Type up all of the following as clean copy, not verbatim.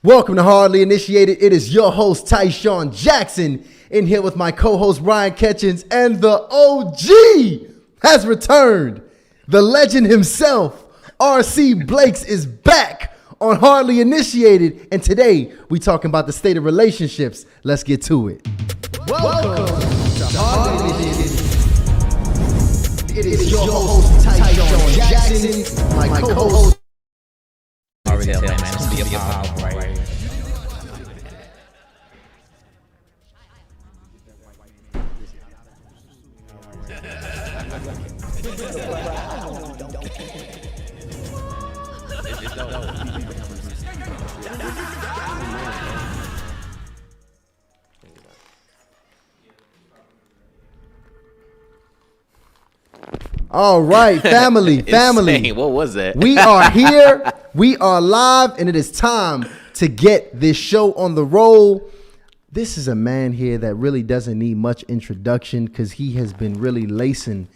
Welcome to Hardly Initiated. It is your host, Tyshawn Jackson, in here with my co-host, Ryan Ketchens, and the OG has returned. The legend himself, RC Blakes, is back on Hardly Initiated, and today we talking about the state of relationships. Let's get to it. Welcome to Hardly Initiated. It is your host, Tyshawn Jackson, my co-host. Already tell, man. It's gonna be a powerful right here. All right, family. Insane. What was that? We are here, we are live, and it is time to get this show on the roll. This is a man here that really doesn't need much introduction because he has been really lacing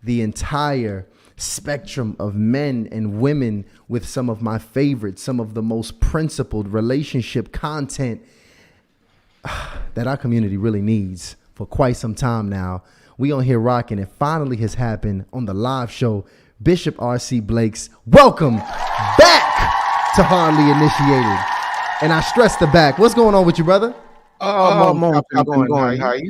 the entire spectrum of men and women with some of my favorites, some of the most principled relationship content that our community really needs for quite some time now. We on here rocking. It finally has happened on the live show. Bishop RC Blakes, welcome back to Hardly Initiated. And I stress the back. What's going on with you, brother? I'm going higher.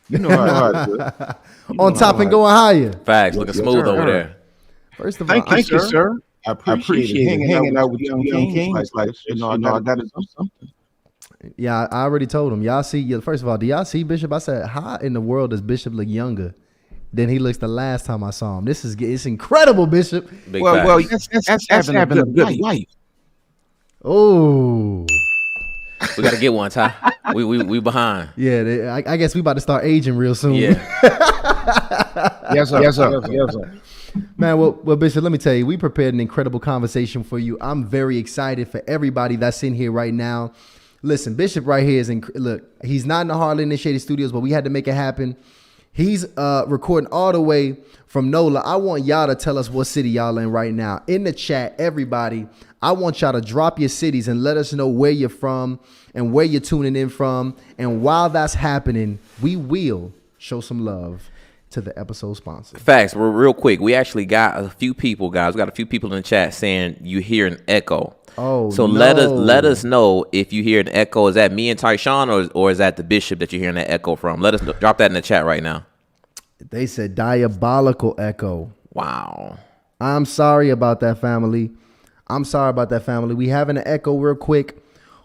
You know how I do it. On top and going higher. Facts. Looking smooth over there. First of all, Thank you, sir. I appreciate hanging out with young kings. Like, I got to do something. yeah, I already told him. Y'all see, first of all, do y'all see Bishop? I said, how in the world does Bishop look younger than he looks the last time I saw him? It's incredible, Bishop. Big Well, facts. that's having a good life. Oh, We gotta get one, Ty. We behind. yeah. I guess we about to start aging real soon. Yeah. Yes, sir. Man, well, Bishop, let me tell you, we prepared an incredible conversation for you. I'm very excited for everybody that's in here right now. Listen, Bishop right here is, look, he's not in the Hardly Initiated Studios, but we had to make it happen. He's recording all the way from NOLA. I want y'all to tell us what city y'all in right now. In the chat, everybody, I want y'all to drop your cities and let us know where you're from and where you're tuning in from. And while that's happening, we will show some love to the episode sponsor. Facts. We're real quick. We actually got a few people, guys. We got a few people in the chat saying you hear an echo. Oh, so no. let us know if you hear an echo. Is that me and Tyshawn, or is that the Bishop that you're hearing that echo from? Let us know. Drop that in the chat right now. They said diabolical echo. Wow. I'm sorry about that, family. We having an echo real quick.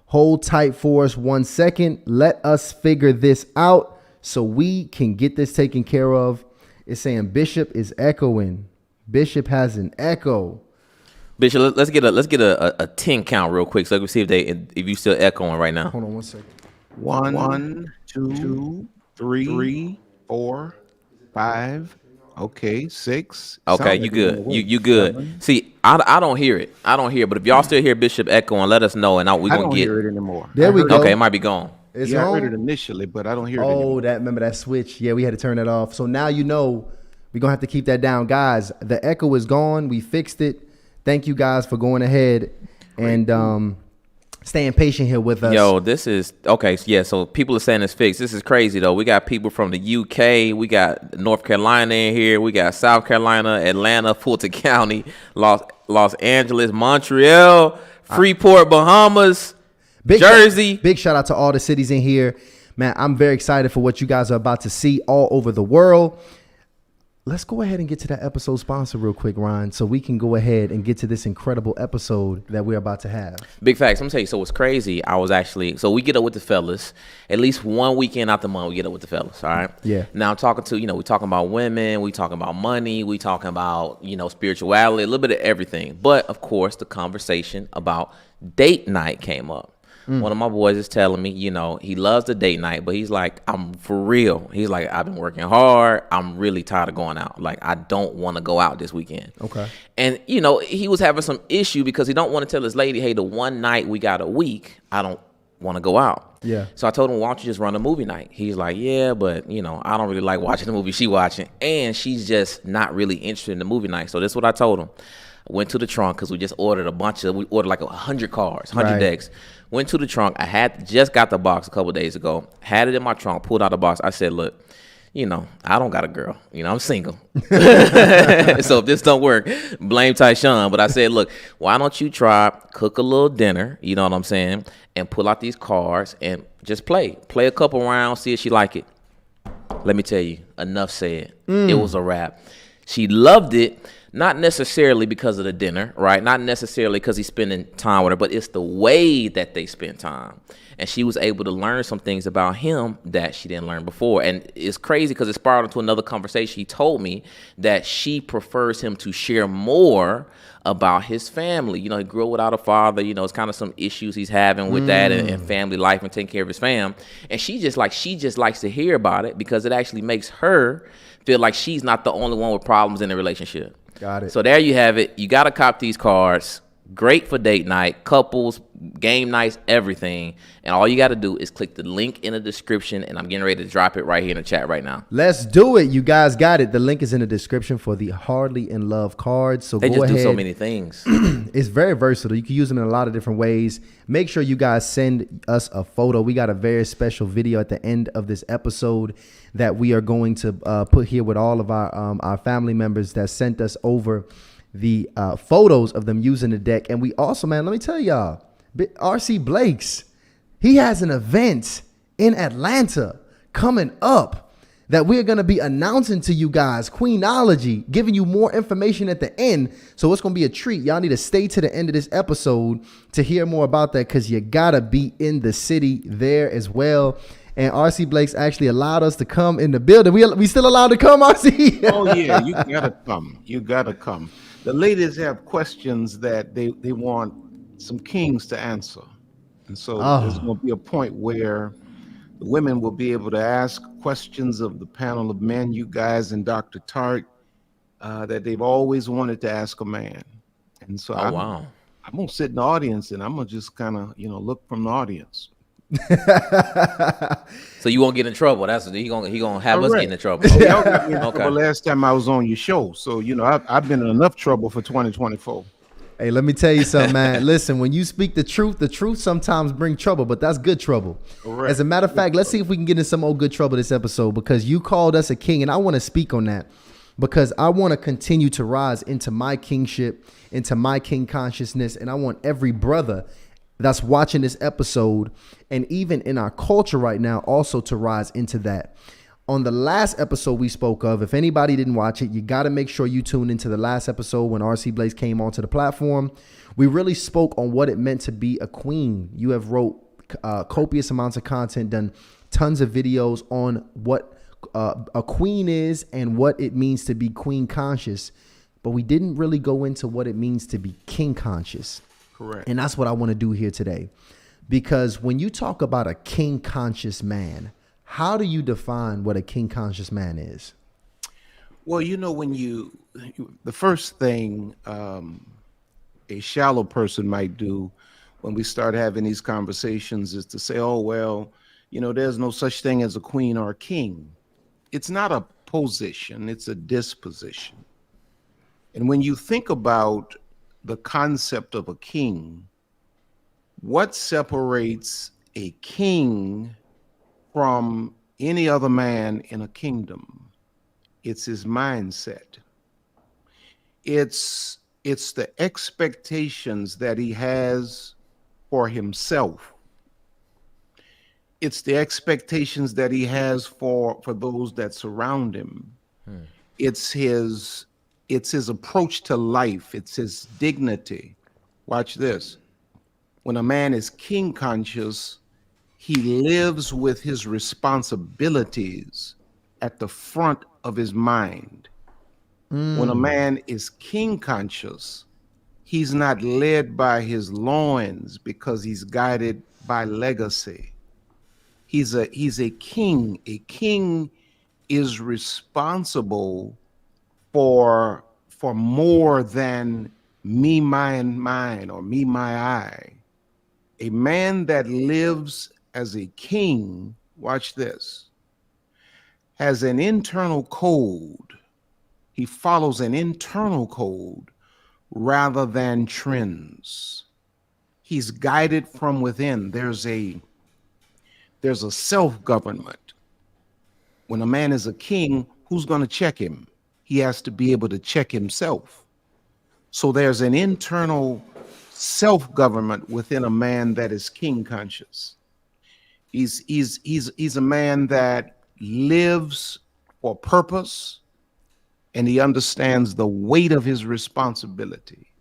Hold tight for us 1 second. Let us figure this out so we can get this taken care of. It's saying Bishop is echoing. Bishop has an echo. Bishop, let's get a 10 count real quick so we can see if you still echoing right now. Hold on 1 second. 1, 2, 3, 4, 5. Okay, 6. Okay, you good. You good. See, I don't hear it. But if y'all still hear Bishop echoing, let us know, and we I gonna don't get hear it anymore. There we go. Okay, it might be gone. It's I on. heard it initially, but I don't hear it Oh, anymore. remember that switch? Yeah, we had to turn that off. So now you know we're going to have to keep that down. Guys, the echo is gone. We fixed it. Thank you guys for going ahead and staying patient here with us. Yo, this is okay. Yeah, so people are saying it's fixed. This is crazy though. We got people from the UK. We got North Carolina in here. We got South Carolina, Atlanta, Fulton County, Los Angeles, Montreal, Freeport, Bahamas, Jersey. Big shout out to all the cities in here. Man, I'm very excited for what you guys are about to see all over the world. Let's go ahead and get to that episode sponsor real quick, Ryan, so we can go ahead and get to this incredible episode that we're about to have. Big facts. I'm gonna tell you. So it's crazy. So we get up with the fellas at least one weekend out the month. We get up with the fellas. All right. Yeah. Now I'm talking to, we talking about women. We talking about money. We talking about, spirituality, a little bit of everything. But of course, the conversation about date night came up. One of my boys is telling me, he loves the date night, but he's like, I'm for real. He's like, I've been working hard. I'm really tired of going out. Like, I don't want to go out this weekend. Okay. And, he was having some issue because he don't want to tell his lady, hey, the one night we got a week, I don't want to go out. Yeah. So I told him, why don't you just run a movie night? He's like, yeah, but, I don't really like watching the movie she watching. And she's just not really interested in the movie night. So this is what I told him. Went to the trunk because we just ordered we ordered like 100 cars, 100 Right. decks. Went to the trunk. I just got the box a couple of days ago. Had it in my trunk, pulled out the box. I said, look, I don't got a girl. I'm single. So if this don't work, blame Tyshawn. But I said, look, why don't you try cook a little dinner, you know what I'm saying, and pull out these cards and just play a couple rounds, see if she like it. Let me tell you, enough said. It was a wrap. She loved it, not necessarily because of the dinner, right? Not necessarily because he's spending time with her, but it's the way that they spent time. And she was able to learn some things about him that she didn't learn before. And it's crazy because it spiraled into another conversation. He told me that she prefers him to share more about his family. He grew up without a father. It's kind of some issues he's having with that and family life and taking care of his fam. And she just likes to hear about it because it actually makes her feel like she's not the only one with problems in the relationship. Got it. So there you have it. You got to cop these cards. Great for date night, couples, game nights, everything. And all you got to do is click the link in the description, and I'm getting ready to drop it right here in the chat right now. Let's do it. You guys got it. The link is in the description for the Hardly in Love cards. So They go just ahead. do so many things. It's very versatile. You can use them in a lot of different ways. Make sure you guys send us a photo. We got a very special video at the end of this episode that we are going to put here with all of our family members that sent us over the photos of them using the deck. And we also, man, let me tell y'all, RC Blakes, he has an event in Atlanta coming up that we're going to be announcing to you guys, Queenology, giving you more information at the end. So it's going to be a treat. Y'all need to stay to the end of this episode to hear more about that, because you got to be in the city there as well. And RC Blakes actually allowed us to come in the building. We still allowed to come, RC? Oh, yeah, you got to come. You got to come. The ladies have questions that they want some kings to answer. And so there's going to be a point where the women will be able to ask questions of the panel of men, you guys and Dr. Tart, that they've always wanted to ask a man. And so I'm going to sit in the audience and I'm going to just kind of, look from the audience. So you won't get in trouble. That's he gonna have us get in trouble. Oh, y'all got me in trouble last time I was on your show. So I've been in enough trouble for 2024. Hey, let me tell you something, man. Listen, when you speak the truth sometimes bring trouble, but that's good trouble. Correct. As a matter of fact, let's see if we can get in some old good trouble this episode, because you called us a king, and I want to speak on that because I want to continue to rise into my kingship, into my king consciousness, and I want every brother that's watching this episode, and even in our culture right now, also to rise into that. On the last episode we spoke of, if anybody didn't watch it, you got to make sure you tune into the last episode when RC Blakes came onto the platform. We really spoke on what it meant to be a queen. You have wrote copious amounts of content, done tons of videos on what a queen is and what it means to be queen conscious, but we didn't really go into what it means to be king conscious. Correct. And that's what I want to do here today. Because when you talk about a king conscious man, how do you define what a king conscious man is? Well, when the first thing a shallow person might do when we start having these conversations is to say, oh, well, there's no such thing as a queen or a king. It's not a position, it's a disposition. And when you think about the concept of a king, what separates a king from any other man in a kingdom? It's his mindset. It's the expectations that he has for himself. It's the expectations that he has for those that surround him. It's his approach to life. It's his dignity. Watch this. When a man is king conscious, he lives with his responsibilities at the front of his mind. When a man is king conscious, he's not led by his loins because he's guided by legacy. He's a king. A king is responsible for more than me, mine, or me, my, I. A man that lives as a king, watch this, has an internal code. He follows an internal code rather than trends. He's guided from within. There's a self-government. When a man is a king, who's going to check him? He has to be able to check himself. So there's an internal self-government within a man that is king conscious. He's a man that lives for purpose, and he understands the weight of his responsibility.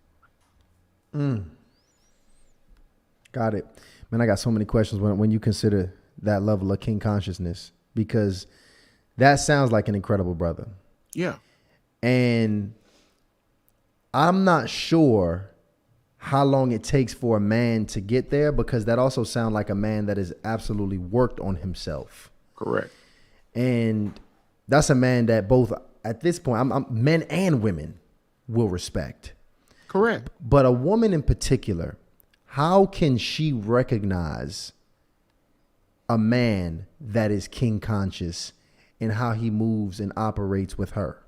Got it. Man, I got so many questions when you consider that level of king consciousness, because that sounds like an incredible brother. Yeah. And I'm not sure how long it takes for a man to get there, because that also sounds like a man that has absolutely worked on himself. Correct. And that's a man that both at this point, men and women will respect. Correct. But a woman in particular, how can she recognize a man that is king conscious and how he moves and operates with her?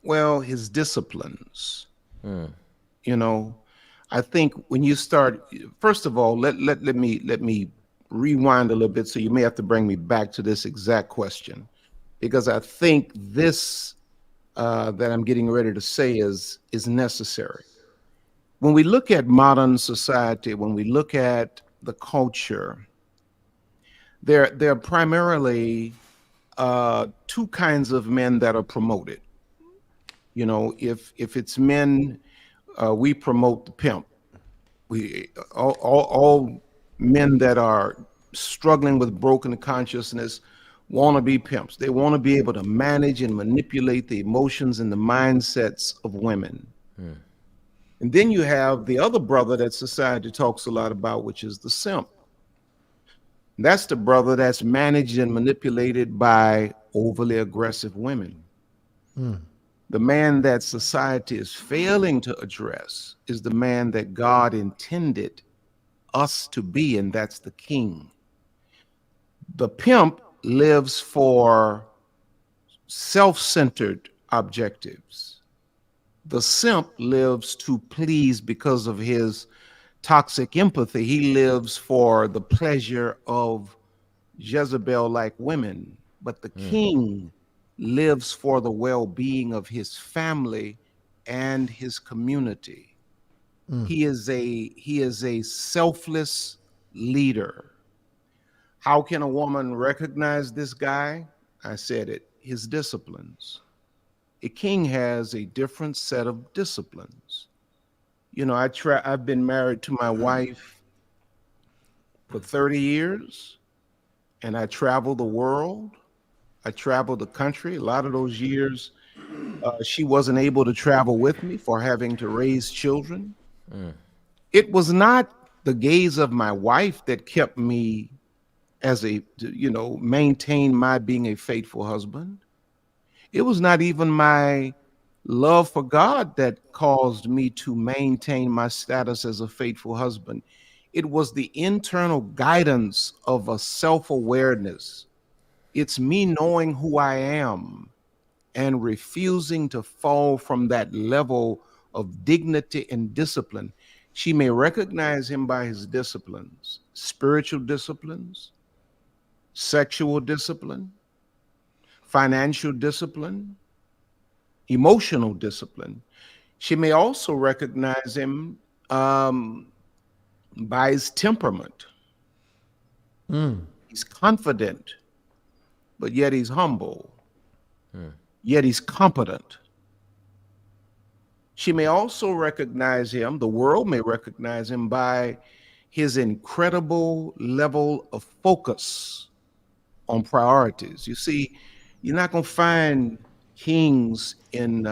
Well, his disciplines. You know, I think when you start, first of all, let me rewind a little bit. So you may have to bring me back to this exact question, because I think this that I'm getting ready to say is necessary. When we look at modern society, when we look at the culture, there are primarily two kinds of men that are promoted. You know, if it's men, we promote the pimp. We all men that are struggling with broken consciousness want to be pimps. They want to be able to manage and manipulate the emotions and the mindsets of women. And then you have the other brother that society talks a lot about, which is the simp. That's the brother that's managed and manipulated by overly aggressive women. The man that society is failing to address is the man that God intended us to be, and that's the king. The pimp lives for self-centered objectives. The simp lives to please because of his toxic empathy. He lives for the pleasure of Jezebel-like women. But the king lives for the well-being of his family and his community. He is a selfless leader. How can a woman recognize this guy? I said it, his disciplines. A king has a different set of disciplines. You know, I've been married to my wife for 30 years, and I travel the world. I traveled the country. A lot of those years, she wasn't able to travel with me for having to raise children. It was not the gaze of my wife that kept me maintain my being a faithful husband. It was not even my love for God that caused me to maintain my status as a faithful husband. It was the internal guidance of a self-awareness. It's me knowing who I am and refusing to fall from that level of dignity and discipline. She may recognize him by his disciplines, spiritual disciplines, sexual discipline, financial discipline, emotional discipline. She may also recognize him by his temperament. He's confident, but yet he's humble, yet he's competent. She may also recognize him, the world may recognize him by his incredible level of focus on priorities. You see, you're not going to find kings in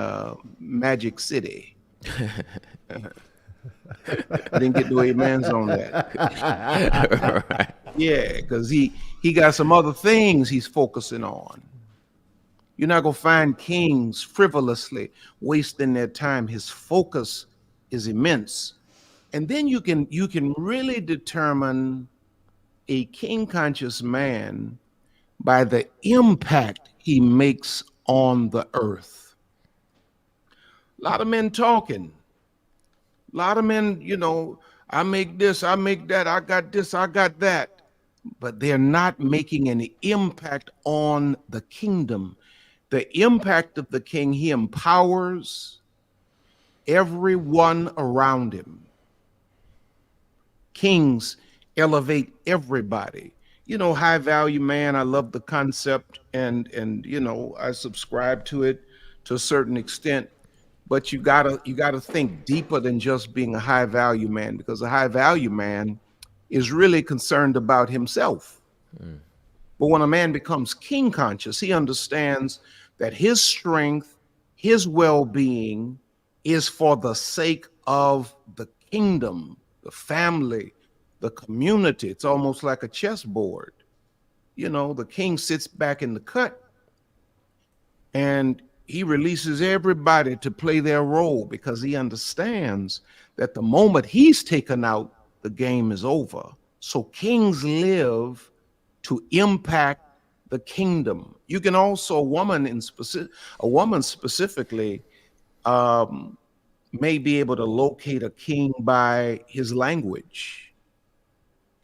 Magic City. I didn't get no amens on that. Right. Yeah, because he got some other things he's focusing on. You're not going to find kings frivolously wasting their time. His focus is immense. And then you can really determine a king conscious man by the impact he makes on the earth. A lot of men talking, A lot of men, you know, I make this, I make that, I got this, I got that, but they're not making any impact on the kingdom. The impact of the king, he empowers everyone around him. Kings elevate everybody. You know, high value man, I love the concept, and you know, I subscribe to it to a certain extent, but you gotta think deeper than just being a high value man, because a high value man is really concerned about himself. But when a man becomes king conscious, he understands that his strength, his well-being is for the sake of the kingdom, the family, the community. It's almost like a chessboard. You know, the king sits back in the cut and he releases everybody to play their role, because he understands that the moment he's taken out, the game is over. So kings live to impact the kingdom. You can also, a woman specifically, um, may be able to locate a king by his language.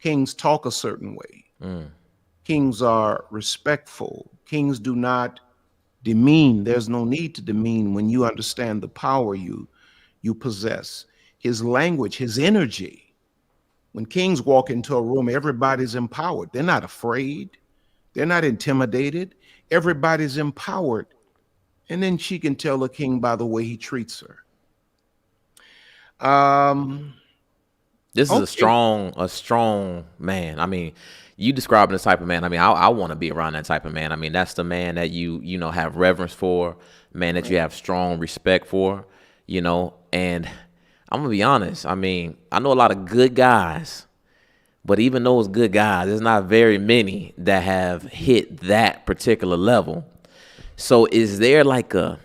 Kings talk a certain way. Kings are respectful. Kings do not demean. There's no need to demean when you understand the power you possess. His language, his energy. When kings walk into a room, everybody's empowered. They're not afraid. They're not intimidated. Everybody's empowered. And then she can tell the king by the way he treats her. This is Okay. a strong man. I mean, you describing this type of man. I mean, I want to be around that type of man. I mean, that's the man that you know, have reverence for, man that you have strong respect for, you know. And I'm gonna be honest. I mean, I know a lot of good guys, but even those good guys, there's not very many that have hit that particular level. So is there like a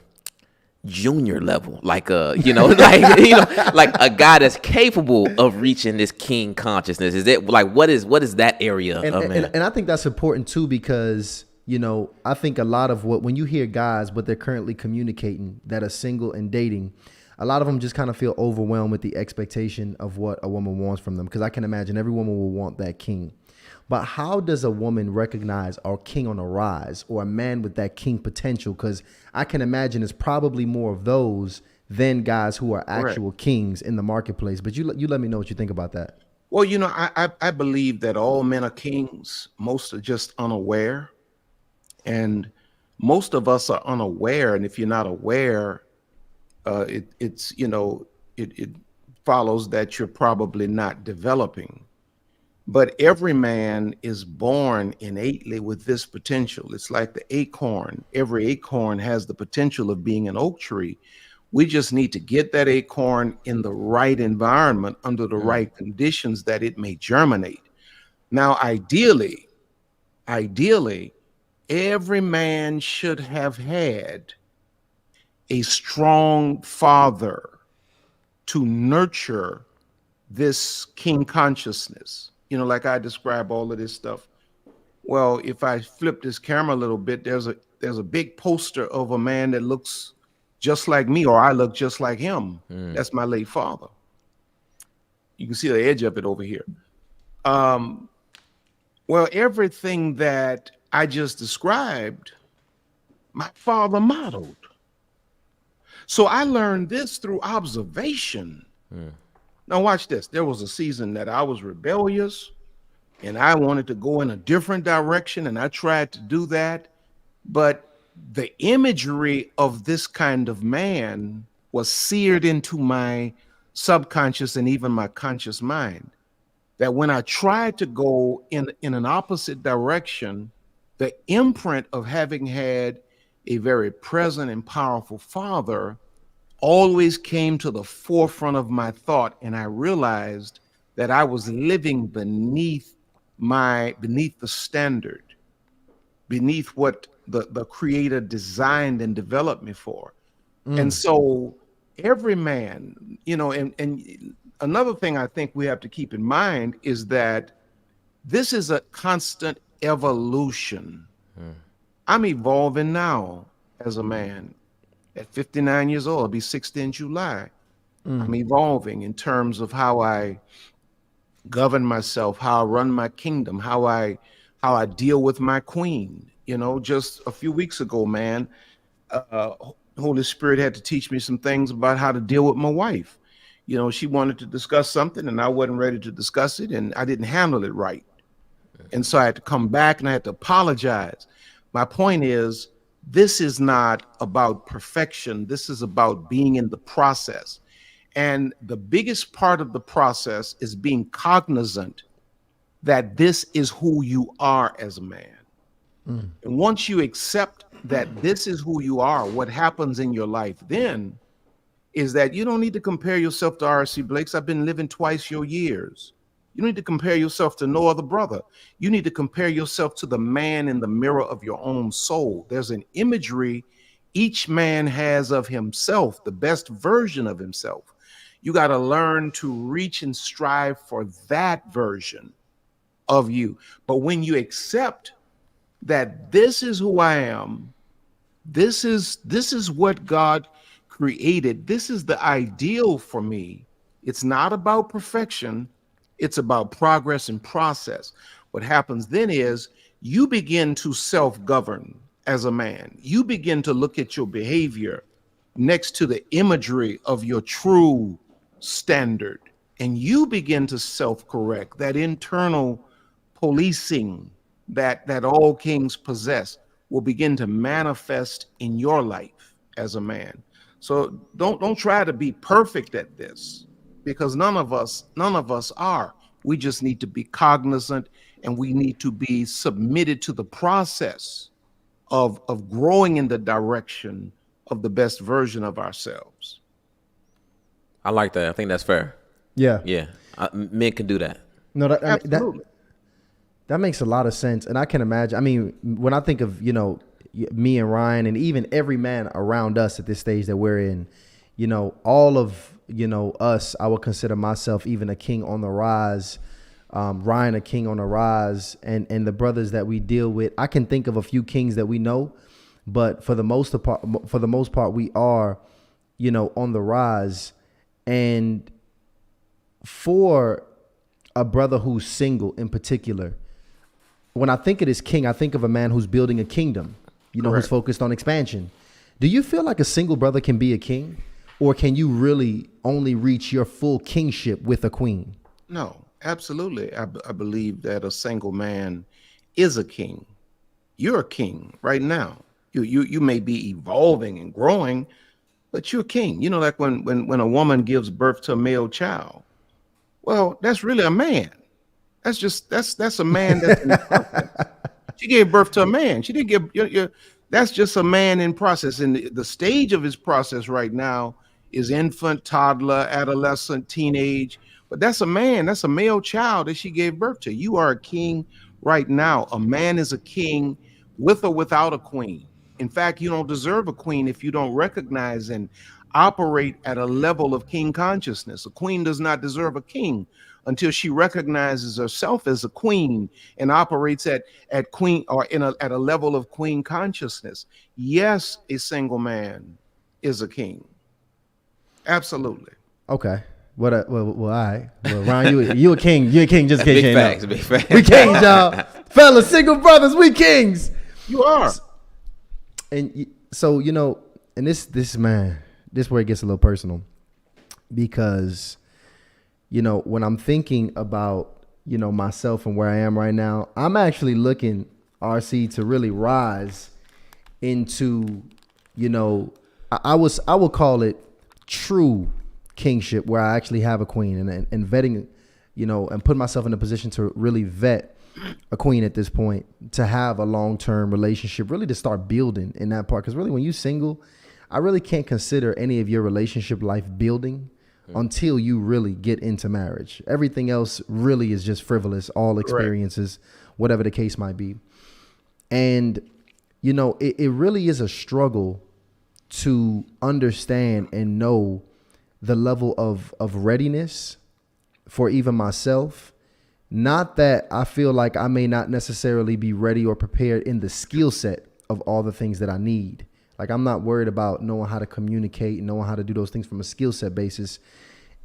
junior level, like a, you know, like, you know, like a guy that's capable of reaching this king consciousness? Is it like, what is that area of man? And I think that's important too, because, you know, I think a lot of when you hear guys, what they're currently communicating that are single and dating, a lot of them just kind of feel overwhelmed with the expectation of what a woman wants from them. Because I can imagine every woman will want that king. But how does a woman recognize a king on the rise, or a man with that king potential? Because I can imagine it's probably more of those than guys who are actual kings in the marketplace. But you let me know what you think about that. Well, you know, I believe that all men are kings. Most are just unaware. And most of us are unaware. And if you're not aware, it's, you know, it follows that you're probably not developing. But every man is born innately with this potential. It's like the acorn. Every acorn has the potential of being an oak tree. We just need to get that acorn in the right environment, under the right conditions, that it may germinate. Now, ideally, every man should have had a strong father to nurture this king consciousness. You know, like I describe all of this stuff. Well, if I flip this camera a little bit, there's a big poster of a man that looks just like me, or I look just like him. That's my late father. You can see the edge of it over here. Well, everything that I just described, my father modeled. So I learned this through observation. Now watch this. There was a season that I was rebellious and I wanted to go in a different direction, and I tried to do that. But the imagery of this kind of man was seared into my subconscious and even my conscious mind, that when I tried to go in an opposite direction, the imprint of having had a very present and powerful father always came to the forefront of my thought. And I realized that I was living beneath the standard, beneath what the creator designed and developed me for. And so every man, you know, and another thing I think we have to keep in mind is that this is a constant evolution. I'm evolving now as a man. At 59 years old, I'll be 60 in July. I'm evolving in terms of how I govern myself, how I run my kingdom, how I deal with my queen. You know, just a few weeks ago, man, uh, Holy Spirit had to teach me some things about how to deal with my wife. You know, she wanted to discuss something and I wasn't ready to discuss it and I didn't handle it right. And so I had to come back and I had to apologize. My point is, this is not about perfection. This is about being in the process. And the biggest part of the process is being cognizant that this is who you are as a man. And once you accept that this is who you are, what happens in your life then is that you don't need to compare yourself to R.C. Blake's. I've been living twice your years. You don't need to compare yourself to no other brother. You need to compare yourself to the man in the mirror of your own soul. There's an imagery each man has of himself, the best version of himself. You got to learn to reach and strive for that version of you. But when you accept that this is who I am, this is what God created, this is the ideal for me. It's not about perfection, it's about progress and process. What happens then is you begin to self-govern as a man. You begin to look at your behavior next to the imagery of your true standard, and you begin to self-correct. That internal policing that all kings possess will begin to manifest in your life as a man. So don't try to be perfect at this, because none of us are. We just need to be cognizant and we need to be submitted to the process of growing in the direction of the best version of ourselves. I like that. I think that's fair. Yeah. Yeah. Men can do that. No, Absolutely. that makes a lot of sense. And I can imagine, I mean, when I think of, me and Ryan and even every man around us at this stage that we're in, all of, us, I would consider myself even a king on the rise, Ryan a king on the rise, and the brothers that we deal with. I can think of a few kings that we know, but for the most part, we are, on the rise. And for a brother who's single in particular, when I think of this king, I think of a man who's building a kingdom, who's Correct. focused on expansion. Do you feel like a single brother can be a king, or can you really only reach your full kingship with a queen? No, absolutely. I believe that a single man is a king. You're a king right now. You may be evolving and growing, but you're a king. Like when a woman gives birth to a male child, well, that's really a man. That's a man that's in process. She gave birth to a man. She didn't give that's just a man in process. And the stage of his process right now is infant, toddler, adolescent, teenage. But that's a man, that's a male child that she gave birth to. You are a king right now. A man is a king with or without a queen. In fact, you don't deserve a queen if you don't recognize and operate at a level of king consciousness. A queen does not deserve a king until she recognizes herself as a queen and operates at queen or at a level of queen consciousness. Yes, a single man is a king. Absolutely. Okay. Well, all right. Well, Ryan, you a king. You a king just in case Big you ain't facts. know. Big facts. We kings, y'all. Fellas, single brothers, we kings. You are. And so, and this man, this is where it gets a little personal, because, when I'm thinking about, myself and where I am right now, I'm actually looking, RC, to really rise into, I would call it true kingship, where I actually have a queen, and vetting, and put myself in a position to really vet a queen at this point, to have a long-term relationship, really to start building in that part. Because really, when you're single, I really can't consider any of your relationship life building until you really get into marriage. Everything else really is just frivolous, all experiences, whatever the case might be. And, it really is a struggle to understand and know the level of readiness for even myself. Not that I feel like I may not necessarily be ready or prepared in the skill set of all the things that I need. Like, I'm not worried about knowing how to communicate and knowing how to do those things from a skill set basis.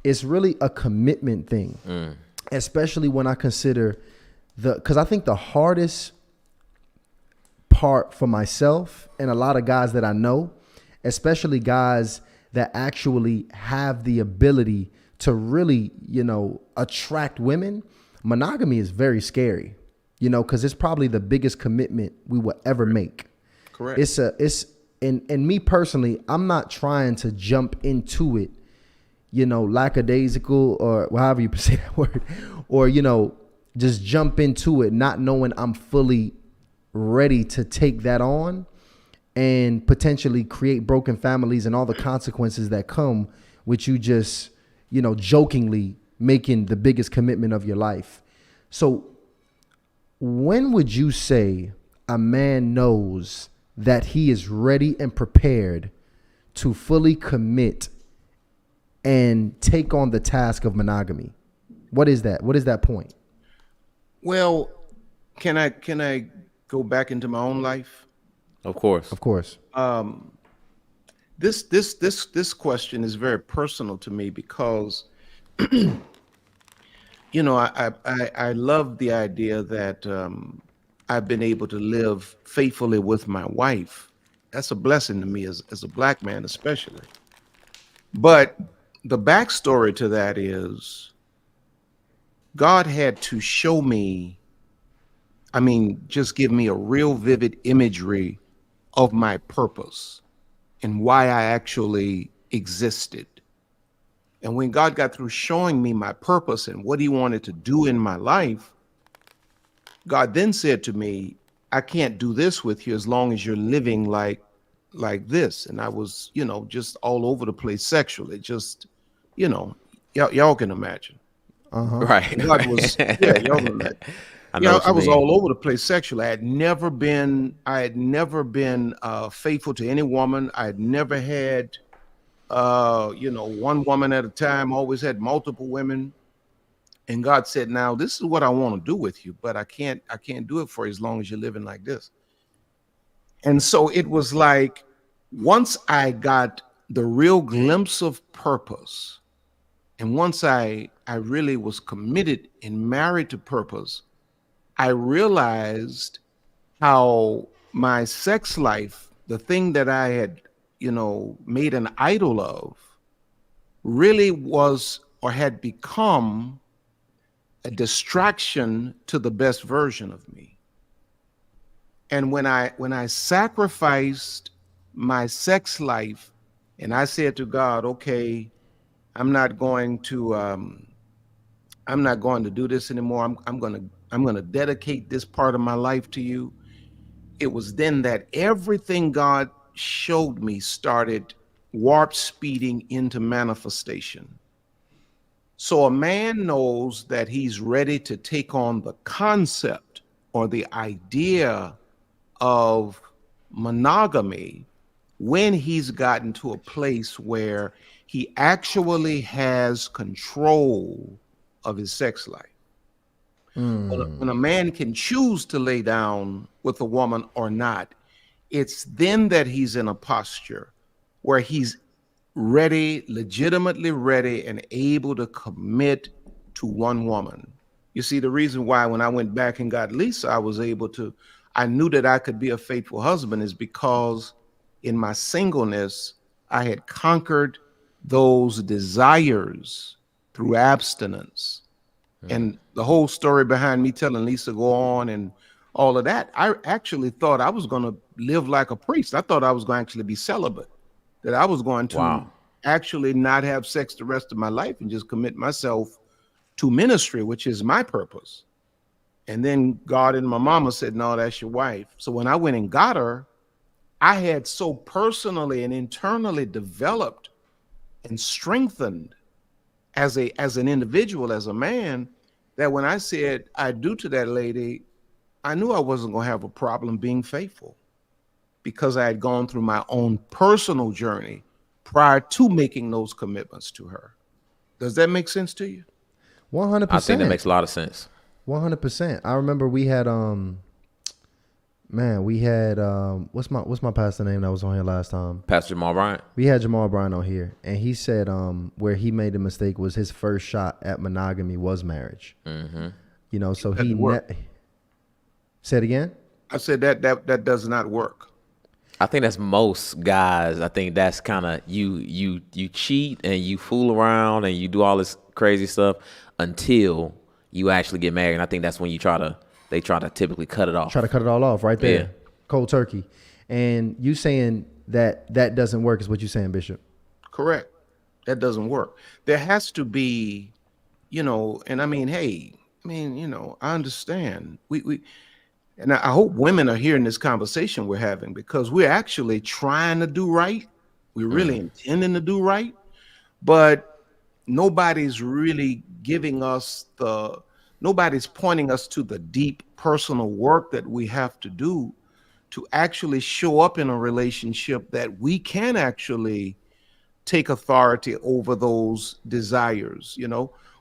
It's really a commitment thing, especially when I consider because I think the hardest part for myself and a lot of guys that I know, especially guys that actually have the ability to really, attract women, monogamy is very scary, because it's probably the biggest commitment we will ever make. Correct. And me personally, I'm not trying to jump into it, lackadaisical or however you say that word, or, just jump into it not knowing I'm fully ready to take that on and potentially create broken families and all the consequences that come with you just, jokingly making the biggest commitment of your life. So when would you say a man knows that he is ready and prepared to fully commit and take on the task of monogamy? What is that? What is that point? Well, can I go back into my own life? Of course. Of course. This question is very personal to me because I love the idea that I've been able to live faithfully with my wife. That's a blessing to me as a black man, especially. But the backstory to that is God had to show me, just give me a real vivid imagery of my purpose and why I actually existed. And when God got through showing me my purpose and what he wanted to do in my life, God then said to me, I can't do this with you as long as you're living like this. And I was, just all over the place sexually, just, y'all can imagine. Right. God was, yeah, y'all can imagine. I was all over the place sexually. I had never been faithful to any woman. I had never had, one woman at a time, always had multiple women. And God said, now this is what I want to do with you, but I can't do it for you as long as you're living like this. And so it was like, once I got the real glimpse of purpose, and once I really was committed and married to purpose, I realized how my sex life, the thing that I had, made an idol of, really was or had become a distraction to the best version of me. And when I sacrificed my sex life and I said to God, okay, I'm not going to do this anymore. I'm going to dedicate this part of my life to you. It was then that everything God showed me started warp speeding into manifestation. So a man knows that he's ready to take on the concept or the idea of monogamy when he's gotten to a place where he actually has control of his sex life. When a man can choose to lay down with a woman or not, it's then that he's in a posture where he's ready, legitimately ready, and able to commit to one woman. You see, the reason why when I went back and got Lisa, I knew that I could be a faithful husband is because in my singleness, I had conquered those desires through abstinence. And the whole story behind me telling Lisa go on and all of that, I actually thought I was going to live like a priest. I thought I was going to actually be celibate, that I was going to actually not have sex the rest of my life and just commit myself to ministry, which is my purpose. And then God and my mama said, no, that's your wife. So when I went and got her, I had so personally and internally developed and strengthened as an individual, as a man, that when I said I do to that lady, I knew I wasn't going to have a problem being faithful because I had gone through my own personal journey prior to making those commitments to her. Does that make sense to you? 100%. I think that makes a lot of sense. 100%. I remember we had Man, we had what's my pastor name that was on here last time? Pastor Jamal Bryant. We had Jamal Bryan on here, and he said where he made the mistake was his first shot at monogamy was marriage. Mm-hmm. You know, so Doesn't he work. said again. I said that does not work. I think that's most guys. I think that's kind of you cheat and you fool around and you do all this crazy stuff until you actually get married. And I think that's when they try to typically cut it off. Try to cut it all off right there. Yeah. Cold turkey. And you saying that doesn't work is what you're saying, Bishop. Correct. That doesn't work. There has to be, and I mean, hey, I understand. And I hope women are hearing this conversation we're having, because we're actually trying to do right. We're really intending to do right, but nobody's really nobody's pointing us to the deep personal work that we have to do to actually show up in a relationship that we can actually take authority over those desires.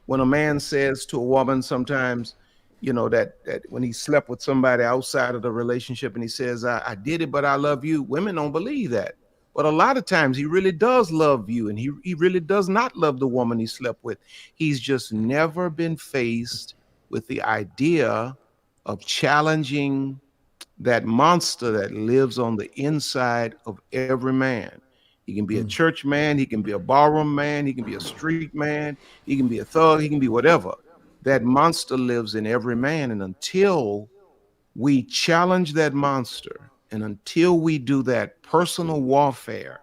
When a man says to a woman sometimes, that when he slept with somebody outside of the relationship and he says, I did it, but I love you. Women don't believe that. But a lot of times he really does love you, and he really does not love the woman he slept with. He's just never been faced with the idea of challenging that monster that lives on the inside of every man. He can be a church man, he can be a barroom man, he can be a street man, he can be a thug, he can be whatever. That monster lives in every man. And until we challenge that monster, and until we do that personal warfare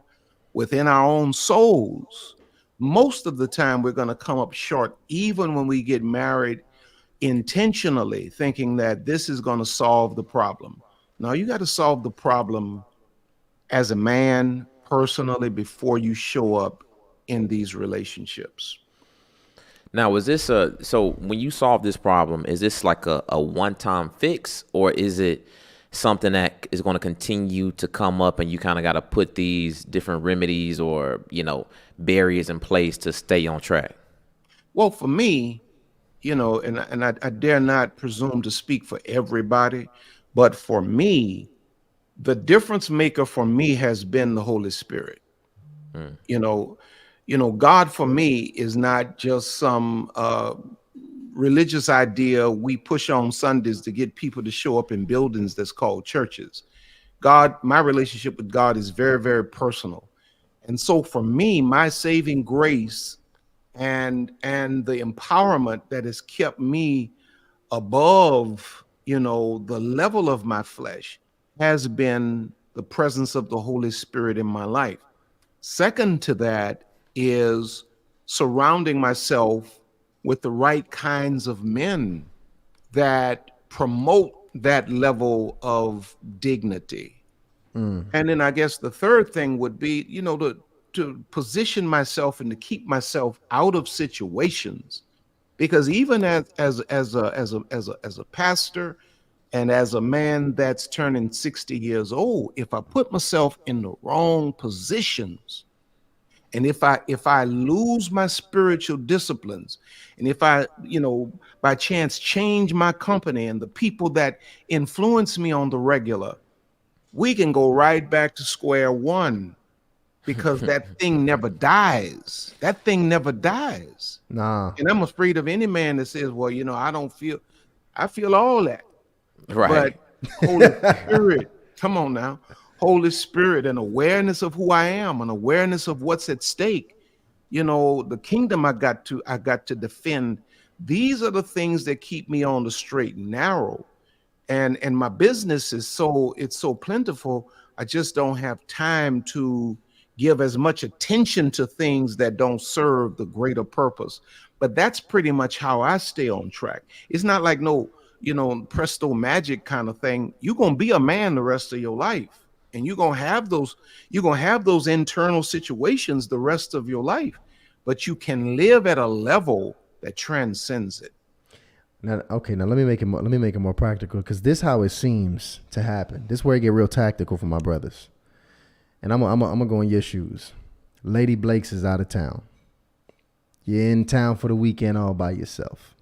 within our own souls, most of the time we're going to come up short, even when we get married intentionally, thinking that this is going to solve the problem. Now, you got to solve the problem as a man personally before you show up in these relationships. Now, is this so when you solve this problem, is this like a one-time fix, or is it something that is going to continue to come up and you kind of got to put these different remedies or, barriers in place to stay on track? Well, for me, and I dare not presume to speak for everybody, but for me, the difference maker for me has been the Holy Spirit. God for me is not just some religious idea we push on Sundays to get people to show up in buildings that's called churches. My relationship with God is very, very personal. And so for me, my saving grace and the empowerment that has kept me above, the level of my flesh has been the presence of the Holy Spirit in my life. Second to that is surrounding myself with the right kinds of men that promote that level of dignity. And then I guess the third thing would be, to position myself and to keep myself out of situations, because even as a pastor and as a man that's turning 60 years old, if I put myself in the wrong positions, and if I lose my spiritual disciplines, and if I, by chance change my company and the people that influence me on the regular, we can go right back to square one, because that thing never dies. That thing never dies. Nah. And I'm afraid of any man that says, well, I feel all that. Right. But Holy Spirit, come on now. Holy Spirit, an awareness of who I am, an awareness of what's at stake. The kingdom I got to defend. These are the things that keep me on the straight and narrow. And my business is so plentiful. I just don't have time to give as much attention to things that don't serve the greater purpose. But that's pretty much how I stay on track. It's not like no, presto magic kind of thing. You're going to be a man the rest of your life. And you're going to have those internal situations the rest of your life, but you can live at a level that transcends it. Now, okay, let me make it more practical, because this how it seems to happen. This is where it get real tactical for my brothers. And I'm gonna go in your shoes. Lady Blakes is out of town. You're in town for the weekend all by yourself.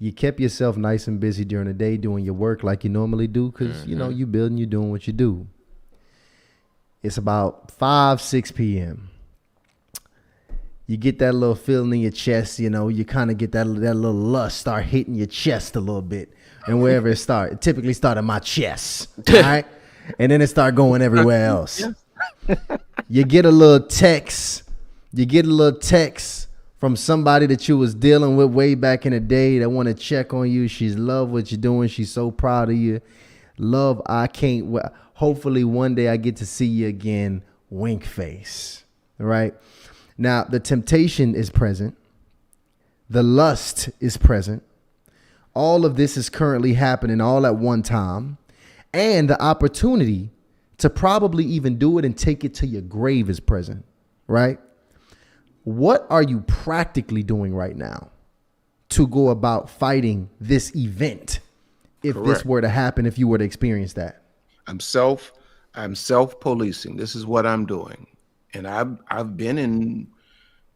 You kept yourself nice and busy during the day doing your work like you normally do because, you know, you building, you doing what you do. It's about 5, 6 p.m. You get that little feeling in your chest, you know, you kind of get that little lust start hitting your chest a little bit. And wherever it typically start in my chest, all right? And then it start going everywhere else. You get a little text. You get a little text from somebody that you was dealing with way back in the day that want to check on you. She's love what you're doing. She's so proud of you. Love, I can't. Hopefully one day I get to see you again. Wink face. All right. Now the temptation is present. The lust is present. All of this is currently happening all at one time. And the opportunity to probably even do it and take it to your grave is present. Right. What are you practically doing right now to go about fighting this event? If Correct. This were to happen, if you were to experience that? I'm self-policing. This is what I'm doing. And I've been in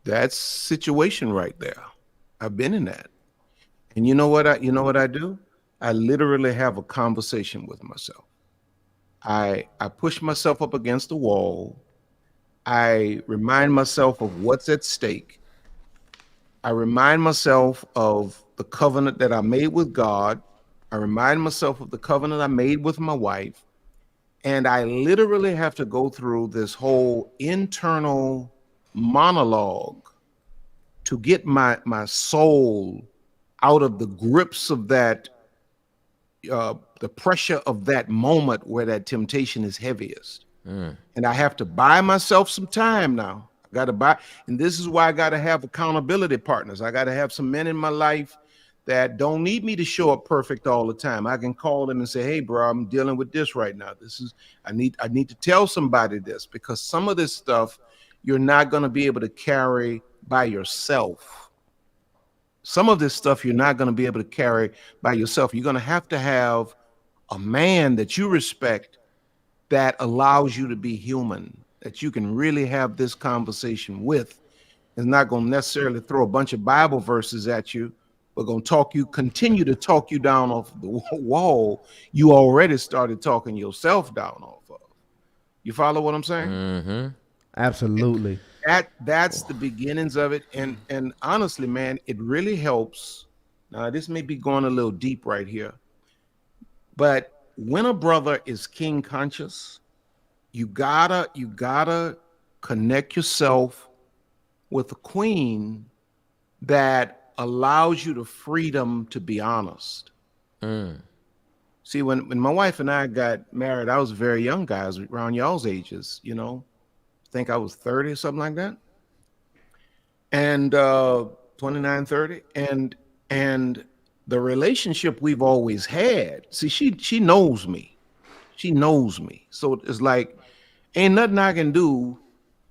that situation right there. I've been in that. And you know what I do? I literally have a conversation with myself. I push myself up against the wall. I remind myself of what's at stake. I remind myself of the covenant that I made with God. I remind myself of the covenant I made with my wife. And I literally have to go through this whole internal monologue to get my soul out of the grips of that, the pressure of that moment where that temptation is heaviest. And I have to buy myself some time now. I got to buy. And this is why I got to have accountability partners. I got to have some men in my life that don't need me to show up perfect all the time. I can call them and say, hey, bro, I'm dealing with this right now. I need to tell somebody this, because some of this stuff you're not going to be able to carry by yourself. Some of this stuff you're not going to be able to carry by yourself. You're going to have a man that you respect that allows you to be human, that you can really have this conversation with. Is not going to necessarily throw a bunch of Bible verses at you, but going to continue to talk you down off the wall you already started talking yourself down off of. You follow what I'm saying? Mm-hmm. Absolutely. That's the beginnings of it. And honestly, man, it really helps. Now, this may be going a little deep right here, but when a brother is king conscious, you gotta connect yourself with a queen that allows you the freedom to be honest. See, when my wife and I got married, I was a very young guy, around y'all's ages, you know. I think I was 30 or something like that. And 29, 30. And the relationship we've always had, see, she knows me. She knows me. So it's like, ain't nothing I can do.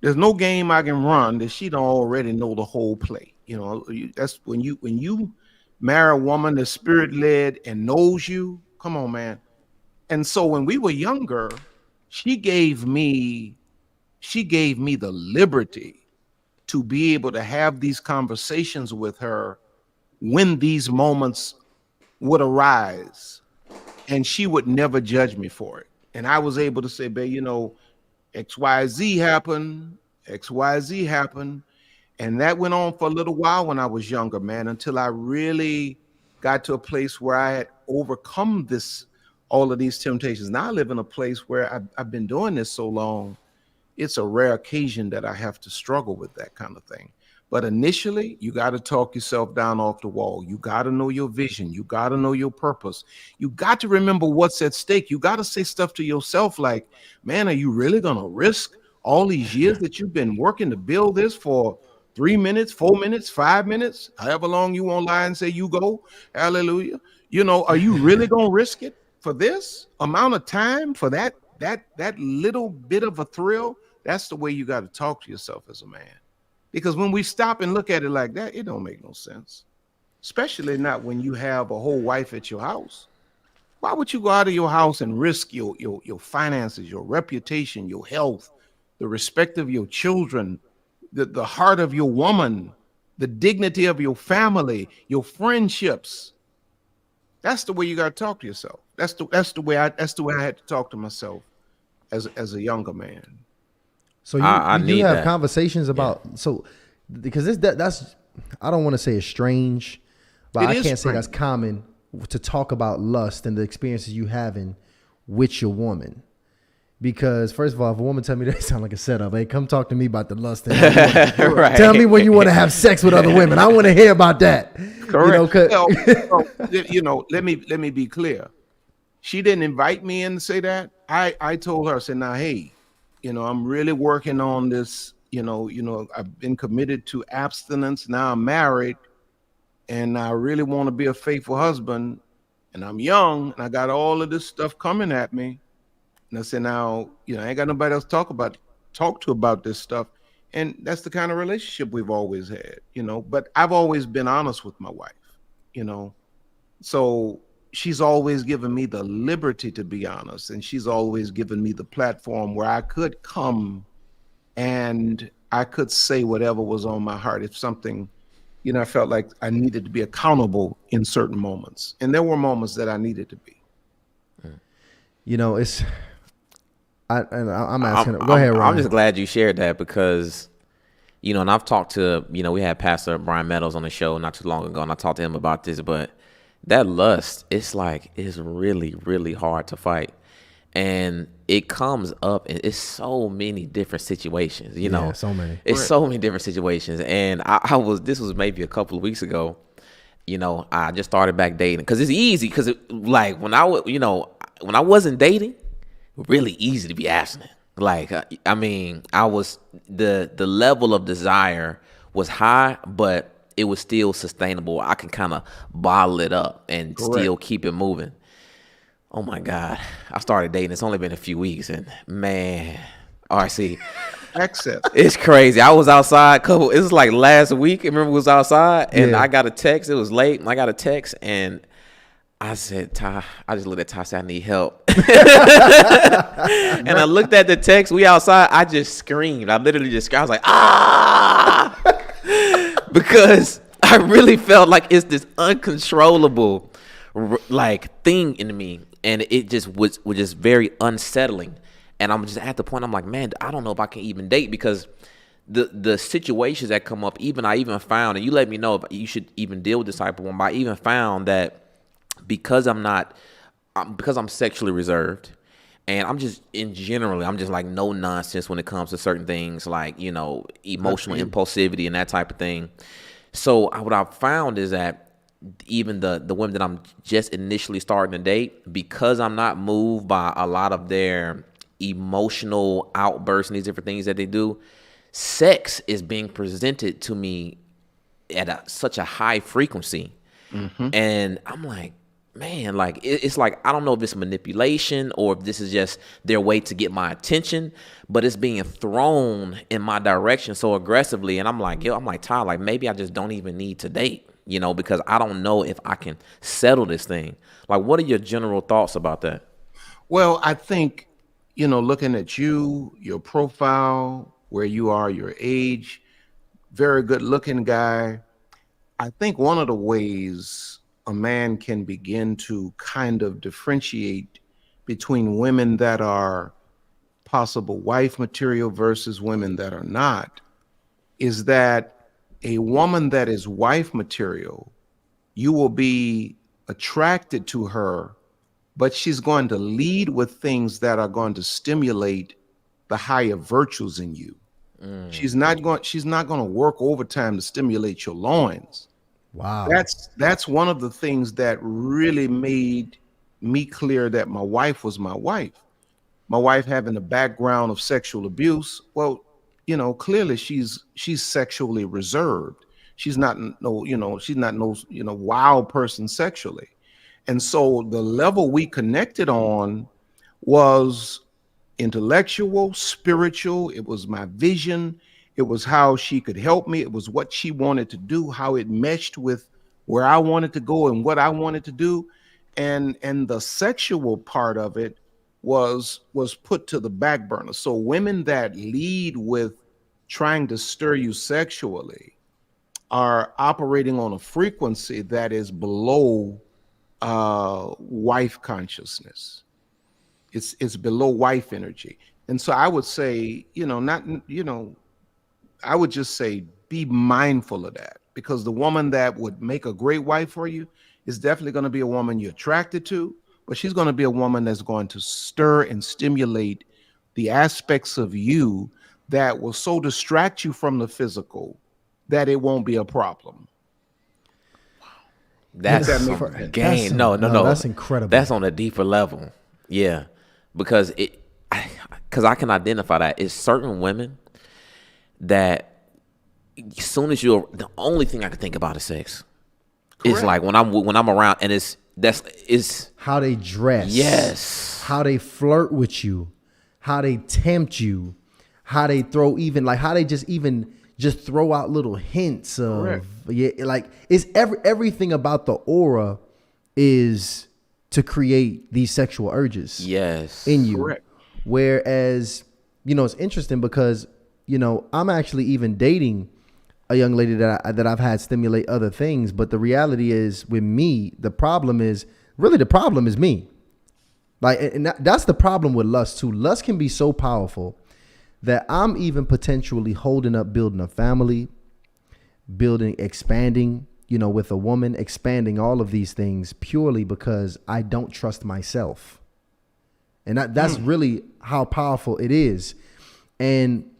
There's no game I can run that she don't already know the whole play. You know, that's when you marry a woman that's spirit-led and knows you. Come on, man. And so when we were younger, she gave me the liberty to be able to have these conversations with her when these moments would arise, and she would never judge me for it. And I was able to say, babe, you know, XYZ happened, XYZ happened. And that went on for a little while when I was younger, man, until I really got to a place where I had overcome all of these temptations. Now I live in a place where I've been doing this so long, it's a rare occasion that I have to struggle with that kind of thing. But initially, you got to talk yourself down off the wall. You got to know your vision. You got to know your purpose. You got to remember what's at stake. You got to say stuff to yourself like, man, are you really going to risk all these years that you've been working to build this for 3 minutes, 4 minutes, 5 minutes, however long you won't lie and say you go? Hallelujah. You know, are you really going to risk it for this amount of time, for that little bit of a thrill? That's the way you got to talk to yourself as a man. Because when we stop and look at it like that, it don't make no sense. Especially not when you have a whole wife at your house. Why would you go out of your house and risk your finances, your reputation, your health, the respect of your children, the heart of your woman, the dignity of your family, your friendships, That's the way you got to talk to yourself. That's the way I had to talk to myself as a younger man. So I you do need have that. conversations about so because that's I don't want to say it's strange, but It I is can't say that's strange. common to talk about lust and the experiences you having with your woman. Because first of all, if a woman tell me that, sound like a setup. Hey, come talk to me about the lust. And Right. tell me when you want to have sex with other women. I want to hear about that. You know, Correct. 'cause- Well, let me be clear. She didn't invite me in to say that. I told her, I said, now, hey, I'm really working on this. I've been committed to abstinence. Now I'm married, and I really want to be a faithful husband. And I'm young, and I got all of this stuff coming at me. And I said, now, I ain't got nobody else talk to about this stuff. And that's the kind of relationship we've always had. But I've always been honest with my wife, you know. So she's always given me the liberty to be honest, and she's always given me the platform where I could come and I could say whatever was on my heart if something, I felt like I needed to be accountable in certain moments. And there were moments that I needed to be. it's I'm asking. I'm, Go ahead, I'm, Ryan. I'm just glad you shared that because, and I've talked to, we had Pastor Brian Meadows on the show not too long ago, and I talked to him about this, but that lust, it's really, really hard to fight. And it comes up in it's so many different situations, Yeah, so many. It's Right. so many different situations. And this was maybe a couple of weeks ago, I just started back dating because it's easy because like when when I wasn't dating, really easy to be abstinent. Like I mean, I was the level of desire was high, but it was still sustainable. I can kind of bottle it up and Correct. still keep it moving. Oh my God, I started dating. It's only been a few weeks, and man, RC, Access. it's crazy. I was outside. It was like last week. I remember we was outside, and Yeah. I got a text. It was late, and I got a text, and I said, Ty, I just looked at Ty, said, I need help. And I looked at the text. We outside. I just screamed. I literally just screamed. I was like, ah, because I really felt like it's this uncontrollable like thing in me, and it just was just very unsettling. And I'm just at the point. I'm like, man, I don't know if I can even date because the situations that come up. I even found, and you let me know if you should even deal with this type of one. But I even found that because because I'm sexually reserved, and I'm just I'm just like no nonsense when it comes to certain things like emotional impulsivity and that type of thing. So what I've found is that even the women that I'm just initially starting to date, because I'm not moved by a lot of their emotional outbursts and these different things that they do, sex is being presented to me at such a high frequency. And I'm like, man, like it's like I don't know if it's manipulation or if this is just their way to get my attention, but it's being thrown in my direction so aggressively. And I'm like, Ty, like maybe I just don't even need to date, because I don't know if I can settle this thing. Like, what are your general thoughts about that? Well, I think, looking at you, your profile, where you are, your age, very good looking guy. I think one of the ways a man can begin to kind of differentiate between women that are possible wife material versus women that are not is that a woman that is wife material, you will be attracted to her, but she's going to lead with things that are going to stimulate the higher virtues in you. She's not going to work overtime to stimulate your loins. Wow. That's one of the things that really made me clear that my wife was my wife. My wife having a background of sexual abuse, well, clearly she's sexually reserved. She's not no wild person sexually. And so the level we connected on was intellectual, spiritual. It was my vision. It was how she could help me. It was what she wanted to do, how it meshed with where I wanted to go and what I wanted to do. And the sexual part of it was put to the back burner. So women that lead with trying to stir you sexually are operating on a frequency that is below wife consciousness. It's below wife energy. And so I would say, not, I would just say be mindful of that, because the woman that would make a great wife for you is definitely going to be a woman you're attracted to, but she's going to be a woman that's going to stir and stimulate the aspects of you that will so distract you from the physical that it won't be a problem. That's that some makes sense. game. No. That's incredible. That's on a deeper level. Yeah, because I can identify that. It's certain women that as soon as the only thing I can think about is sex. It's like when I'm around, and it's how they dress. Yes. How they flirt with you, how they tempt you, how they how they just throw out little hints of Correct. like it's everything about the aura is to create these sexual urges. Yes. In you. Correct. Whereas, it's interesting because, I'm actually even dating a young lady that I've had stimulate other things. But the reality is with me, the problem is me. Like, and that's the problem with lust too. Lust can be so powerful that I'm even potentially holding up building a family, expanding, with a woman, expanding all of these things purely because I don't trust myself. And that's really how powerful it is. And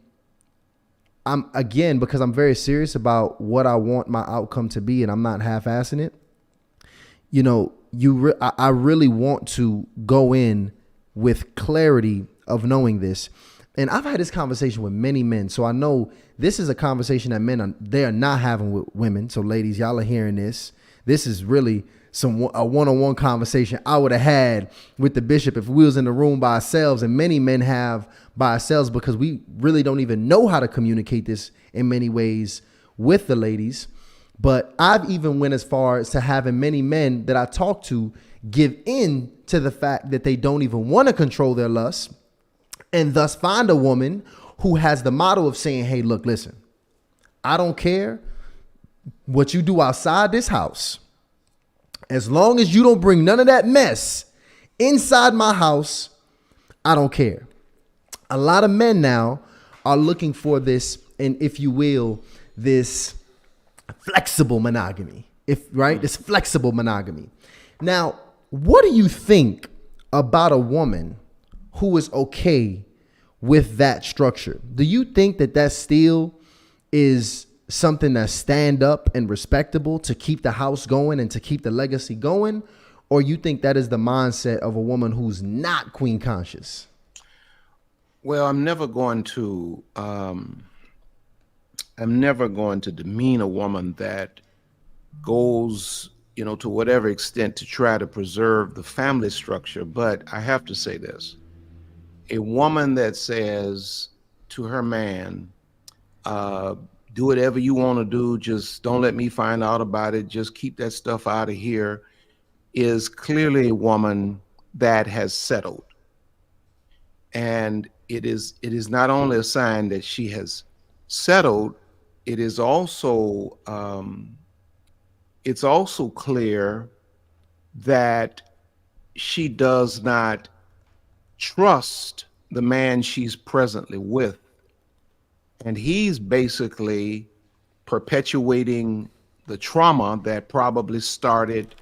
because I'm very serious about what I want my outcome to be, and I'm not half-assing it, I really want to go in with clarity of knowing this. And I've had this conversation with many men, so I know this is a conversation that they are not having with women. So ladies, y'all are hearing this. This is really a one-on-one conversation I would have had with the bishop if we was in the room by ourselves, and many men have by ourselves because we really don't even know how to communicate this in many ways with the ladies. But I've even went as far as to having many men that I talk to give in to the fact that they don't even want to control their lust, and thus find a woman who has the motto of saying, hey, look, listen, I don't care what you do outside this house. As long as you don't bring none of that mess inside my house, I don't care. A lot of men now are looking for this, and if you will, this flexible monogamy, this flexible monogamy. Now, what do you think about a woman who is okay with that structure? Do you think that still is something that's stand up and respectable to keep the house going and to keep the legacy going? Or you think that is the mindset of a woman who's not queen conscious? Well, I'm never going to demean a woman that goes, to whatever extent to try to preserve the family structure. But I have to say this. A woman that says to her man, do whatever you want to do, just don't let me find out about it, just keep that stuff out of here, is clearly a woman that has settled. And it is not only a sign that she has settled, it is also it's also clear that she does not trust the man she's presently with. And he's basically perpetuating the trauma that probably started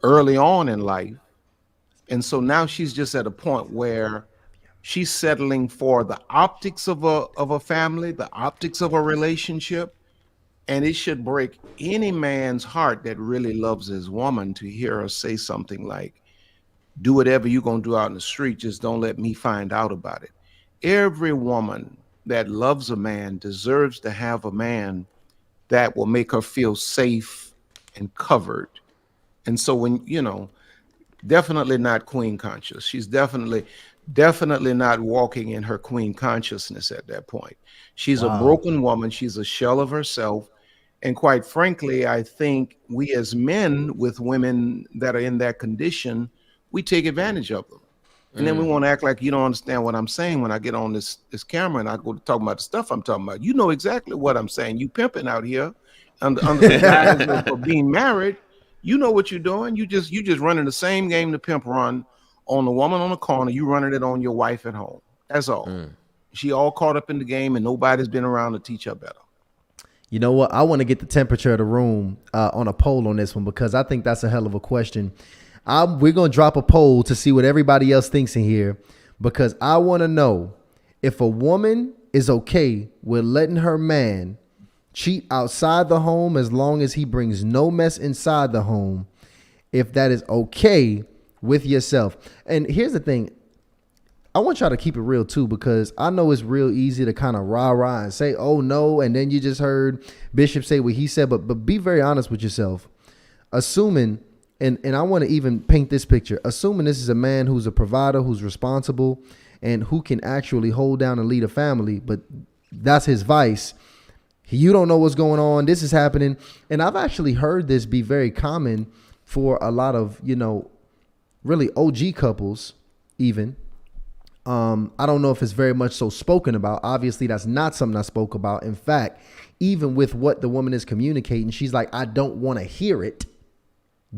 early on in life. And so now she's just at a point where she's settling for the optics of a family, the optics of a relationship. And it should break any man's heart that really loves his woman to hear her say something like, do whatever you're going to do out in the street, just don't let me find out about it. Every woman that loves a man deserves to have a man that will make her feel safe and covered. And so when, definitely not queen conscious. She's definitely not walking in her queen consciousness at that point. She's a broken woman. She's a shell of herself. And quite frankly, I think we as men with women that are in that condition, we take advantage of them. And then we want to act like you don't understand what I'm saying when I get on this camera and I go to talk about the stuff I'm talking about. You know exactly what I'm saying. You pimping out here under the guise of being married. You know what you're doing. You just running the same game the pimp run on the woman on the corner. You running it on your wife at home. That's all. She all caught up in the game, and nobody's been around to teach her better. You know what? I want to get the temperature of the room on a poll on this one because I think that's a hell of a question. We're going to drop a poll to see what everybody else thinks in here because I want to know if a woman is okay with letting her man cheat outside the home as long as he brings no mess inside the home, if that is okay with yourself. And here's the thing. I want y'all to keep it real too, because I know it's real easy to kind of rah-rah and say, oh no, and then you just heard Bishop say what he said, but be very honest with yourself. Assuming, and I want to even paint this picture, assuming this is a man who's a provider, who's responsible, and who can actually hold down and lead a family, but that's his vice. You don't know what's going on. This is happening. And I've actually heard this be very common for a lot of, really OG couples even. I don't know if it's very much so spoken about. Obviously, that's not something I spoke about. In fact, even with what the woman is communicating, she's like, I don't want to hear it.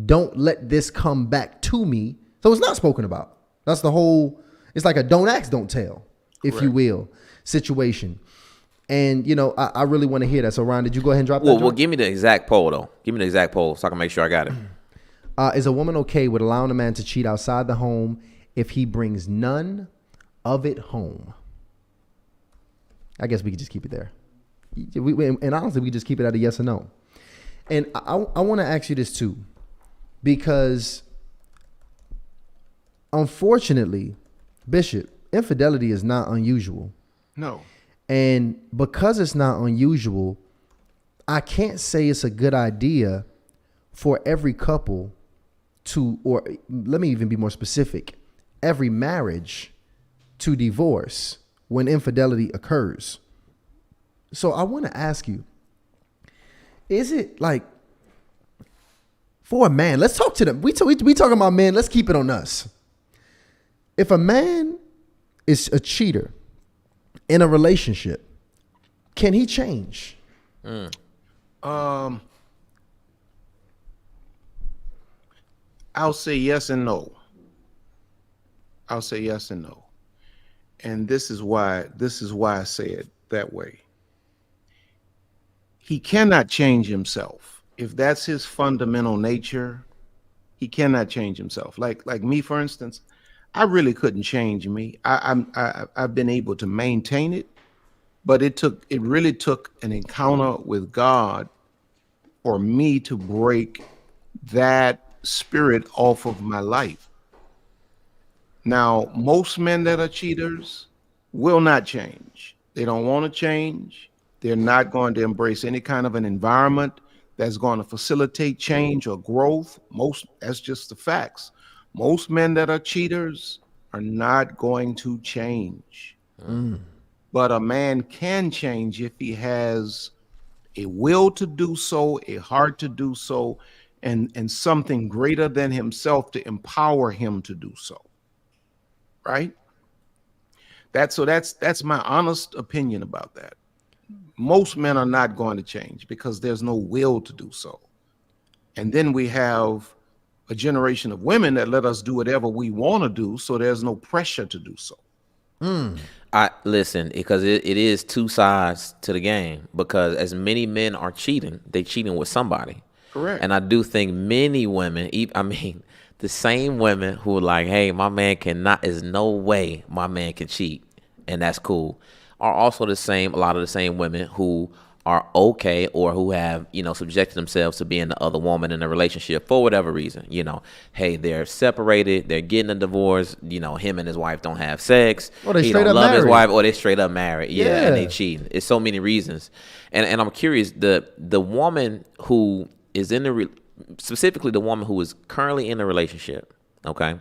Don't let this come back to me. So it's not spoken about. That's the whole, it's like a don't ask, don't tell, if you will, situation. And, I really want to hear that. So, Ryan, did you go ahead and drop that? Well, give me the exact poll, though. Give me the exact poll so I can make sure I got it. Is a woman okay with allowing a man to cheat outside the home if he brings none of it home? I guess we could just keep it there. And honestly, we could just keep it at a yes or no. And I want to ask you this too, because unfortunately, Bishop, infidelity is not unusual. No. And because it's not unusual, I can't say it's a good idea for every couple to, or let me even be more specific, every marriage to divorce when infidelity occurs. So I want to ask you, is it like for a man, let's talk to them. We talking about men. Let's keep it on us. If a man is a cheater in a relationship, can he change? I'll say yes and no. I'll say yes and no. And this is why I say it that way. He cannot change himself. If that's his fundamental nature, he cannot change himself. Like me, for instance, I really couldn't change me. I've been able to maintain it, but it really took an encounter with God for me to break that spirit off of my life. Now, most men that are cheaters will not change. They don't want to change. They're not going to embrace any kind of an environment that's going to facilitate change or growth. That's just the facts. Most men that are cheaters are not going to change. But a man can change if he has a will to do so, a heart to do so, and something greater than himself to empower him to do so. Right? That's my honest opinion about that. Most men are not going to change because there's no will to do so. And then we have a generation of women that let us do whatever we want to do, so there's no pressure to do so. I listen, because it is two sides to the game, because as many men are cheating, they cheating with somebody. Correct. And I do think many women, the same women who are like, hey, my man cannot, there's no way my man can cheat, and that's cool, are also a lot of the same women who are okay or who have, subjected themselves to being the other woman in a relationship for whatever reason. Hey, they're separated, they're getting a divorce, him and his wife don't have sex. Or they he straight don't up love his married. wife, or they straight up married. Yeah, and they Yeah. cheating. It's so many reasons. And I'm curious, the woman who is specifically the woman who is currently in a relationship, okay,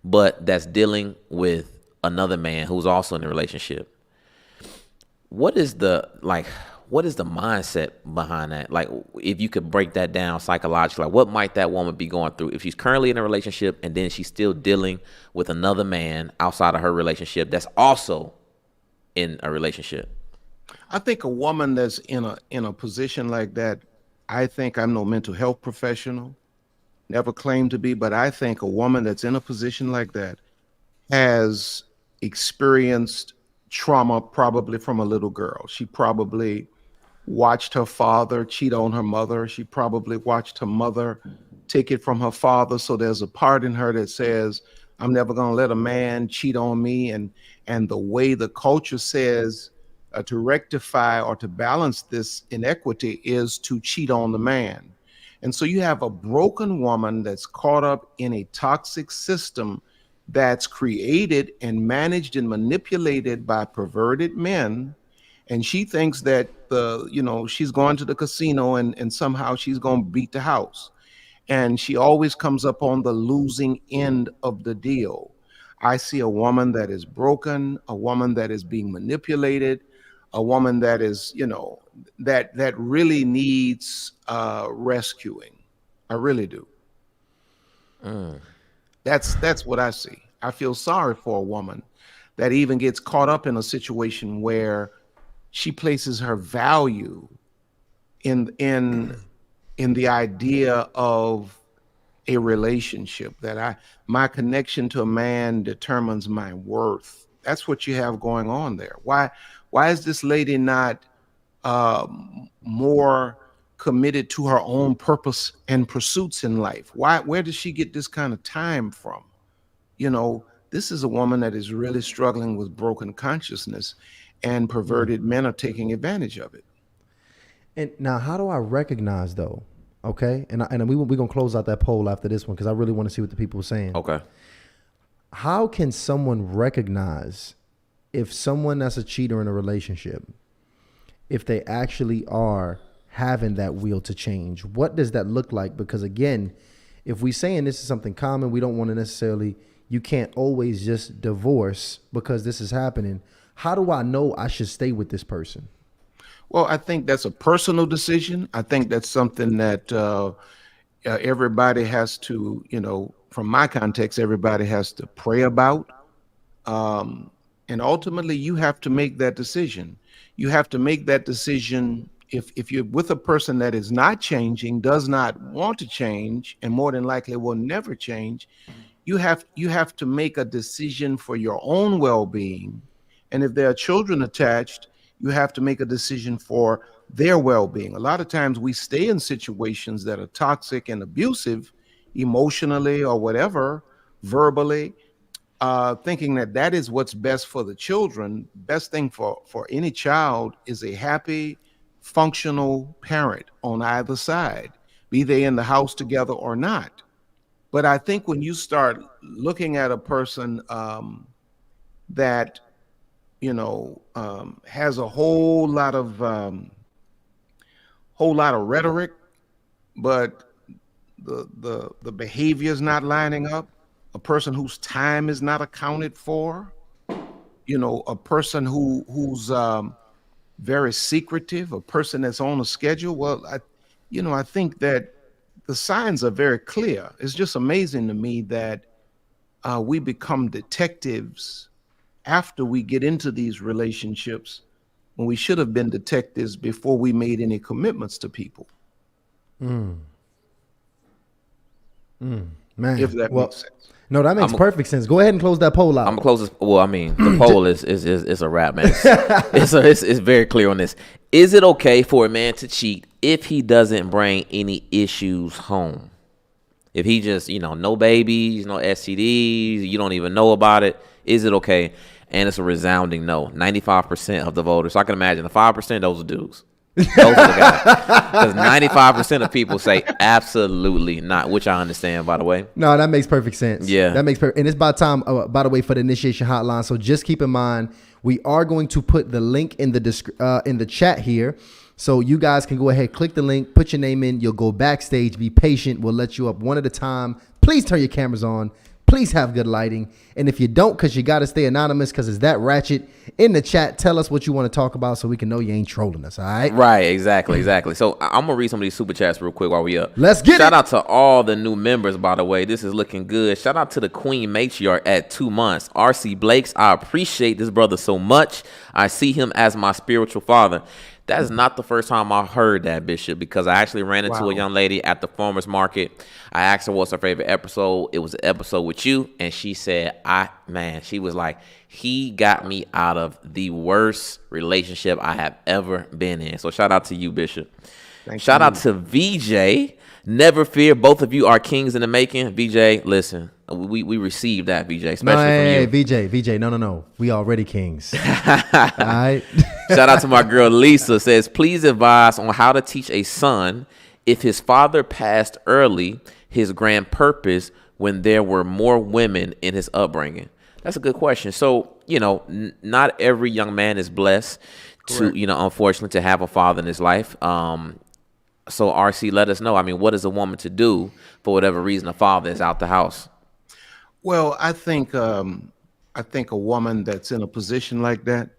but that's dealing with another man who's also in a relationship. What is the mindset behind that? Like, if you could break that down psychologically, like what might that woman be going through if she's currently in a relationship and then she's still dealing with another man outside of her relationship that's also in a relationship? I think a woman that's in a position like that, I think I'm no mental health professional, never claimed to be, but I think a woman that's in a position like that has experienced trauma probably from a little girl. She probably watched her father cheat on her mother. She probably watched her mother take it from her father. So there's a part in her that says, I'm never going to let a man cheat on me. And the way the culture says to rectify or to balance this inequity is to cheat on the man. And so you have a broken woman that's caught up in a toxic system that's created and managed and manipulated by perverted men, and she thinks that she's going to the casino and somehow she's going to beat the house, and she always comes up on the losing end of the deal. I see a woman that is broken, a woman that is being manipulated, a woman that is that really needs rescuing. I really do. That's what I see. I feel sorry for a woman that even gets caught up in a situation where she places her value in the idea of a relationship, that my connection to a man determines my worth. That's what you have going on there. Why is this lady not more committed to her own purpose and pursuits in life? Where does she get this kind of time from? This is a woman that is really struggling with broken consciousness, and perverted men are taking advantage of it. And now, how do I recognize though? Okay, and we're gonna close out that poll after this one because I really want to see what the people are saying. Okay. How can someone recognize if someone that's a cheater in a relationship, if they actually are having that will to change? What does that look like? Because again, if we saying this is something common, we don't want to necessarily, you can't always just divorce because this is happening. How do I know I should stay with this person? Well, I think that's a personal decision. I think that's something that everybody has to, from my context, everybody has to pray about. And ultimately, you have to make that decision. You have to make that decision if you're with a person that is not changing, does not want to change, and more than likely will never change. You have to make a decision for your own well-being. And if there are children attached, you have to make a decision for their well-being. A lot of times we stay in situations that are toxic and abusive, emotionally or whatever, verbally, thinking that is what's best for the children. Best thing for any child is a happy, functional parent on either side, be they in the house together or not. But I think when you start looking at a person that has a whole lot of rhetoric, but the behavior is not lining up, a person whose time is not accounted for, a person who's very secretive, a person that's on a schedule. Well, I think that the signs are very clear. It's just amazing to me that we become detectives after we get into these relationships when we should have been detectives before we made any commitments to people. Man, If that makes sense. No, that makes perfect sense. Go ahead and close that poll out. I'm gonna close this. Well, I mean, the poll is a wrap, man. It's very clear on this. Is it okay for a man to cheat if he doesn't bring any issues home? If he just, no babies, no STDs, you don't even know about it, is it okay? And it's a resounding no. 95% of the voters. So I can imagine the 5%, those are dudes. Those are the guys. Because 95% of people say absolutely not, which I understand, by the way. No, that makes perfect sense. Yeah. That makes perfect. And it's about time, by the way, for the initiation hotline. So just keep in mind, we are going to put the link in the chat here. So you guys can go ahead, click the link, put your name in. You'll go backstage. Be patient. We'll let you up one at a time. Please turn your cameras on. Please have good lighting. And if you don't, because you got to stay anonymous because it's that ratchet, in the chat, tell us what you want to talk about so we can know you ain't trolling us, all right? Right, exactly. So I'm going to read some of these super chats real quick while we up. Let's get Shout out to all the new members, by the way. This is looking good. Shout out to the Queen Matriarch at 2 months. RC Blakes, I appreciate this brother so much. I see him as my spiritual father. That is not the first time I heard that, Bishop, because I actually ran into a Wow. young lady at the farmer's market. I asked her what's her favorite episode. It was an episode with you, and she said, she was like, he got me out of the worst relationship I have ever been in. So shout out to you, Bishop. Thank Shout out you. to VJ. Never fear, both of you are kings in the making. VJ, listen, we received that, VJ, No, especially from hey, you. VJ, no. We already kings. All right. Shout out to my girl Lisa. Says, please advise on how to teach a son if his father passed early, his grand purpose when there were more women in his upbringing. That's a good question. So, not every young man is blessed to, Correct. unfortunately, to have a father in his life. So RC, let us know. I mean, what is a woman to do for whatever reason a father is out the house? Well, I think a woman that's in a position like that,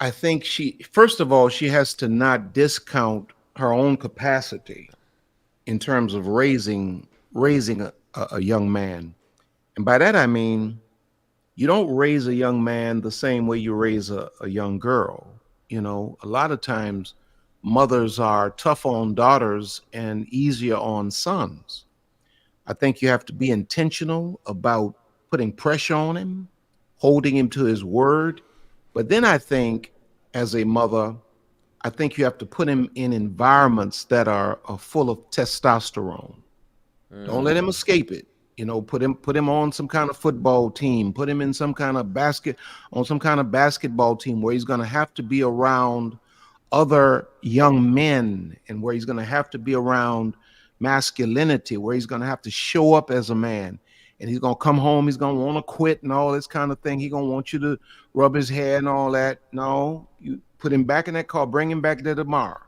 I think first of all, she has to not discount her own capacity in terms of raising a young man. And by that I mean you don't raise a young man the same way you raise a young girl. A lot of times mothers are tough on daughters and easier on sons. I think you have to be intentional about putting pressure on him, holding him to his word. But then I think, as a mother, I think you have to put him in environments that are full of testosterone. Don't let him escape it. Put him on some kind of football team. Put him in some kind of basketball team where he's going to have to be around other young men, and where he's going to have to be around masculinity, where he's going to have to show up as a man. And he's going to come home, he's going to want to quit and all this kind of thing. He's going to want you to rub his head and all that. No, you put him back in that car, bring him back there tomorrow,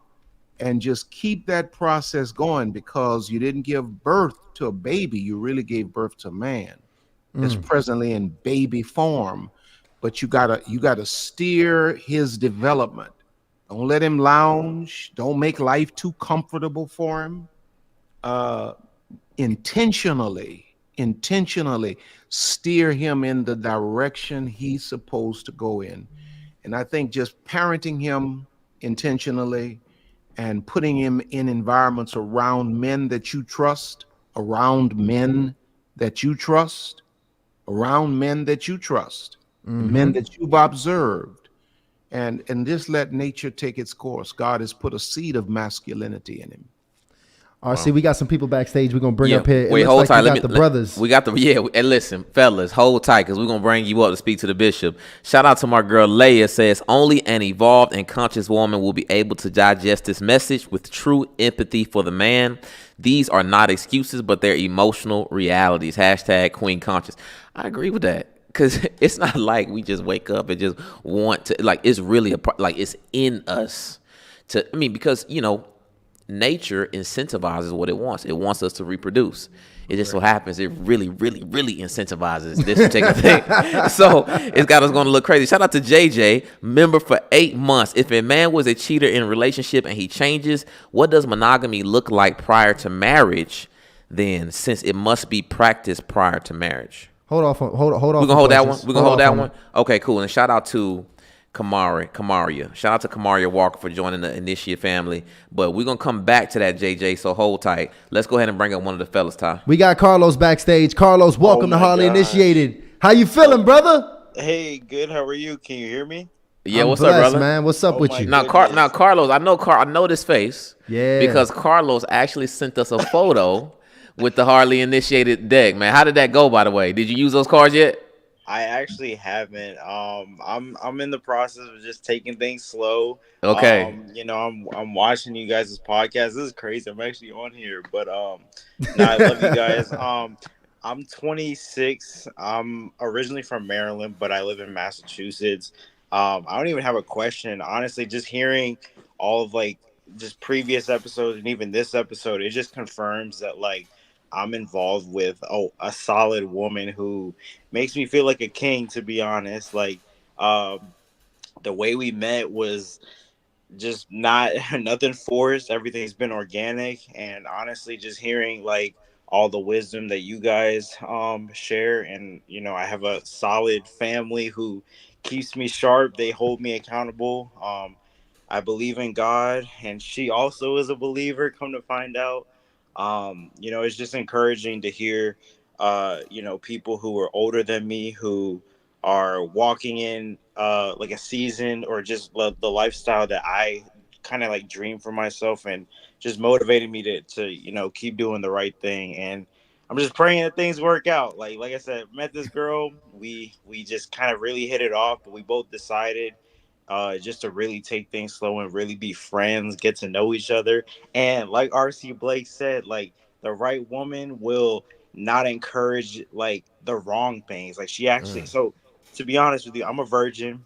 and just keep that process going, because you didn't give birth to a baby. You really gave birth to a man that's presently in baby form. But you gotta steer his development. Don't let him lounge. Don't make life too comfortable for him. Uh, intentionally steer him in the direction he's supposed to go in. And I think just parenting him intentionally and putting him in environments around men that you trust, around men that you trust, around men that you trust, men that you've observed, and just let nature take its course. God has put a seed of masculinity in him. RC, we got some people backstage we're going to bring up here. It Wait, looks hold like tight. we got the brothers. We got the And listen, fellas, hold tight because we're gonna bring you up to speak to the bishop. Shout out to my girl Leia. Says only an evolved and conscious woman will be able to digest this message with true empathy for the man. These are not excuses, but they're emotional realities. Hashtag Queen Conscious. I agree with that. Because it's not like we just wake up and just want to, like, it's really it's in us because, nature incentivizes what it wants. It wants us to reproduce. It just so happens it really, really, really incentivizes this particular thing. So it's got us going to look crazy. Shout out to JJ, member for 8 months. If a man was a cheater in a relationship and he changes, what does monogamy look like prior to marriage then, since it must be practiced prior to marriage? Hold off. We're gonna hold that one. We're gonna hold that one. Okay, cool. And shout out to Kamaria. Shout out to Kamaria Walker for joining the Initiate family. But we're gonna come back to that, JJ. So hold tight. Let's go ahead and bring up one of the fellas, Ty. We got Carlos backstage. Carlos, welcome to my Harley gosh. Initiated. How you feeling, brother? Hey, good. How are you? Can you hear me? Yeah, I'm what's blessed, up, brother? man? What's up Oh with my you? God. Now, Carlos. I know this face. Yeah. Because Carlos actually sent us a photo with the Harley Initiated deck. Man, how did that go? By the way, did you use those cards yet? I actually haven't. I'm in the process of just taking things slow. Okay. I'm watching you guys' podcast. This is crazy. I'm actually on here, but no, I love you guys. I'm 26. I'm originally from Maryland, but I live in Massachusetts. I don't even have a question. Honestly, just hearing all of just previous episodes and even this episode, it just confirms that I'm involved with a solid woman who makes me feel like a king, to be honest. Um, the way we met was just not nothing forced. Everything's been organic, and honestly, just hearing all the wisdom that you guys share, and I have a solid family who keeps me sharp. They hold me accountable. I believe in God, and she also is a believer. Come to find out, it's just encouraging to hear, people who are older than me who are walking in like a season or just the lifestyle that I kind of like dream for myself, and just motivated me to keep doing the right thing. And I'm just praying that things work out. Like I said, met this girl, we just kind of really hit it off, but we both decided just to really take things slow and really be friends, get to know each other. And like RC Blake said, like the right woman will not encourage like the wrong things. Like she actually, so to be honest with you, I'm a virgin,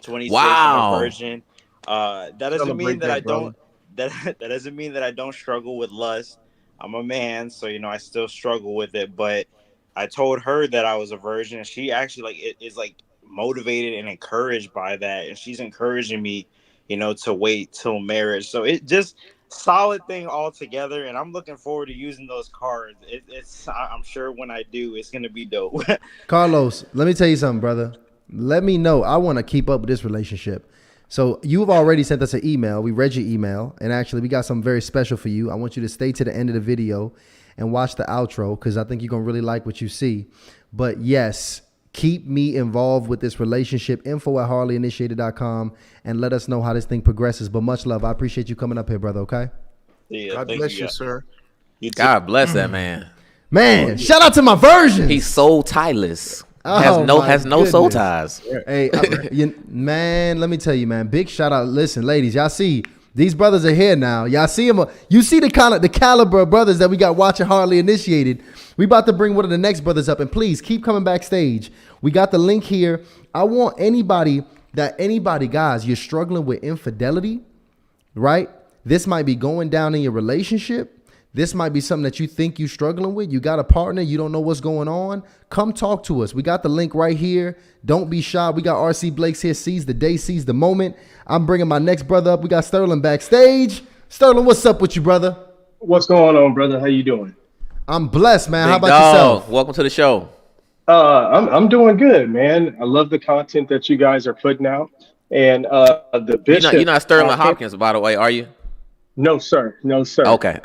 26. I'm a Wow. virgin. That doesn't mean Celebrate that I that, brother. don't that doesn't mean that I don't struggle with lust. I'm a man, so I still struggle with it. But I told her that I was a virgin, and she actually is like motivated and encouraged by that, and she's encouraging me, to wait till marriage. So it just solid thing altogether, and I'm looking forward to using those cards. I'm sure when I do, it's gonna be dope. Carlos, let me tell you something, brother. Let me know. I want to keep up with this relationship. So you've already sent us an email. We read your email, and actually we got something very special for you. I want you to stay to the end of the video and watch the outro because I think you're going to really like what you see. But yes, keep me involved with this relationship. info@harleyinitiated.com, and let us know how this thing progresses. But much love. I appreciate you coming up here, brother, okay? Yeah, God thank bless you, guys. sir. You too. God bless that man. Man, shout out to my versions. He's soul tieless. Oh, my has no soul goodness. ties. Hey, man, let me tell you, man. Big shout out. Listen, ladies, y'all see these brothers are here now. Y'all see them. You see the caliber of brothers that we got watching Hardly Initiated. We about to bring one of the next brothers up, and please keep coming backstage. We got the link here. I want anybody, guys, you're struggling with infidelity, right? This might be going down in your relationship. This might be something that you think you're struggling with. You got a partner, you don't know what's going on. Come talk to us. We got the link right here. Don't be shy. We got RC Blakes here. Seize the day, seize the moment. I'm bringing my next brother up. We got Sterling backstage. Sterling, what's up with you, brother? What's going on, brother? How you doing? I'm blessed, man. How Big about dog, yourself? welcome to the show. I'm doing good, man. I love the content that you guys are putting out, and the bishop. You're not Sterling came- Hopkins, by the way, are you? No, sir. No, sir. Okay.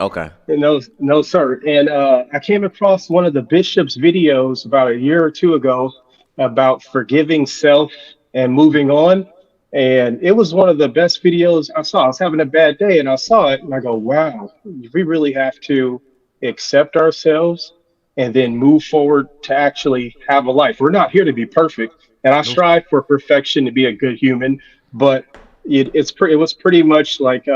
No, sir. And I came across one of the bishop's videos about a year or two ago about forgiving self and moving on. And it was one of the best videos I saw. I was having a bad day and I saw it and I go, wow, we really have to accept ourselves and then move forward to actually have a life. We're not here to be perfect. And I strive for perfection to be a good human, but it was pretty much like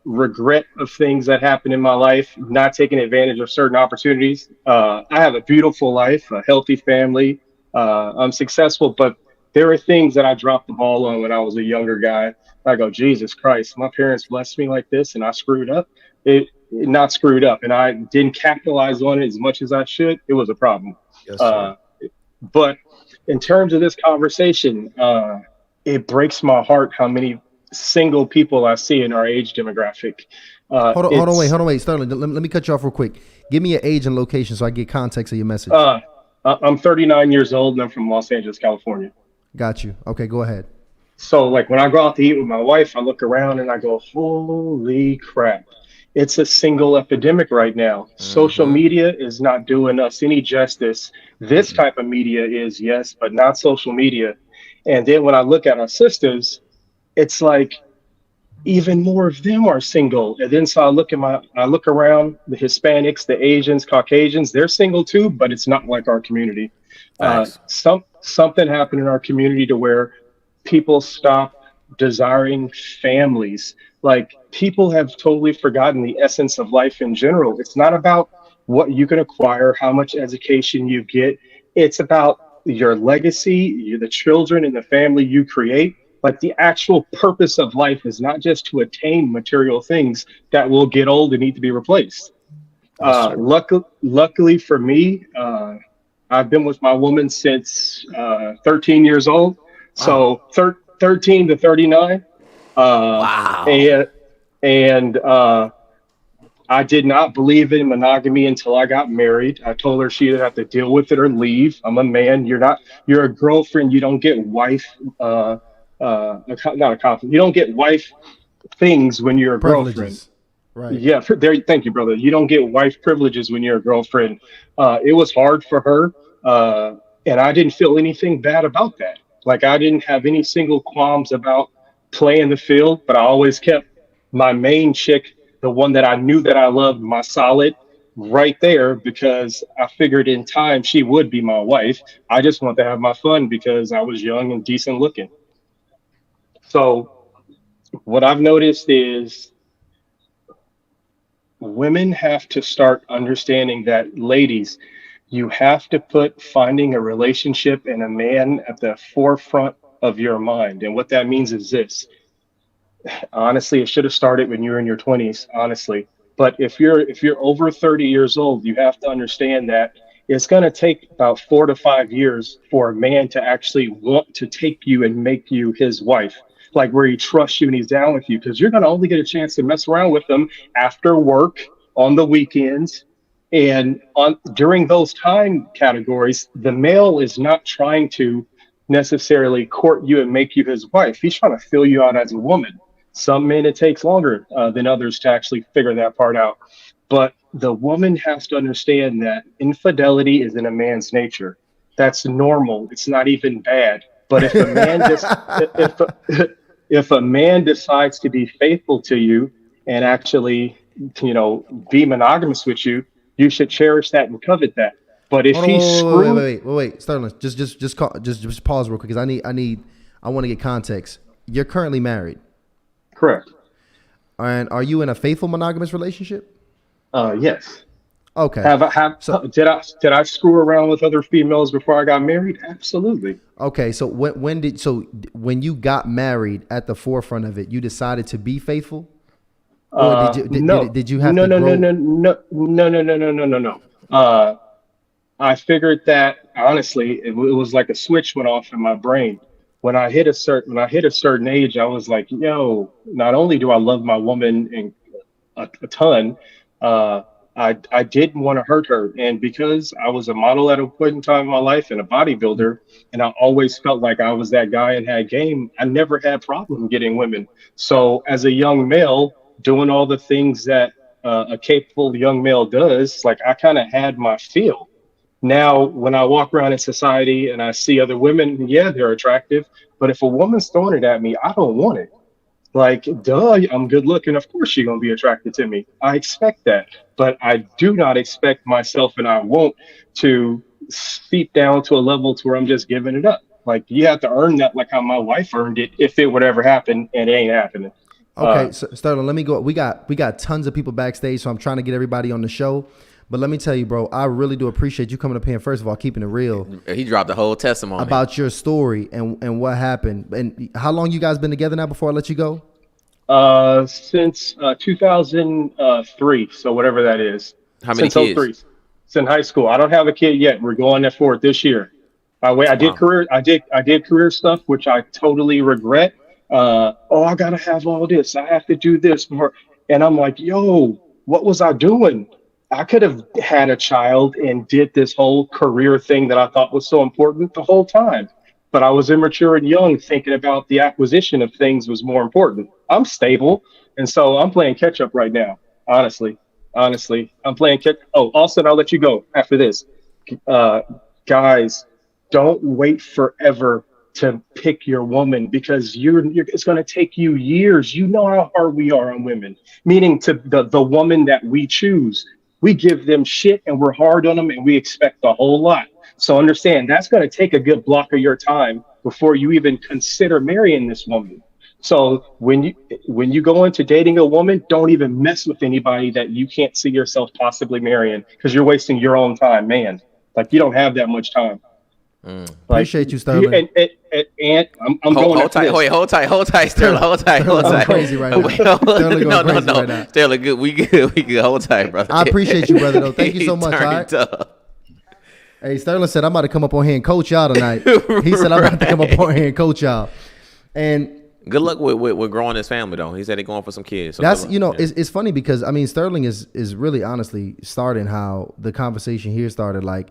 regret of things that happened in my life, not taking advantage of certain opportunities. I have a beautiful life, a healthy family. I'm successful, but there are things that I dropped the ball on when I was a younger guy. I go, Jesus Christ, my parents blessed me like this and I screwed up. It not screwed up and I didn't capitalize on it as much as I should. It was a problem. Yes, sir. But in terms of this conversation, it breaks my heart how many single people I see in our age demographic. Hold on, wait, Sterling. Let me cut you off real quick. Give me your age and location so I get context of your message. I'm 39 years old and I'm from Los Angeles, California. Got you. Okay, go ahead. So like when I go out to eat with my wife, I look around and I go, holy crap. It's a single epidemic right now. Mm-hmm. Social media is not doing us any justice. This type of media is, yes, but not social media. And then when I look at our sisters, it's like even more of them are single. And then so I look around the Hispanics, the Asians, Caucasians, they're single too, but it's not like our community. Something happened in our community to where people stop desiring families. Like people have totally forgotten the essence of life in general. It's not about what you can acquire, how much education you get. It's about your legacy, the children and the family you create. Like the actual purpose of life is not just to attain material things that will get old and need to be replaced. Luckily for me, I've been with my woman since 13 years old. So 13 to 39. Wow. And I did not believe in monogamy until I got married. I told her she'd have to deal with it or leave. I'm a man. You're a girlfriend. You don't get wife not a conflict. You don't get wife things when you're a girlfriend. Privileges. Right. Yeah, there. Thank you, brother. You don't get wife privileges when you're a girlfriend. It was hard for her, and I didn't feel anything bad about that. Like I didn't have any single qualms about playing the field, but I always kept my main chick, the one that I knew that I loved, my solid, right there because I figured in time she would be my wife. I just wanted to have my fun because I was young and decent looking. So what I've noticed is women have to start understanding that, ladies, you have to put finding a relationship and a man at the forefront of your mind. And what that means is this. Honestly, it should have started when you were in your 20s, honestly. But if you're over 30 years old, you have to understand that it's going to take about 4 to 5 years for a man to actually want to take you and make you his wife, like where he trusts you and he's down with you, because you're going to only get a chance to mess around with them after work, on the weekends, and on during those time categories. The male is not trying to necessarily court you and make you his wife. He's trying to fill you out as a woman. Some men, it takes longer than others to actually figure that part out. But the woman has to understand that infidelity is in a man's nature. That's normal. It's not even bad. But if a man if a man decides to be faithful to you and actually, be monogamous with you, you should cherish that and covet that. But if Hold on, he's screwed, wait, Sterling, just pause real quick because I want to get context. You're currently married, correct? and are you in a faithful monogamous relationship? Yes. Okay. Did I screw around with other females before I got married? Absolutely. Okay. So when you got married, at the forefront of it, you decided to be faithful, or No. did you have no, to no, grow? no, no, no, no, no, no, no, no, no. I figured that honestly, it was like a switch went off in my brain. When I hit a certain age, I was like, yo, not only do I love my woman and a ton, uh, I didn't want to hurt her. And because I was a model at a point in time in my life and a bodybuilder, and I always felt like I was that guy and had game, I never had problem getting women. So as a young male, doing all the things that a capable young male does, like I kind of had my feel. Now, when I walk around in society and I see other women, yeah, they're attractive. But if a woman's throwing it at me, I don't want it. Like, duh, I'm good looking. Of course, you're going to be attracted to me. I expect that. But I do not expect myself, and I won't, to seep down to a level to where I'm just giving it up. Like, you have to earn that, like how my wife earned it, if it would ever happen, and it ain't happening. Okay, so Sterling, let me go. We got tons of people backstage, so I'm trying to get everybody on the show. But let me tell you, bro, I really do appreciate you coming up here and, first of all, keeping it real He dropped the whole testimony about your story and what happened. And how long you guys been together now before I let you go? Since 2003, so whatever that is. How many Since kids? '03. It's in high school. I don't have a kid yet. We're going there for it this year. I did Wow. career. I did career stuff, which I totally regret. I gotta have all this. I have to do this more, and I'm like, yo, what was I doing? I could have had a child and did this whole career thing that I thought was so important the whole time. But I was immature and young, thinking about the acquisition of things was more important. I'm stable, and so I'm playing catch up right now. Honestly, I'm playing catch. Oh, also, I'll let you go after this. Uh, Guys, don't wait forever to pick your woman because it's going to take you years. You know how hard we are on women, meaning to the woman that we choose. We give them shit and we're hard on them and we expect a whole lot. So understand that's going to take a good block of your time before you even consider marrying this woman. So when you go into dating a woman, don't even mess with anybody that you can't see yourself possibly marrying because you're wasting your own time, man. Like you don't have that much time. Like, Appreciate you, Sterling. And I'm going Hold tight, hold tight, Sterling. Hold tight. I'm crazy right now. Sterling going crazy right now. Sterling, good. We good. Hold tight, brother. I appreciate you, brother. Though, thank you so He much. All turned right. it up. Hey, Sterling said I'm about to come up on here and coach y'all tonight. He said I'm about to come up on here and coach y'all. And Good luck with growing his family, though. He said he's going for some kids. So that's, good luck. Yeah. it's funny because I mean Sterling is really honestly starting how the conversation here started. Like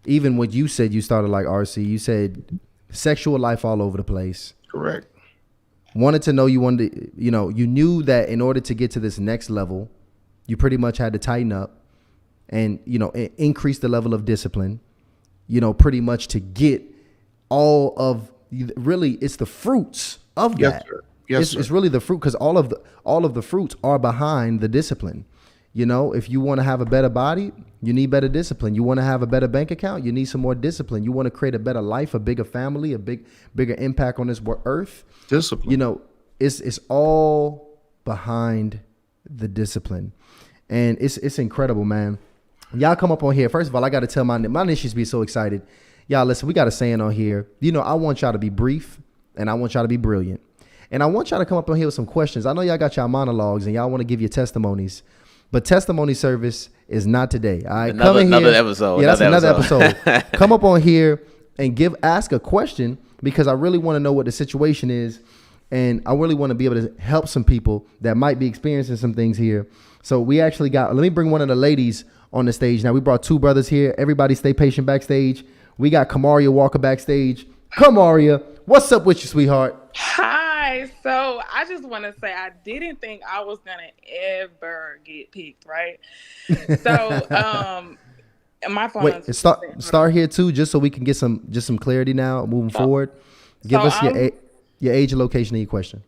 even what you said, you started like RC. You said sexual life all over the place. Correct. wanted to know, you wanted to, you knew that in order to get to this next level, you pretty much had to tighten up and, increase the level of discipline, pretty much to get all of, really, it's the fruits of Yes, that. sir. Yes, It's really the fruit, because all of the fruits are behind the discipline. If you want to have a better body, you need better discipline. You want to have a better bank account, you need some more discipline. You want to create a better life, a bigger family, a bigger impact on this earth. Discipline. It's all behind the discipline, and it's incredible, man. Y'all come up on here. First of all, I got to tell my niches be so excited. Y'all listen, we got a saying on here. I want y'all to be brief, and I want y'all to be brilliant, and I want y'all to come up on here with some questions. I know y'all got y'all monologues and y'all want to give your testimonies. But testimony service is not today. All right, Another episode. Yeah, that's another episode. Come up on here and ask a question, because I really want to know what the situation is, and I really want to be able to help some people that might be experiencing some things here. So we actually let me bring one of the ladies on the stage. Now we brought two brothers here. Everybody stay patient backstage. We got Kamaria Walker backstage. Kamaria, what's up with you, sweetheart? Hi. So I just want to say I didn't think I was gonna ever get picked, right? So my phone. Wait, start here too, just so we can get some clarity now moving forward. Give us your age and location of your question.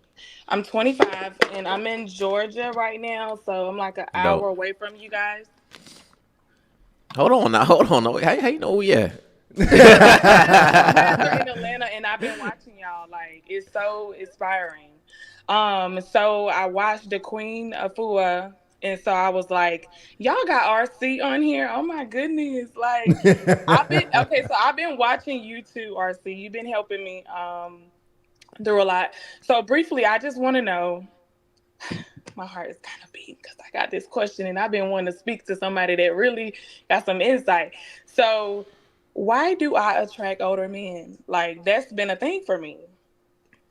I'm 25 and I'm in Georgia right now, so I'm like an hour away from you guys. Hold on. How you know we at? I'm in Atlanta and I've been watching y'all. Like, it's so inspiring. So I watched the Queen Afua, and so I was like, y'all got RC on here? Oh my goodness. Like, I've been watching you too, RC. You've been helping me through a lot. So briefly, I just want to know, my heart is kind of beating because I got this question and I've been wanting to speak to somebody that really got some insight. So why do I attract older men? Like, that's been a thing for me.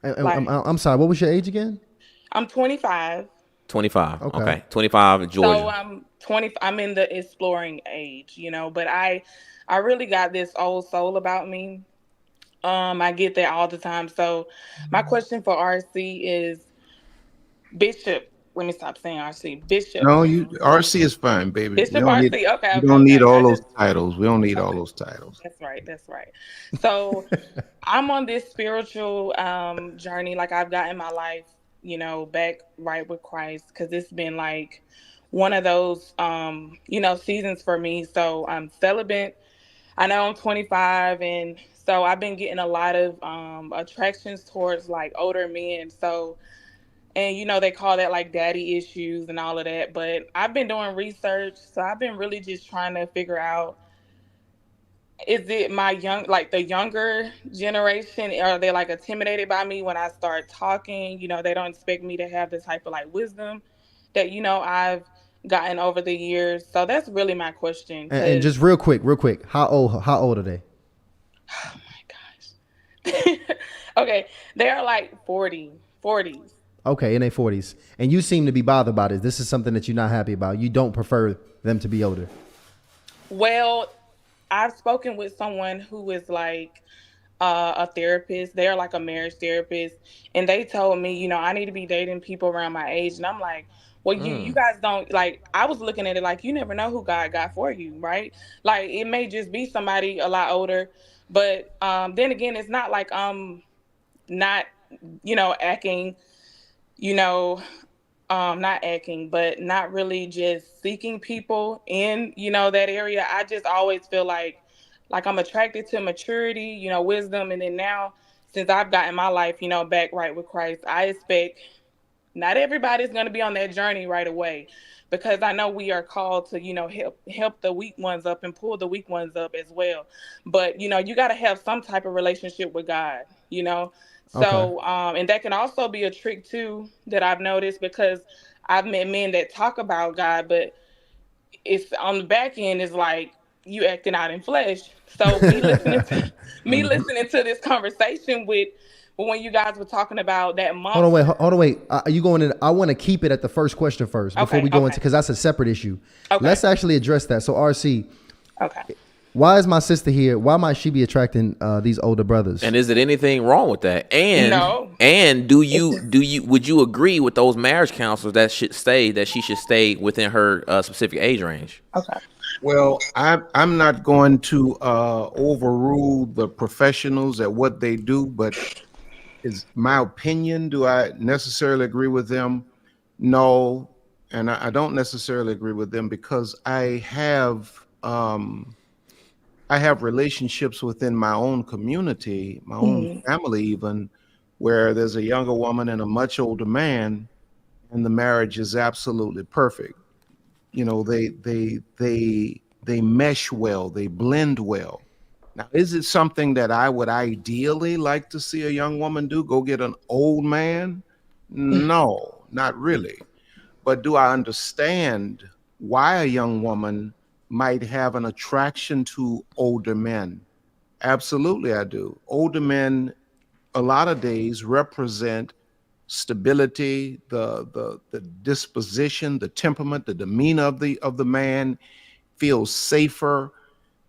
I'm sorry, what was your age again? I'm 25. 25. Okay. 25 in Georgia. So I'm 20. I'm in the exploring age, but I really got this old soul about me. I get that all the time. So my question for RC is, Bishop. Let me stop saying RC. Bishop. No, RC is fine, baby. Bishop RC. Okay. We don't need all those titles. We don't need all those titles. That's right. So I'm on this spiritual journey. Like, I've gotten my life, back right with Christ, because it's been like one of those, seasons for me. So I'm celibate. I know I'm 25, and so I've been getting a lot of attractions towards like older men. So, and they call that like daddy issues and all of that. But I've been doing research, so I've been really just trying to figure out, is it the younger generation? Are they like intimidated by me when I start talking? They don't expect me to have this type of like wisdom that, I've gotten over the years. So that's really my question. And just real quick, how old are they? Oh my gosh. Okay. They're like 40s. Okay, in their 40s. And you seem to be bothered by this. This is something that you're not happy about. You don't prefer them to be older. Well, I've spoken with someone who is like a therapist. They're like a marriage therapist. And they told me, I need to be dating people around my age. And I'm like, well, you guys don't, like, I was looking at it like, you never know who God got for you, right? Like, it may just be somebody a lot older. But then again, it's not like I'm not, acting, not acting, but not really just seeking people in, that area. I just always feel like I'm attracted to maturity, wisdom. And then now, since I've gotten my life, back right with Christ, I expect not everybody's going to be on that journey right away, because I know we are called to, help the weak ones up and pull the weak ones up as well. But, you got to have some type of relationship with God, So, okay. And that can also be a trick too that I've noticed, because I've met men that talk about God, but it's on the back end is like you acting out in flesh. So me listening to this conversation with when you guys were talking about that month. Hold on, wait. Are you going in? I want to keep it at the first question first before we go into, because that's a separate issue. Okay. Let's actually address that. So RC, okay, Why is my sister here? Why might she be attracting these older brothers? And is it anything wrong with that? No. And do you would you agree with those marriage counselors that she should stay within her specific age range? Okay. Well, I'm not going to overrule the professionals at what they do, but is my opinion. Do I necessarily agree with them? No, and I don't necessarily agree with them because I have relationships within my own community, my own Mhm. family, even where there's a younger woman and a much older man, and the marriage is absolutely perfect. You know, they mesh well, they blend well. Now, is it something that I would ideally like to see a young woman do? Go get an old man? No, not really. But do I understand why a young woman might have an attraction to older men? Absolutely, I do. Older men, a lot of days, represent stability, the disposition, the temperament, the demeanor of the man feels safer.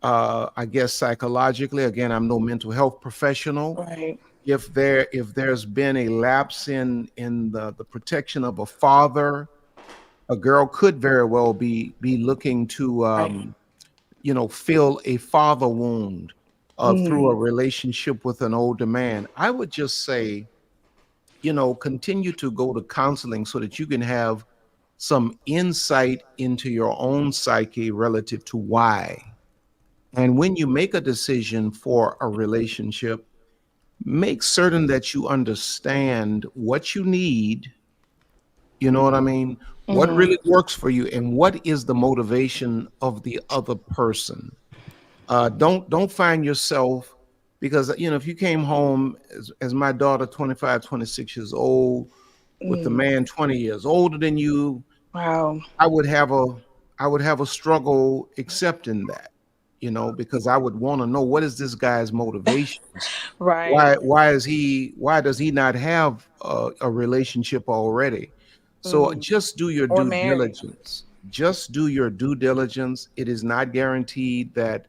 I guess psychologically, again, I'm no mental health professional. Right. If there's been a lapse in the protection of a father, a girl could very well be looking to Right. fill a father wound through a Mm. relationship with an older man. I would just say, continue to go to counseling so that you can have some insight into your own psyche relative to why. And when you make a decision for a relationship, make certain that you understand what you need. You know what I mean? What Mhm. really works for you, and what is the motivation of the other person? Don't find yourself, because if you came home as my daughter, 25, 26 years old, with a Mm. man 20 years older than you, Wow. I would have a I would have a struggle accepting that, because I would want to know, what is this guy's motivations? Right. Why does he not have a relationship already? So Mm. just do your Or due married. diligence. Just do your due diligence. It is not guaranteed that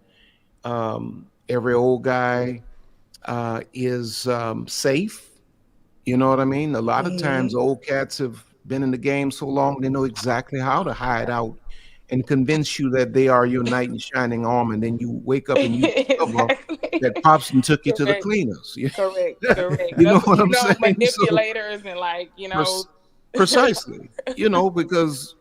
every old guy is safe. You know what I mean? A lot of times, Mhm. old cats have been in the game so long, they know exactly how to hide out and convince you that they are your knight in shining armor. And then you wake up and you discover Exactly. that Pops and took you to the Correct. cleaners. Correct. Correct. You know That's what I'm saying? So, manipulators and like, pres- precisely, because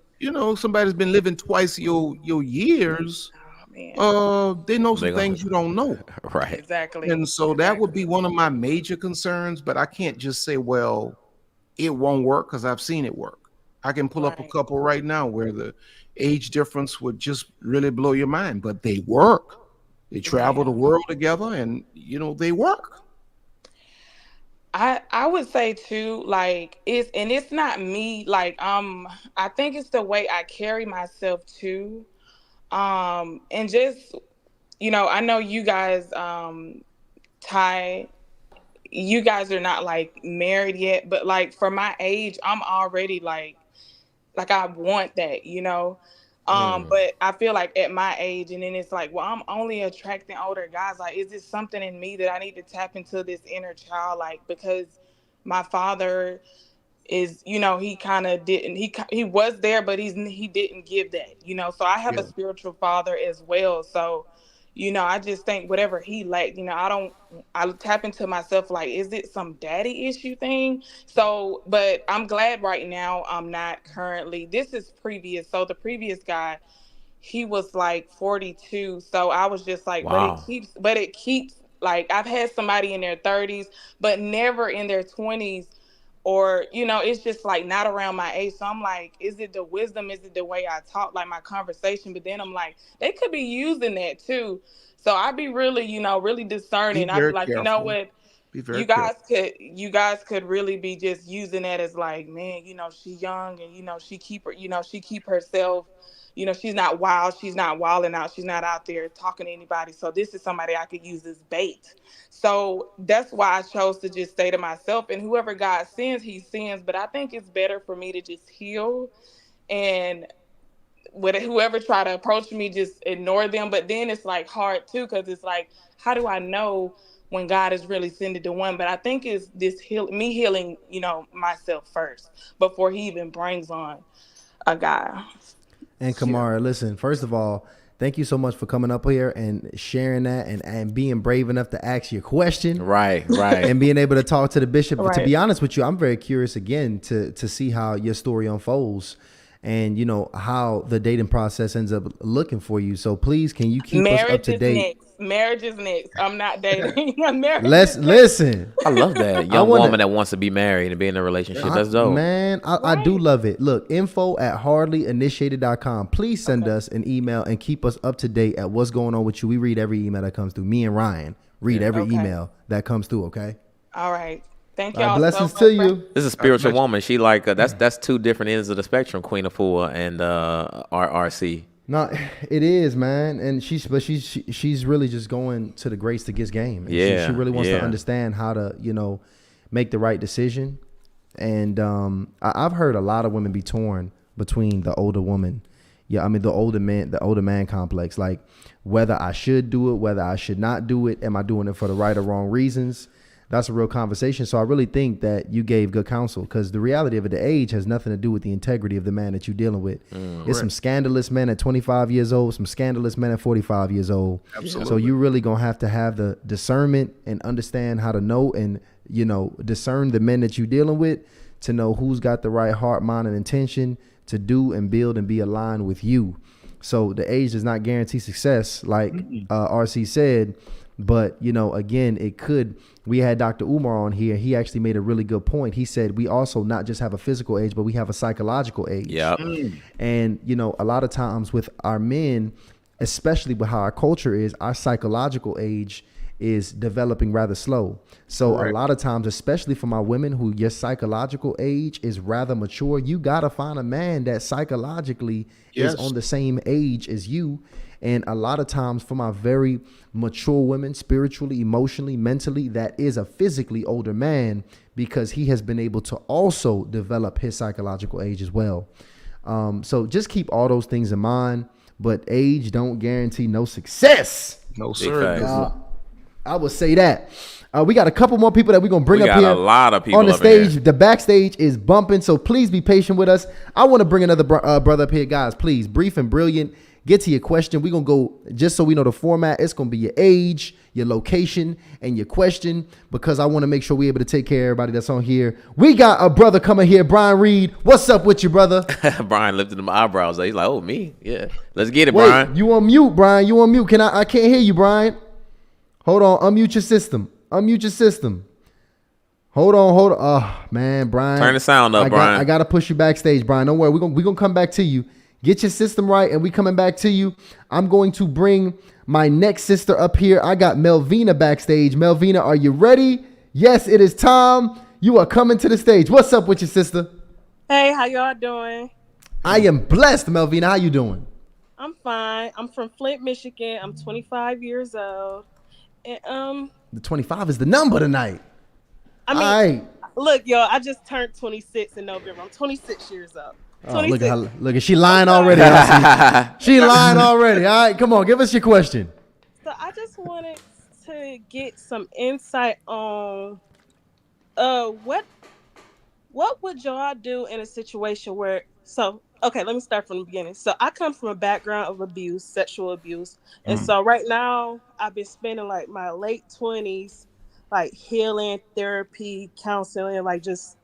somebody's been living twice your years. Oh man. They know some They gonna things you don't know. right. Exactly. And so that would be Exactly. one of my major concerns, but I can't just say, well, it won't work, because I've seen it work. I can pull up a Right. couple right now where the age difference would just really blow your mind, but they work. They travel the Yeah. world together, and they work. I would say too, like it's not me, like I think it's the way I carry myself too. And just I know you guys, Ty, you guys are not like married yet, but like for my age, I'm already like I want that. But I feel like at my age, and then it's like, well, I'm only attracting older guys. Like, is this something in me that I need to tap into this inner child? Like, because my father is, he kind of didn't, he was there, but he didn't give that. So I have a Yeah. spiritual father as well. So, I just think whatever he lacked, I tap into myself, like, is it some daddy issue thing? So, but I'm glad right now I'm not currently, this is previous. So the previous guy, he was like 42. So I was just like, Wow. but it keeps, like, I've had somebody in their 30s, but never in their 20s, or it's just like not around my age. So I'm like, is it the wisdom, is it the way I talk, like my conversation? But then I'm like, they could be using that too. So I'd be really, really Be discerning. I'd be very like, careful. what, Be very you guys careful. could really be just using that as like, man, she young, and she keep herself, she's not wild, she's not wilding out, she's not out there talking to anybody, so this is somebody I could use as bait. So that's why I chose to just stay to myself, and whoever God sends, he sends. But I think it's better for me to just heal and whoever try to approach me, just ignore them. But then it's like hard too, because it's like, how do I know when God is really sending the one? But I think it's this me healing, myself first before He even brings on a guy. And Kamara, listen, first of all, thank you so much for coming up here and sharing that and being brave enough to ask your question. Right. And being able to talk to the bishop. Right. To be honest with you, I'm very curious again to see how your story unfolds and how the dating process ends up looking for you. So please, can you keep us up to date? Marriage is next. I'm not dating. I'm married. Listen. I love that young woman that wants to be married and be in a relationship. That's dope. Man, I do love it. Look, info@hardlyinitiated.com. Please send us an email and keep us up to date at what's going on with you. We read every email that comes through. Me and Ryan read every email that comes through, okay? All right. Thank y'all. Blessings so to much. you. This is a spiritual woman. She like that's two different ends of the spectrum, Queen Afua and RC. No, it is, man, and she's really just going to the grace to gets game. And she really wants to understand how to make the right decision. And I've heard a lot of women be torn between the older woman, the older man complex, like whether I should do it, whether I should not do it, am I doing it for the right or wrong reasons? That's a real conversation. So I really think that you gave good counsel, because the reality of it, the age has nothing to do with the integrity of the man that you're dealing with. There's some scandalous men at 25 years old, some scandalous men at 45 years old. Absolutely. So you really gonna have to have the discernment and understand how to know and discern the men that you're dealing with, to know who's got the right heart, mind, and intention to do and build and be aligned with you. So the age does not guarantee success, like RC said. But, again, it could. We had Dr. Umar on here. He actually made a really good point. He said we also not just have a physical age, but we have a psychological age. Yeah. And, a lot of times with our men, especially with how our culture is, our psychological age is developing rather slow. So a lot of times, especially for my women who your psychological age is rather mature, you got to find a man that psychologically is on the same age as you. And a lot of times for my very mature women, spiritually, emotionally, mentally, that is a physically older man, because he has been able to also develop his psychological age as well. So just keep all those things in mind. But age don't guarantee no success. No, sir. I would say that. We got a couple more people that we're going to bring up here. We got a lot of people on the up stage. here. The backstage is bumping, so please be patient with us. I want to bring another brother up here. Guys, please, brief and brilliant. Get to your question. We're going to go, just so we know the format, it's going to be your age, your location, and your question, because I want to make sure we're able to take care of everybody that's on here. We got a brother coming here, Brian Reed. What's up with you, brother? Brian lifted them eyebrows. He's like, oh, me? Yeah. Let's get it, Wait, Brian. you on mute, Brian. You on mute. I can't hear you, Brian. Hold on. Unmute your system. Hold on. Oh, man, Brian. Turn the sound up, Brian. I got to push you backstage, Brian. Don't worry. We're gonna come back to you. Get your system right, and we coming back to you. I'm going to bring my next sister up here. I got Melvina backstage. Melvina, are you ready? Yes, it is time. You are coming to the stage. What's up with your sister? Hey, how y'all doing? I am blessed, Melvina. How you doing? I'm fine. I'm from Flint, Michigan. I'm 25 years old. And The 25 is the number tonight. I mean, All right. look, y'all, I just turned 26 in November. I'm 26 years old. Oh, look at she lying already. She lying already. All right, come on, give us your question. So I just wanted to get some insight on what would y'all do in a situation where okay, let me start from the beginning. So I come from a background of abuse, sexual abuse. And so right now I've been spending like my late 20s like healing, therapy, counseling, like just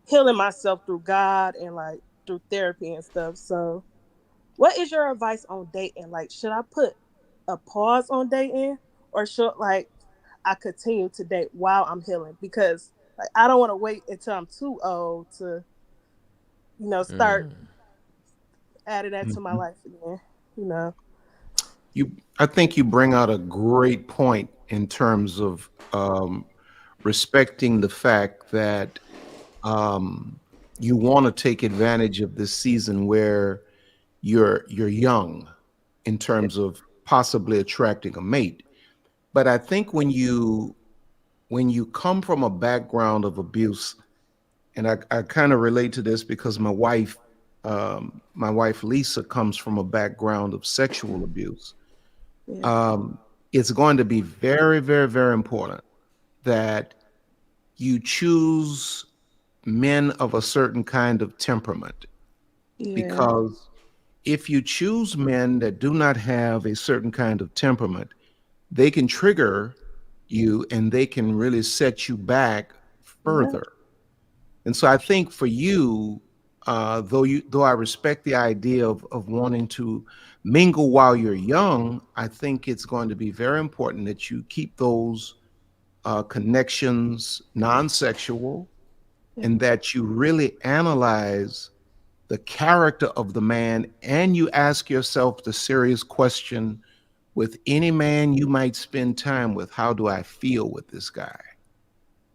healing myself through God and like through therapy and stuff. So what is your advice on dating? Like, should I put a pause on dating, or should I continue to date while I'm healing? Because like I don't want to wait until I'm too old to start adding that to my life again. I think you bring out a great point in terms of respecting the fact that you want to take advantage of this season where you're young in terms of possibly attracting a mate. But I think when you come from a background of abuse, and I kind of relate to this because my wife my wife Lisa comes from a background of sexual abuse. Yeah. It's going to be very, very, very important that you choose men of a certain kind of temperament, Yeah. because if you choose men that do not have a certain kind of temperament, they can trigger you and they can really set you back Yeah. further. And so I think for you, though I respect the idea of wanting to mingle while you're young, I think it's going to be very important that you keep those connections non-sexual, Yeah. and that you really analyze the character of the man, and you ask yourself the serious question: with any man you might spend time with, how do I feel with this guy?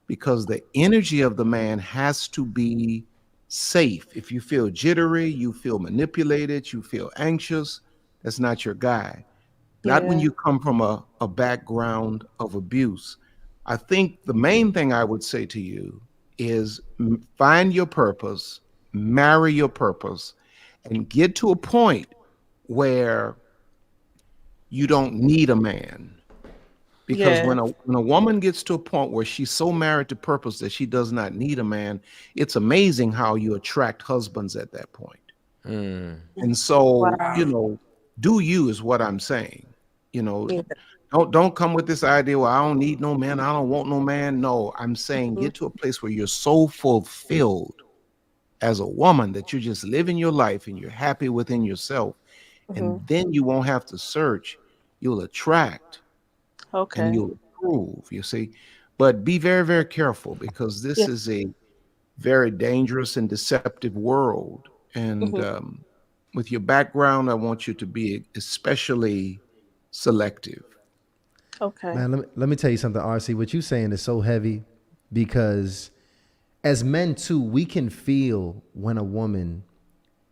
Because the energy of the man has to be safe. If you feel jittery, you feel manipulated, you feel anxious, that's not your guy. Not when Yeah. you come from a background of abuse. I think the main thing I would say to you is find your purpose, marry your purpose, and get to a point where you don't need a man. Because Yeah. when a woman gets to a point where she's so married to purpose that she does not need a man, it's amazing how you attract husbands at that point. And so, Wow. do you is what I'm saying. You know, Yeah. don't come with this idea, well, I don't need no man, I don't want no man. No, I'm saying Mhm. get to a place where you're so fulfilled as a woman that you're just living your life and you're happy within yourself. And Mhm. then you won't have to search. You'll attract and Okay. you'll improve, you see. But be very, very careful, because this Yeah. is a very dangerous and deceptive world. And Mhm. with your background, I want you to be especially selective. Okay. Man, let me tell you something, RC. What you saying is so heavy because as men too, we can feel when a woman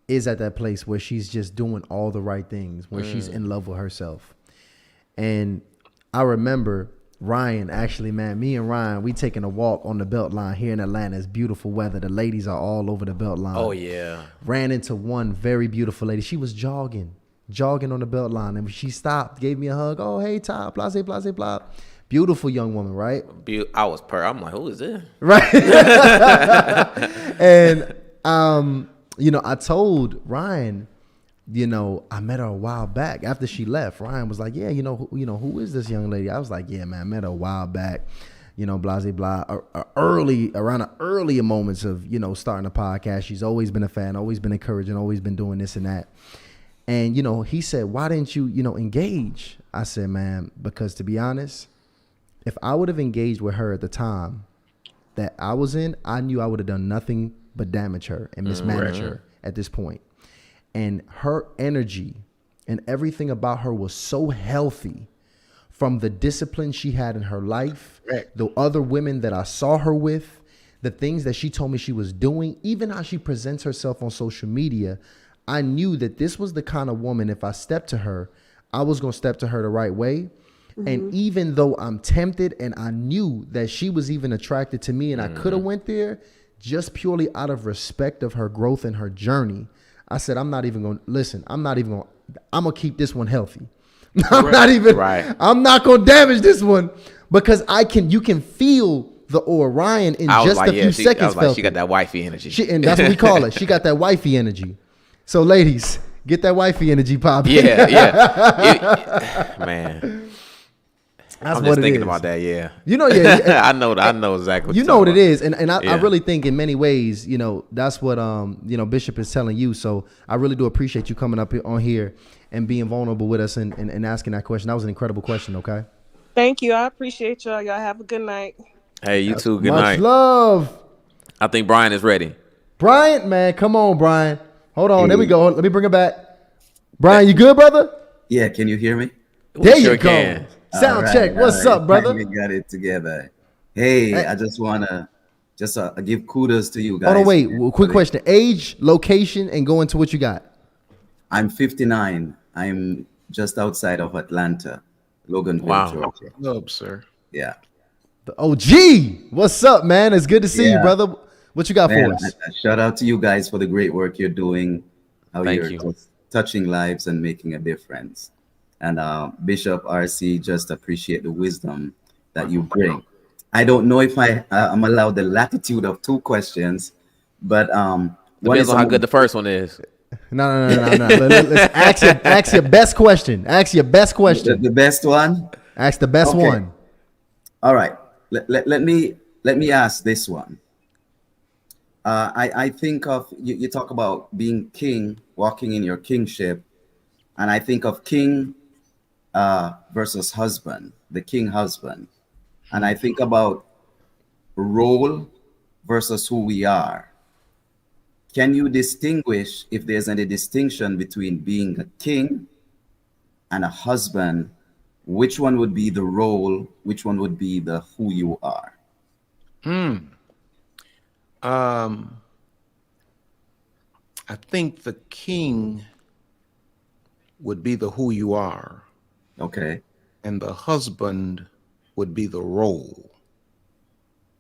is at that place where she's just doing all the right things, where she's in love with herself. And I remember Ryan, actually, man, me and Ryan, we taking a walk on the belt line here in Atlanta. It's beautiful weather. The ladies are all over the belt line. Oh yeah. Ran into one very beautiful lady. She was jogging on the belt line. And she stopped, gave me a hug. Oh, hey, Todd, blah, blah, blah, blah. Beautiful young woman, right? I'm like, who is this? Right. And, I told Ryan, I met her a while back after she left. Ryan was like, yeah, who is this young lady? I was like, yeah, man, I met her a while back, blah, blah, blah. Around the earlier moments of, starting a podcast. She's always been a fan, always been encouraging, always been doing this and that. And, he said, why didn't you, engage? I said, man, because to be honest, if I would have engaged with her at the time that I was in, I knew I would have done nothing but damage her and mismanage her at this point. And her energy and everything about her was so healthy, from the discipline she had in her life, the other women that I saw her with, the things that she told me she was doing, even how she presents herself on social media. I knew that this was the kind of woman, if I stepped to her, I was going to step to her the right way. Mm-hmm. And even though I'm tempted and I knew that she was even attracted to me and I could have went there, just purely out of respect of her growth and her journey, I said, I'm not going to keep this one healthy. I'm not going to damage this one, because you can feel the Orion in just a few seconds. I was like, she got that wifey energy. And that's what we call it. She got that wifey energy. So ladies, get that wifey energy popping. Man. That's I'm what just it thinking is. about that, yeah. I know exactly what you you're know what talking it about. is. And I really think in many ways, that's what Bishop is telling you. So I really do appreciate you coming up on here and being vulnerable with us and asking that question. That was an incredible question, okay? Thank you. I appreciate y'all. Y'all have a good night. Hey, you too. Good Much night. love. I think Brian is ready. Bryant, man, come on, Brian. Hold on, there we go. Let me bring it back. Brian, you good, brother? Yeah, can you hear me? There sure you go. can. Sound check. What's up, brother? We got it together. Hey, I just want to give kudos to you guys. Hold on, wait. Quick question. Age, location, and go into what you got. I'm 59. I'm just outside of Atlanta, Loganville, Georgia. Love, sir. Yeah. The OG. What's up, man? It's good to see you, brother. What you got Man, for us? shout out to you guys for the great work you're doing. How Thank you're you. touching lives and making a difference. And Bishop RC, just appreciate the wisdom that you bring. I don't know if I'm allowed the latitude of 2 questions, but one Depends is on how good the first one is. No. Listen, ask your best question. Ask your best question. the best one. Ask the best Okay. one. All right. Let me ask this one. I think of you talk about being king, walking in your kingship, and I think of king versus husband, the king husband, and I think about role versus who we are. Can you distinguish if there's any distinction between being a king and a husband? Which one would be the role? Which one would be the who you are? I think the king would be the who you are, Okay. and the husband would be the role.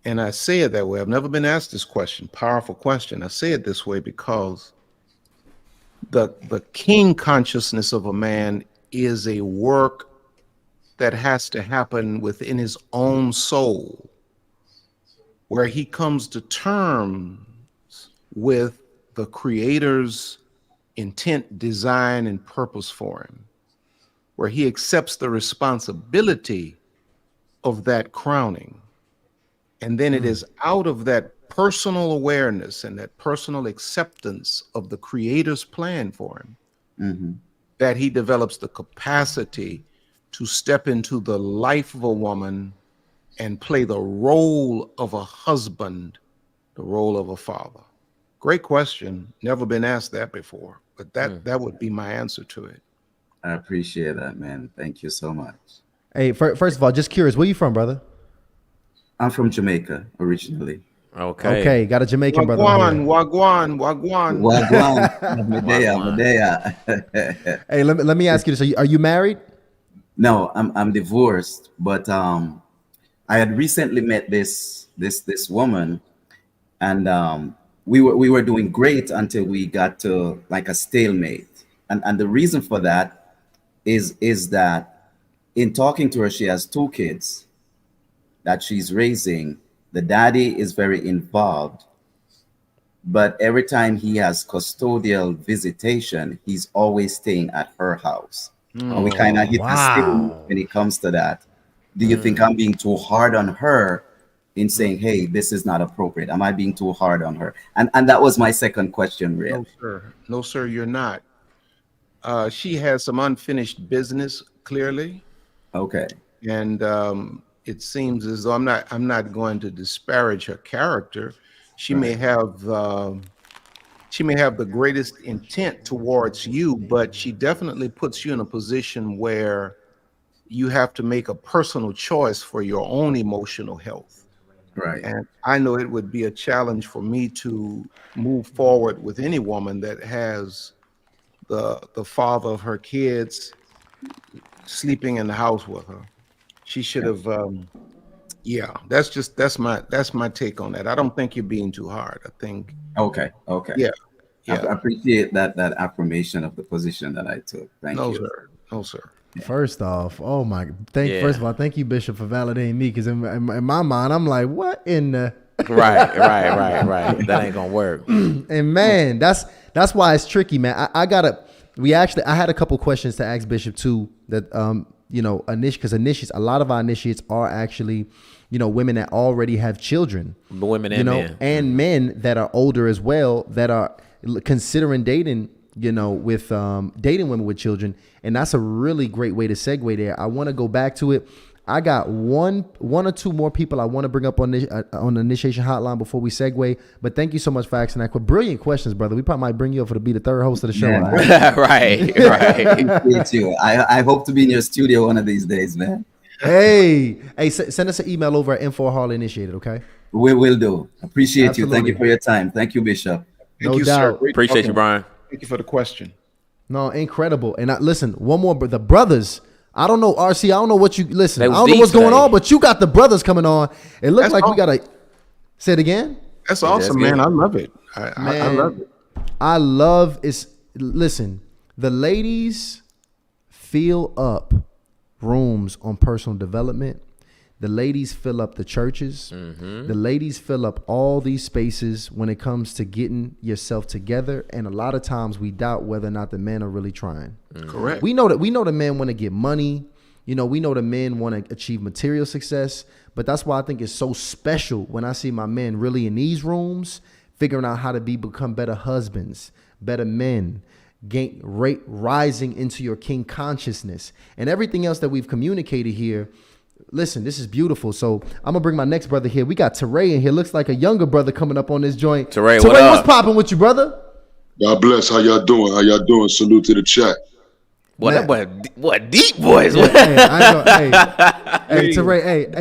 And I say it that way. I've never been asked this question, powerful question. I say it this way because the king consciousness of a man is a work that has to happen within his own soul, where he comes to terms with the Creator's intent, design, and purpose for him, where he accepts the responsibility of that crowning. And then it is out of that personal awareness and that personal acceptance of the Creator's plan for him that he develops the capacity to step into the life of a woman and play the role of a husband, the role of a father. Great question. Never been asked that before, but that would be my answer to it. I appreciate that, man. Thank you so much. Hey, first of all, just curious, where you from, brother? I'm from Jamaica originally. Okay. Okay, got a Jamaican brother. on here. Wagwan. Wagwan, Medea. Hey, let me ask you this: Are you married? No, I'm divorced, but I had recently met this woman, and we were doing great until we got to like a stalemate. And the reason for that is that in talking to her, she has 2 kids that she's raising. The daddy is very involved, but every time he has custodial visitation, he's always staying at her house. And we kind of hit the stage when it comes to that. Do you think I'm being too hard on her in saying, hey, this is not appropriate? Am I being too hard on her? And that was my second question, really. No, sir, you're not. She has some unfinished business, clearly. Okay. And it seems as though I'm not going to disparage her character. She may have the greatest intent towards you, but she definitely puts you in a position where you have to make a personal choice for your own emotional health. Right. And I know it would be a challenge for me to move forward with any woman that has the father of her kids sleeping in the house with her. She should have that's my take on that. I don't think you're being too hard. I think Okay. yeah. I appreciate that affirmation of the position that I took. Thank you. No, sir. First off, Yeah. first of all, thank you, Bishop, for validating me, because in my mind, I'm like, what in the Right. That ain't gonna work. and man, that's why it's tricky, man. I had a couple questions to ask Bishop too. That because initiates, a lot of our initiates are actually, women that already have children, Women and men. and men that are older as well, that are considering dating, with dating women with children. And that's a really great way to segue there. I want to go back to it. I got one or two more people I want to bring up on this on the initiation hotline before we segue. But thank you so much for asking that. Brilliant questions, brother. We probably might bring you up to be the 3rd host of the show. Yeah. Right. Appreciate you. I hope to be in your studio one of these days, man. Hey, send us an email over at info@harleyinitiated, okay? We will do. Appreciate Absolutely. you. Thank you for your time. Thank you, Bishop. Thank No you, doubt. sir. Great Appreciate talking. you, Brian. Thank you for the question. No, incredible. And listen, one more, the brothers. I don't know, RC. I don't know what you listen. They I was don't know deep what's going today. on, but you got the brothers coming on. It looks That's like all. we got to say it again. That's Yeah, that's awesome, man. good. I love it. I love Man, it. I love is listen, the ladies fill up rooms on personal development. The ladies fill up the churches. The ladies fill up all these spaces when it comes to getting yourself together. And a lot of times we doubt whether or not the men are really trying. Correct. We know the men want to get money. You know, we know the men want to achieve material success. But that's why I think it's so special when I see my men really in these rooms figuring out how to become better husbands, better men, rising into your king consciousness, and everything else that we've communicated here. Listen, this is beautiful. So I'm gonna bring my next brother here. We got Teray in here. Looks like a younger brother coming up on this joint. Teray, what up? What's popping with you, brother? God bless. How y'all doing? How y'all doing? Salute to the chat. Boy, Man. that boy, deep voice. Hey, Teray,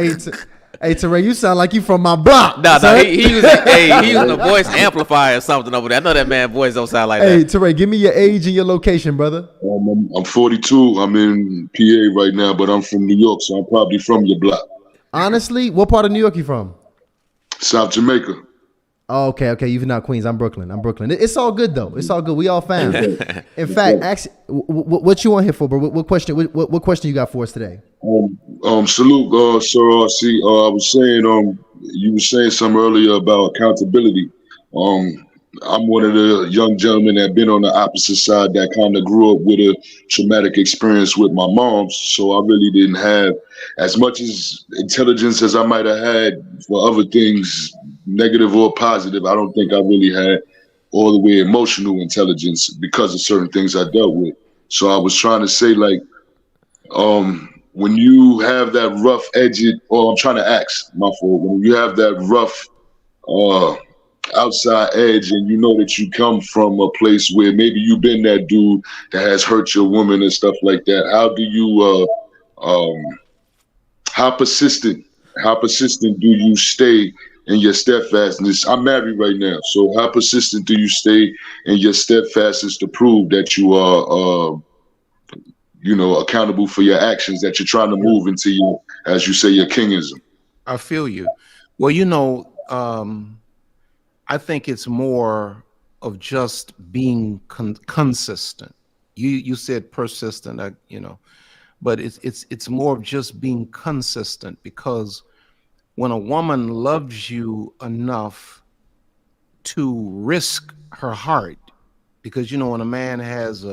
hey, Teray, you sound like you from my block. No, son. he using a voice amplifier or something over there. I know that man voice don't sound like Hey, that. Teray, give me your age and your location, brother. I'm 42. I'm in PA right now, but I'm from New York, so I'm probably from your block. Honestly, what part of New York you from? South Jamaica. Oh, okay. You're not Queens. I'm Brooklyn. It's all good though. It's all good. We all fam. In fact, what you on here for, bro? What question? What question you got for us today? Salute, Sir RC. I was saying, you were saying something earlier about accountability. I'm one of the young gentlemen that been on the opposite side that kind of grew up with a traumatic experience with my mom. So I really didn't have as much as intelligence as I might have had for other things, negative or positive. I don't think I really had all the way emotional intelligence because of certain things I dealt with. So I was trying to say, like, when you have that rough edge, or I'm trying to ask, my fault, when you have that rough outside edge and you know that you come from a place where maybe you've been that dude that has hurt your woman and stuff like that, how do you how persistent do you stay in your steadfastness? I'm married right now, so how persistent do you stay in your steadfastness to prove that you are accountable for your actions, that you're trying to move into your, as you say, your kingism? I feel you. Well, I think it's more of just being consistent. You said persistent, but it's more of just being consistent, because when a woman loves you enough to risk her heart, because when a man has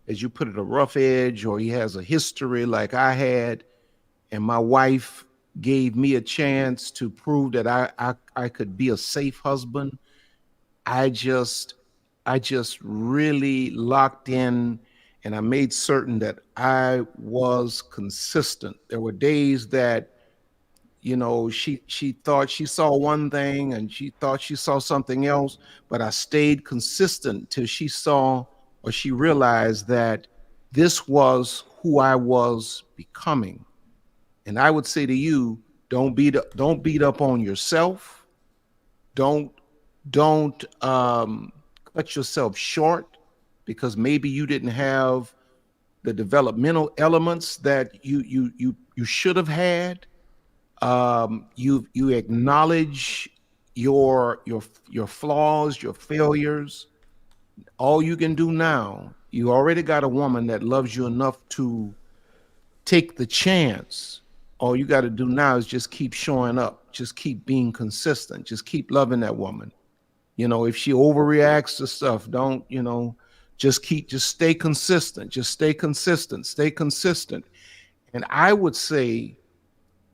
as you put it, a rough edge, or he has a history like I had, and my wife gave me a chance to prove that I could be a safe husband, I just really locked in, and I made certain that I was consistent. There were days that she thought she saw one thing and she thought she saw something else, but I stayed consistent till she saw, or she realized, that this was who I was becoming. And I would say to you, don't beat up on yourself. Don't cut yourself short because maybe you didn't have the developmental elements that you should have had. You acknowledge your flaws, your failures. All you can do now, you already got a woman that loves you enough to take the chance. All you got to do now is just keep showing up, just keep being consistent, just keep loving that woman. If she overreacts to stuff, don't, just stay consistent, stay consistent. And I would say,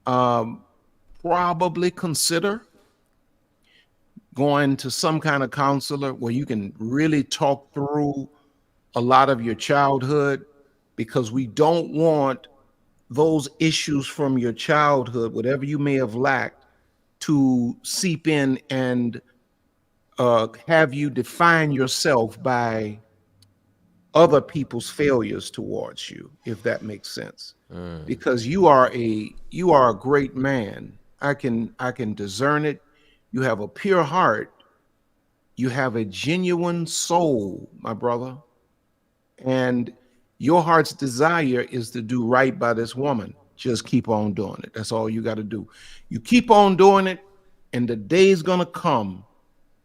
probably consider going to some kind of counselor where you can really talk through a lot of your childhood, because we don't want those issues from your childhood, whatever you may have lacked, to seep in and have you define yourself by other people's failures towards you, if that makes sense. Because you are a great man. I can discern it. You have a pure heart. You have a genuine soul, my brother. And your heart's desire is to do right by this woman. Just keep on doing it. That's all you got to do. You keep on doing it, and the day's going to come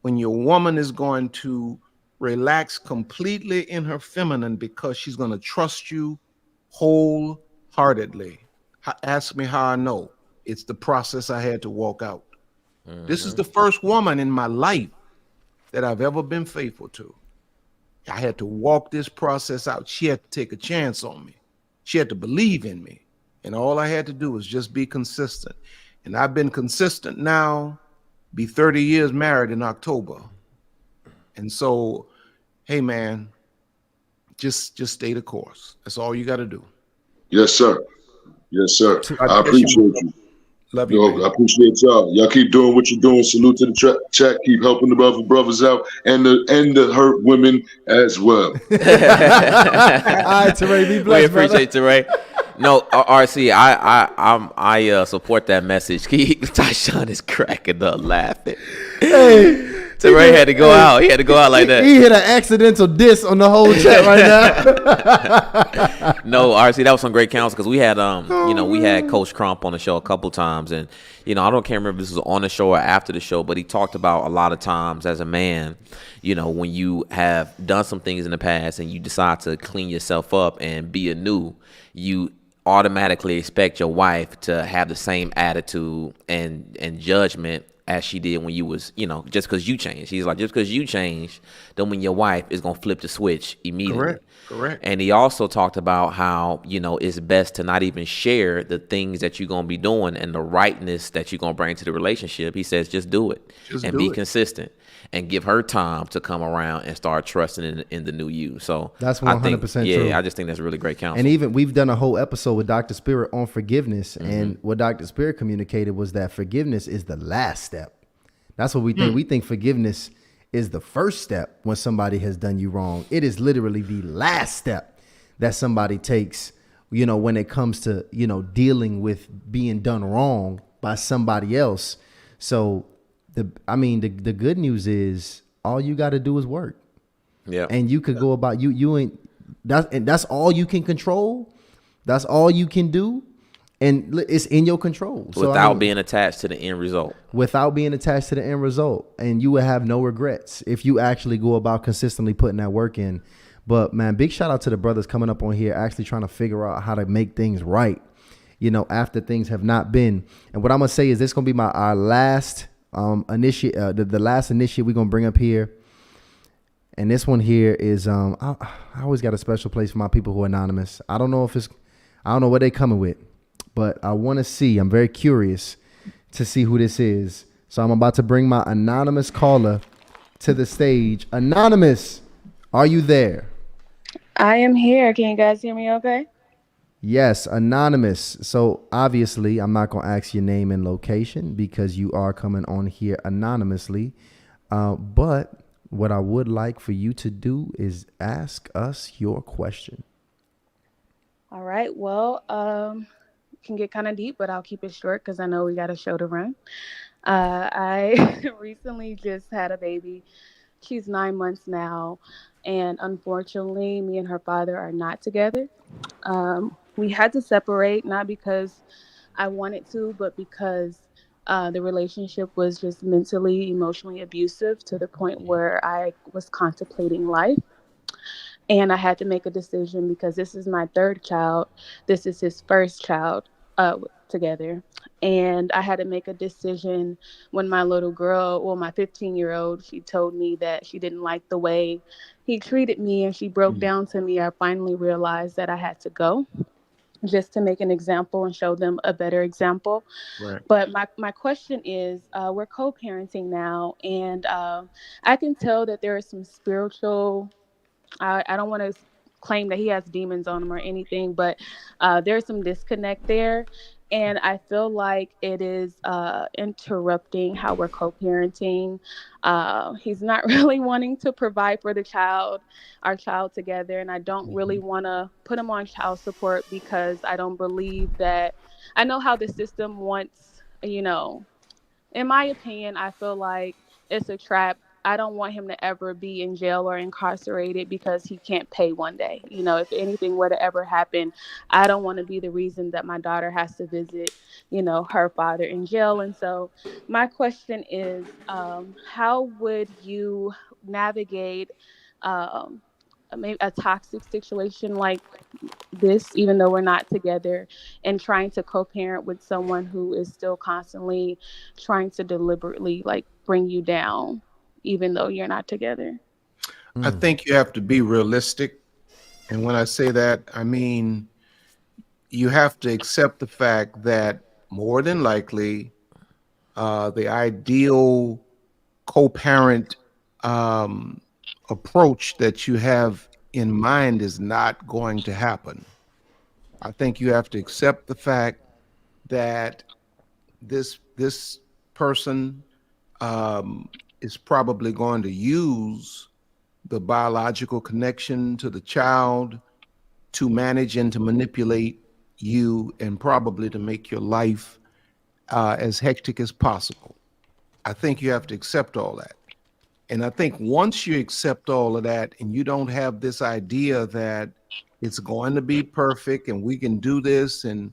when your woman is going to relax completely in her feminine because she's going to trust you wholeheartedly. Ask me how I know. It's the process I had to walk out. This is the first woman in my life that I've ever been faithful to. I had to walk this process out. She had to take a chance on me. She had to believe in me. And all I had to do was just be consistent. And I've been consistent now, be 30 years married in October. And so, hey man, just stay the course. That's all you got to do. Yes, sir. Yes, sir. To, I God bless you, appreciate brother. you. Love you, Yo, man. I appreciate y'all. Y'all keep doing what you're doing. Salute to the chat. Keep helping the brothers out and the hurt women as well. all right, Teray, be We blessed, brother. appreciate Teray. No, RC, I support that message. Tyshawn is cracking up laughing. Hey, Teray had to go out. He had to go out like that. He hit an accidental diss on the whole chat right now. No, RC, that was some great counsel because we had we had Coach Crump on the show a couple times, and can't remember if this was on the show or after the show, but he talked about a lot of times as a man, when you have done some things in the past and you decide to clean yourself up and be anew, you automatically expect your wife to have the same attitude and judgment as she did when you was, just because you changed. He's like, just because you changed, don't mean your wife is going to flip the switch immediately. Correct. And he also talked about how, it's best to not even share the things that you're going to be doing and the rightness that you're going to bring to the relationship. He says, just do it and be consistent and give her time to come around and start trusting in the new you. So that's 100% true. Yeah, I just think that's really great counsel. And even we've done a whole episode with Dr. Spirit on forgiveness. And what Dr. Spirit communicated was that forgiveness is the last step. That's what we think. We think forgiveness is the first step when somebody has done you wrong. It is literally the last step that somebody takes, when it comes to, dealing with being done wrong by somebody else. So the good news is all you got to do is work. Yeah. And you could go about that's all you can control. That's all you can do. And it's in your control. Without being attached to the end result. Without being attached to the end result. And you will have no regrets if you actually go about consistently putting that work in. But man, big shout out to the brothers coming up on here, actually trying to figure out how to make things right, after things have not been. And what I'm going to say is this going to be our last initiate, the last initiate we're going to bring up here. And this one here is, I always got a special place for my people who are anonymous. I don't know what they coming with. But I want to see, I'm very curious to see who this is. So I'm about to bring my anonymous caller to the stage. Anonymous, are you there? I am here. Can you guys hear me okay? Yes, anonymous. So obviously, I'm not going to ask your name and location because you are coming on here anonymously. But what I would like for you to do is ask us your question. All right. Well, can get kind of deep, but I'll keep it short because I know we got a show to run. I recently just had a baby. She's 9 months now. And unfortunately, me and her father are not together. We had to separate, not because I wanted to, but because the relationship was just mentally, emotionally abusive to the point where I was contemplating life. And I had to make a decision because this is my third child. This is his first child together. And I had to make a decision when my little girl, well, my 15-year-old, she told me that she didn't like the way he treated me and she broke down to me. I finally realized that I had to go just to make an example and show them a better example. Right. But my question is, we're co-parenting now, and I can tell that there is some spiritual, I don't want to claim that he has demons on him or anything, but there's some disconnect there. And I feel like it is interrupting how we're co-parenting. He's not really wanting to provide for our child together. And I don't really want to put him on child support because I don't believe that, I know how the system wants, in my opinion, I feel like it's a trap I don't want him to ever be in jail or incarcerated because he can't pay one day. You know, if anything were to ever happen, I don't want to be the reason that my daughter has to visit, you know, her father in jail. And so my question is, how would you navigate maybe a toxic situation like this, even though we're not together, and trying to co-parent with someone who is still constantly trying to deliberately like bring you down, even though you're not together? I think you have to be realistic. And when I say that, I mean you have to accept the fact that more than likely, the ideal co-parent um, approach that you have in mind is not going to happen. I think you have to accept the fact that this person is probably going to use the biological connection to the child to manage and to manipulate you and probably to make your life as hectic as possible. I think you have to accept all that. And I think once you accept all of that and you don't have this idea that it's going to be perfect and we can do this and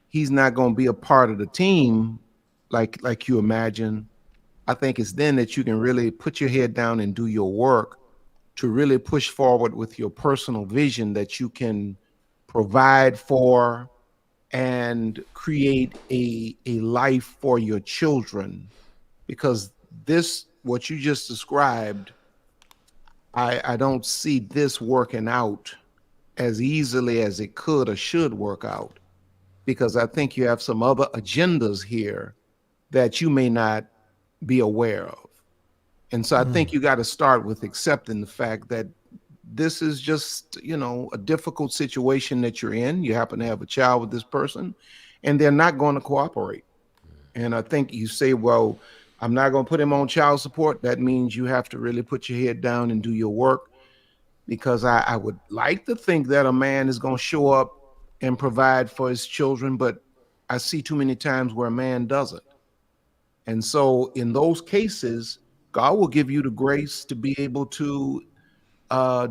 he's not going to be a part of the team like you imagine, I think it's then that you can really put your head down and do your work to really push forward with your personal vision that you can provide for and create a life for your children. Because this, what you just described, I don't see this working out as easily as it could or should work out, because I think you have some other agendas here that you may not be aware of. And so I think you got to start with accepting the fact that this is just, you know, a difficult situation that you're in. You happen to have a child with this person and they're not going to cooperate. And I think you say, well, I'm not going to put him on child support. That means you have to really put your head down and do your work, because I would like to think that a man is going to show up and provide for his children, but I see too many times where a man doesn't. And so in those cases, God will give you the grace to be able to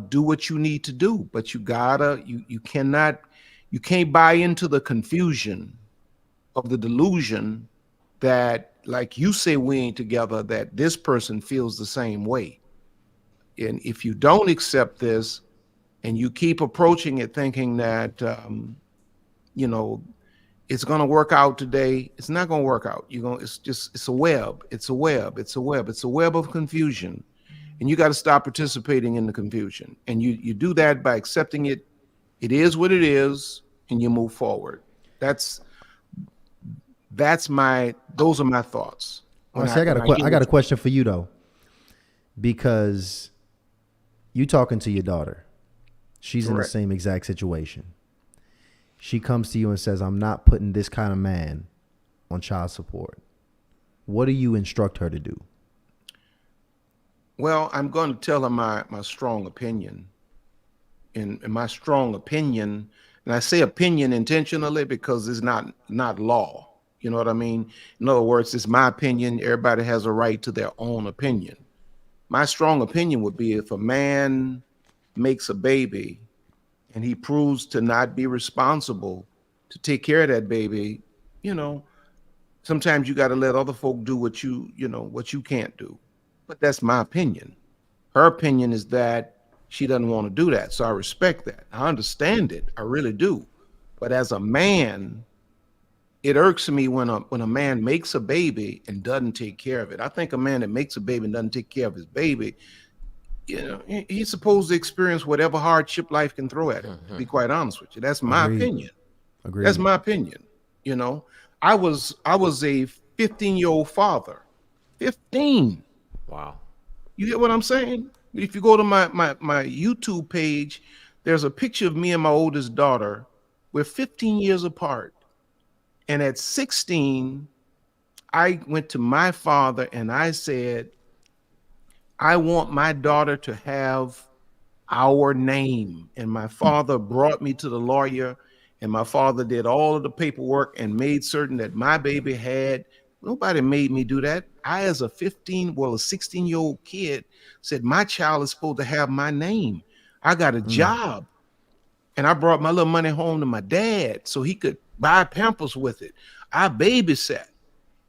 do what you need to do. But you cannot, you can't buy into the confusion of the delusion that, like you say, we ain't together, that this person feels the same way. And if you don't accept this and you keep approaching it thinking that, you know, it's going to work out today, it's not going to work out. You're going, it's just, it's a web. It's a web. It's a web. It's a web of confusion. And you got to stop participating in the confusion. And you do that by accepting it. It is what it is, and you move forward. Those are my thoughts. I got a question for you though, because you talking to your daughter. She's in the same exact situation. She comes to you and says, I'm not putting this kind of man on child support. What do you instruct her to do? Well, I'm going to tell her my strong opinion. And my strong opinion, and I say opinion intentionally because it's not law. You know what I mean? In other words, it's my opinion. Everybody has a right to their own opinion. My strong opinion would be, if a man makes a baby and he proves to not be responsible to take care of that baby, you know, sometimes you got to let other folk do what what you can't do. But that's my opinion. Her opinion is that she doesn't want to do that. So I respect that. I understand it. I really do. But as a man, it irks me when a man makes a baby and doesn't take care of it. I think a man that makes a baby and doesn't take care of his baby, you know, he's supposed to experience whatever hardship life can throw at him. To be quite honest with you, that's my opinion. Agreed. That's my opinion. You know, I was a 15-year-old father. 15. Wow. You get what I'm saying? If you go to my YouTube page, there's a picture of me and my oldest daughter. We're 15 years apart. And at 16, I went to my father and I said, I want my daughter to have our name. And my father brought me to the lawyer, and my father did all of the paperwork and made certain that my baby had Nobody made me do that. I, as a 16-year-old kid, said my child is supposed to have my name. I got a job, and I brought my little money home to my dad so he could buy Pampers with it. I babysat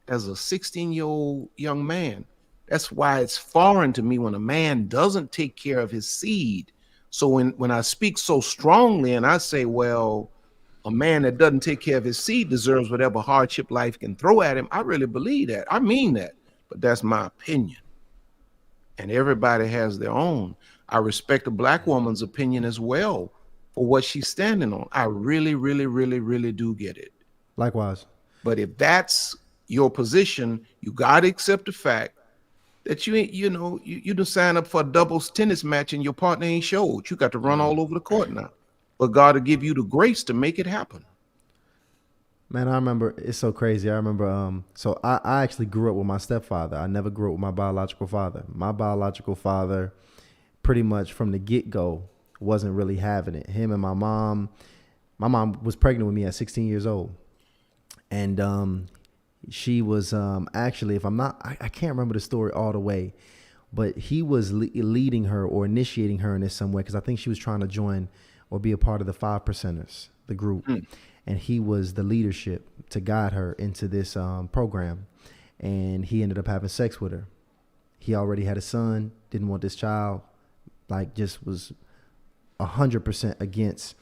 as a 16-year-old young man. That's why it's foreign to me when a man doesn't take care of his seed. So when I speak so strongly and I say, well, a man that doesn't take care of his seed deserves whatever hardship life can throw at him, I really believe that. I mean that. But that's my opinion. And everybody has their own. I respect a black woman's opinion as well for what she's standing on. I really, really, really, really do get it. Likewise. But if that's your position, you got to accept the fact that you ain't, you done sign up for a doubles tennis match and your partner ain't showed. You got to run all over the court now. But God will give you the grace to make it happen. Man, I remember, it's so crazy. I remember, so I actually grew up with my stepfather. I never grew up with my biological father. My biological father, pretty much from the get-go, wasn't really having it. Him and my mom was pregnant with me at 16 years old. And she was actually, if I'm not, I can't remember the story all the way, but he was leading her or initiating her in this some way, because I think she was trying to join or be a part of the 5 percenters, the group. And he was the leadership to guide her into this program. And he ended up having sex with her. He already had a son, didn't want this child, like just was 100% against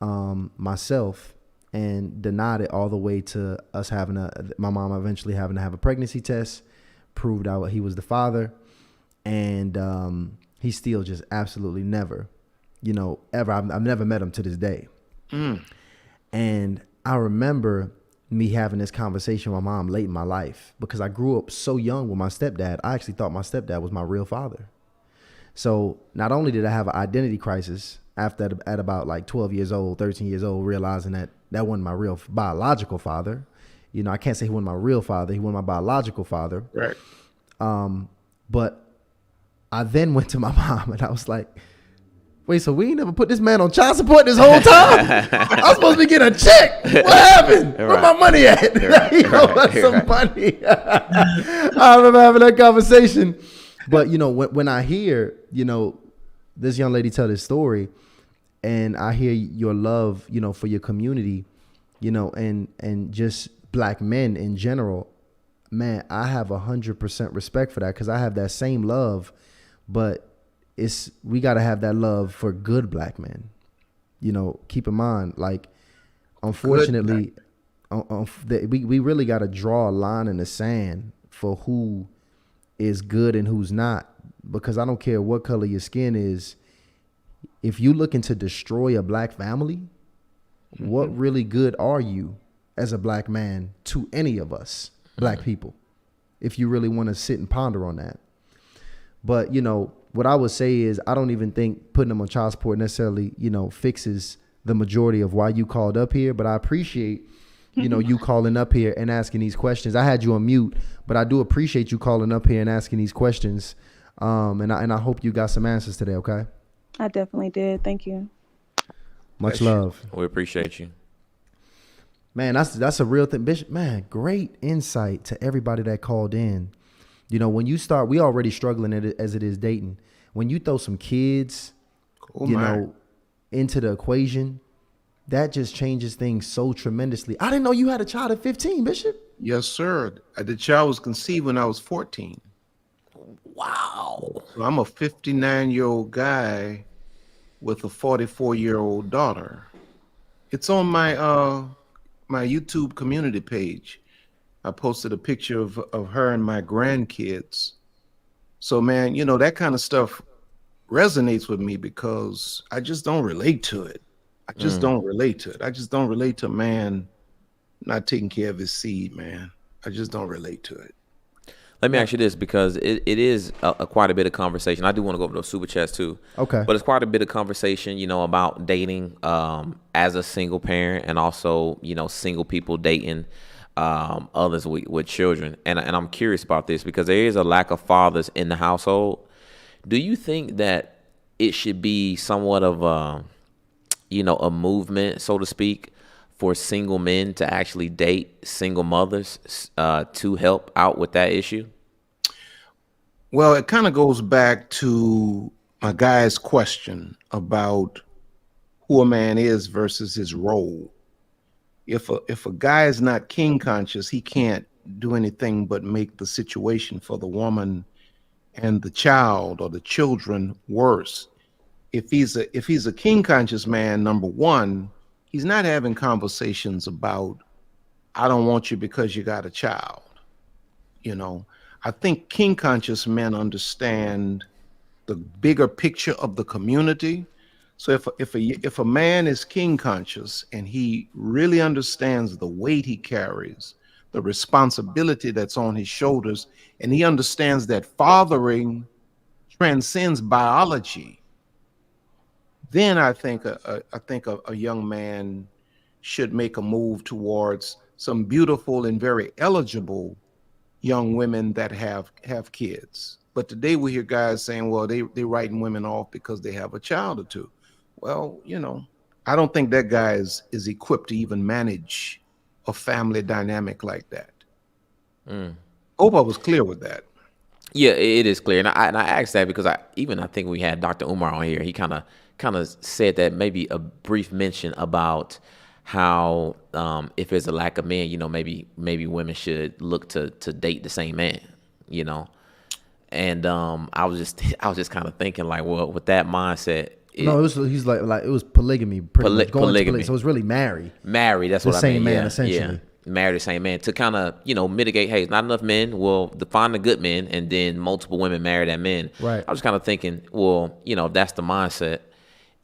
myself, and denied it all the way to us having my mom eventually having to have a pregnancy test, proved out he was the father. And he still just absolutely never, ever. I've never met him to this day. And I remember me having this conversation with my mom late in my life, because I grew up so young with my stepdad. I actually thought my stepdad was my real father. So not only did I have an identity crisis after at about like 12 years old, 13 years old, realizing that wasn't my real biological father. I can't say he wasn't my real father. He wasn't my biological father. Right. But I then went to my mom and I was like, wait, so we ain't never put this man on child support this whole time? I was supposed to be getting a check. What happened? Where my money at? He owed us some money. I remember having that conversation. But, when I hear, this young lady tell this story, and I hear your love, for your community, and just black men in general, man, I have 100% respect for that, because I have that same love, but we got to have that love for good black men. Keep in mind, like, unfortunately, we really got to draw a line in the sand for who is good and who's not, because I don't care what color your skin is. If you looking to destroy a black family, what really good are you as a black man to any of us black people, if you really want to sit and ponder on that? But, what I would say is, I don't even think putting them on child support necessarily, fixes the majority of why you called up here. But I appreciate, you calling up here and asking these questions. I had you on mute, but I do appreciate you calling up here and asking these questions. And I hope you got some answers today. Okay. I definitely did. Thank you. Much love. We appreciate you. Man, that's a real thing. Bishop, man, great insight to everybody that called in. When you start, we already struggling as it is dating. When you throw some kids, into the equation, that just changes things so tremendously. I didn't know you had a child at 15, Bishop. Yes, sir. The child was conceived when I was 14. Wow. So I'm a 59-year-old guy with a 44-year-old daughter. It's on my my YouTube community page. I posted a picture of her and my grandkids. So, man, that kind of stuff resonates with me, because I just don't relate to it. I just don't relate to it. I just don't relate to a man not taking care of his seed, man. I just don't relate to it. Let me ask you this, because it is quite a bit of conversation. I do want to go over those super chats too. Okay. But it's quite a bit of conversation, about dating as a single parent, and also, single people dating others with children. And I'm curious about this, because there is a lack of fathers in the household. Do you think that it should be somewhat of a movement, so to speak, for single men to actually date single mothers to help out with that issue? Well, it kind of goes back to my guy's question about who a man is versus his role. If a guy is not king conscious, he can't do anything but make the situation for the woman and the child or the children worse. If he's a king conscious man, number one, he's not having conversations about I don't want you because you got a child. You know, I think king conscious men understand the bigger picture of the community. So if a man is king conscious and he really understands the weight he carries, the responsibility that's on his shoulders, and he understands that fathering transcends biology, then I think a young man should make a move towards some beautiful and very eligible young women that have kids. But today we hear guys saying, well, they writing women off because they have a child or two. Well, I don't think that guy is equipped to even manage a family dynamic like that. Hope I was clear with that. Yeah, it is clear, and I asked that because I think we had Dr. Umar on here. He kind of said that maybe a brief mention about how if there's a lack of men, maybe women should look to date the same man, and I was just kind of thinking like, well, with that mindset, No, he's like it was polygamy, pretty much going to polygamy. so it's really marry That's the what I same mean. man Yeah, essentially. yeah. Marry the same man to kind of mitigate. Hey, it's not enough men. Well, define the good men, and then multiple women marry that men. Right. I was kind of thinking, well, if that's the mindset,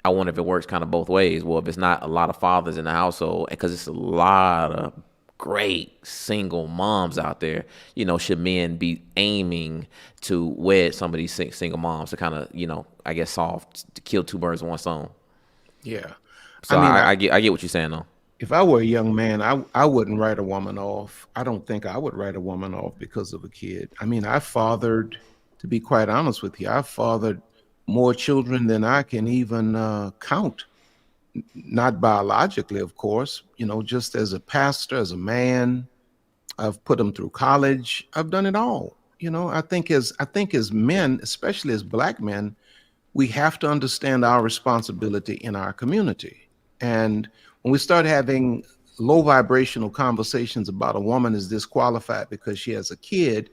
I wonder if it works kind of both ways. Well, if it's not a lot of fathers in the household, because it's a lot of great single moms out there, should men be aiming to wed some of these single moms to kind of, I guess to kill two birds with one stone. Yeah. So I mean, I get what you're saying though. if I were a young man, I wouldn't write a woman off. I don't think I would write a woman off because of a kid. I mean, to be quite honest with you, I fathered more children than I can even count. Not biologically, of course, just as a pastor, as a man. I've put them through college. I've done it all. I think as men, especially as black men, we have to understand our responsibility in our community. And when we start having low vibrational conversations about a woman is disqualified because she has a kid,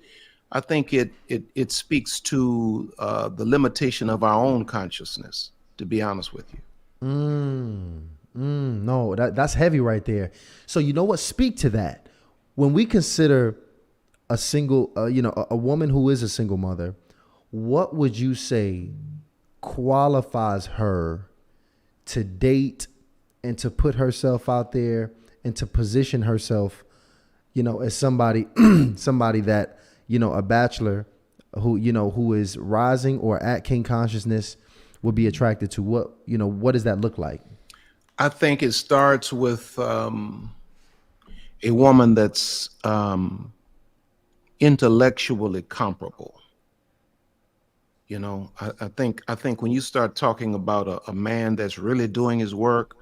I think it speaks to the limitation of our own consciousness, to be honest with you. No, that's heavy right there. So you know what? Speak to that. When we consider a single, a woman who is a single mother, what would you say qualifies her to date and to put herself out there and to position herself, as somebody, somebody that, a bachelor who is rising or at king consciousness would be attracted to? What does that look like? I think it starts with a woman that's intellectually comparable. I think when you start talking about a man that's really doing his work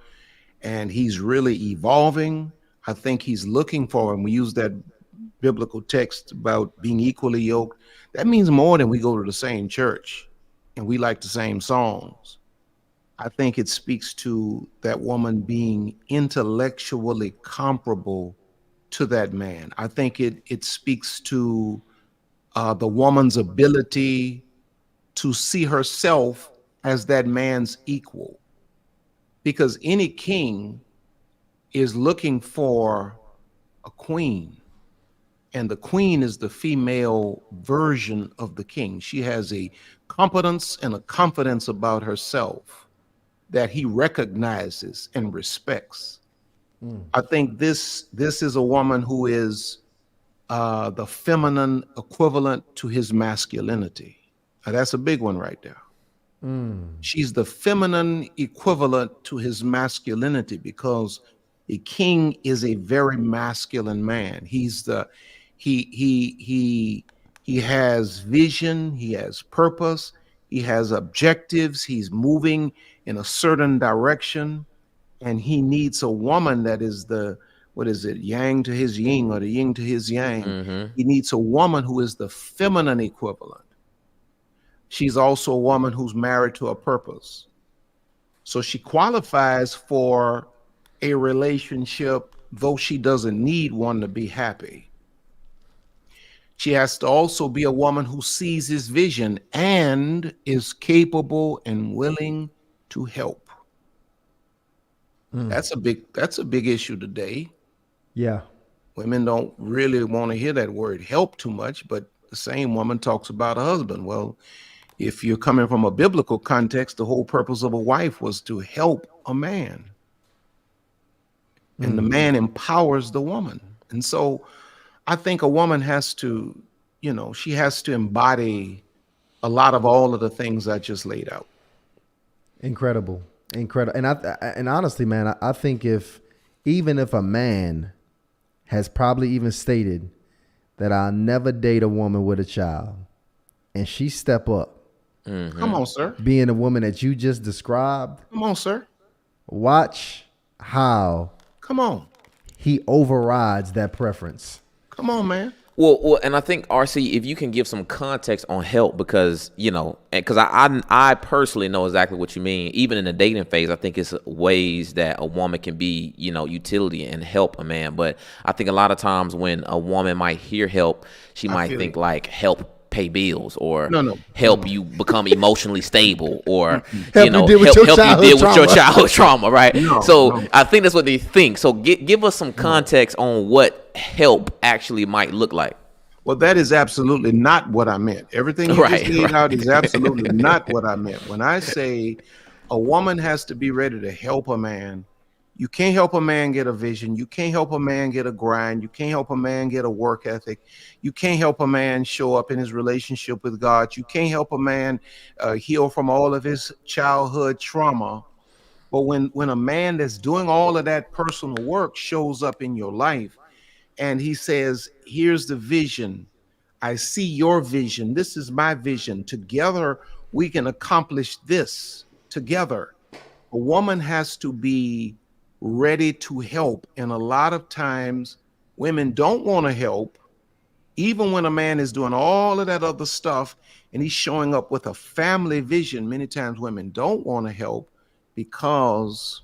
and he's really evolving, I think he's looking for, and we use that biblical text about being equally yoked. That means more than we go to the same church and we like the same songs. I think it speaks to that woman being intellectually comparable to that man. I think it speaks to the woman's ability to see herself as that man's equal. Because any king is looking for a queen, and the queen is the female version of the king. She has a competence and a confidence about herself that he recognizes and respects. I think this is a woman who is the feminine equivalent to his masculinity. Now, that's a big one right there. She's the feminine equivalent to his masculinity because a king is a very masculine man. He has vision, he has purpose, he has objectives, he's moving in a certain direction. and he needs a woman that is the, what is it, yang to his yin or the yin to his yang. He needs a woman who is the feminine equivalent. She's also a woman who's married to a purpose. So she qualifies for a relationship, though she doesn't need one to be happy. She has to also be a woman who sees his vision and is capable and willing to help. That's a big issue today. Yeah. Women don't really want to hear that word help too much, but the same woman talks about a husband. Well, if you're coming from a biblical context, the whole purpose of a wife was to help a man. And the man empowers the woman. And so I think a woman has to, she has to embody a lot of all of the things I just laid out. Incredible. And honestly, man, I think even if a man has probably even stated that I'll never date a woman with a child, and she step up, come on, sir, being the woman that you just described, come on, sir, watch how come on he overrides that preference. Come on, man. Well, and I think, RC, if you can give some context on help, because, because I personally know exactly what you mean. Even in the dating phase, I think it's ways that a woman can be, utility and help a man. But I think a lot of times when a woman might hear help, she might think like help pay bills or help you become emotionally stable or help you deal with your childhood trauma, right? I think that's what they think. So give us some context on what help actually might look like. Well, that is absolutely not what I meant. Everything you just laid out is absolutely not what I meant. When I say a woman has to be ready to help a man, you can't help a man get a vision. You can't help a man get a grind. You can't help a man get a work ethic. You can't help a man show up in his relationship with God. You can't help a man heal from all of his childhood trauma. But when a man that's doing all of that personal work shows up in your life and he says, here's the vision. I see your vision. This is my vision. Together, we can accomplish this together. A woman has to be ready to help. And a lot of times women don't want to help, even when a man is doing all of that other stuff and he's showing up with a family vision. Many times women don't want to help because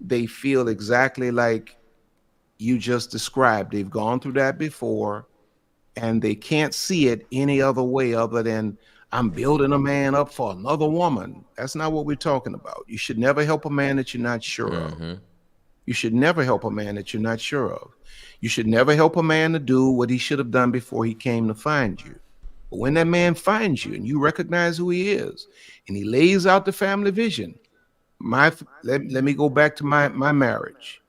they feel exactly like you just described. They've gone through that before and they can't see it any other way other than I'm building a man up for another woman. That's not what we're talking about. You should never help a man that you're not sure of. You should never help a man that you're not sure of. You should never help a man to do what he should have done before he came to find you. But when that man finds you and you recognize who he is and he lays out the family vision, let me go back to my marriage.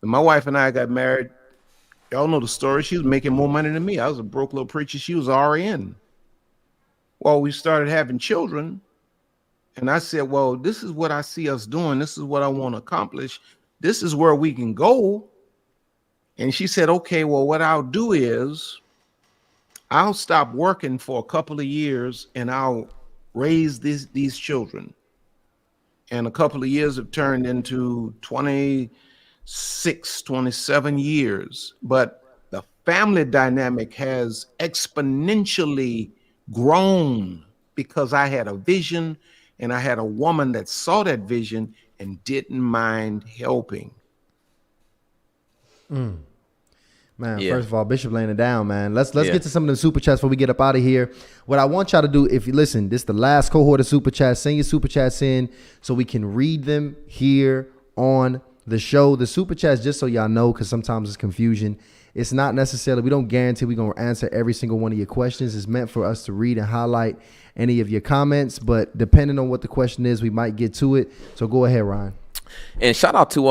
When my wife and I got married, y'all know the story. She was making more money than me. I was a broke little preacher. She was RN. Well, we started having children. And I said, well, this is what I see us doing. This is what I want to accomplish. This is where we can go. And she said, okay, well, what I'll do is I'll stop working for a couple of years and I'll raise these children. And a couple of years have turned into 26, 27 years. But the family dynamic has exponentially grown because I had a vision and I had a woman that saw that vision and didn't mind helping. Man, first of all, Bishop laying it down, man. Let's get to some of the super chats before we get up out of here. What I want y'all to do, if you listen, this is the last cohort of super chats. Send your super chats in so we can read them here on the show. The super chats, just so y'all know, because sometimes it's confusion. It's not necessarily, we don't guarantee we're going to answer every single one of your questions. It's meant for us to read and highlight any of your comments, but depending on what the question is, we might get to it. So go ahead, Ryan. And shout out to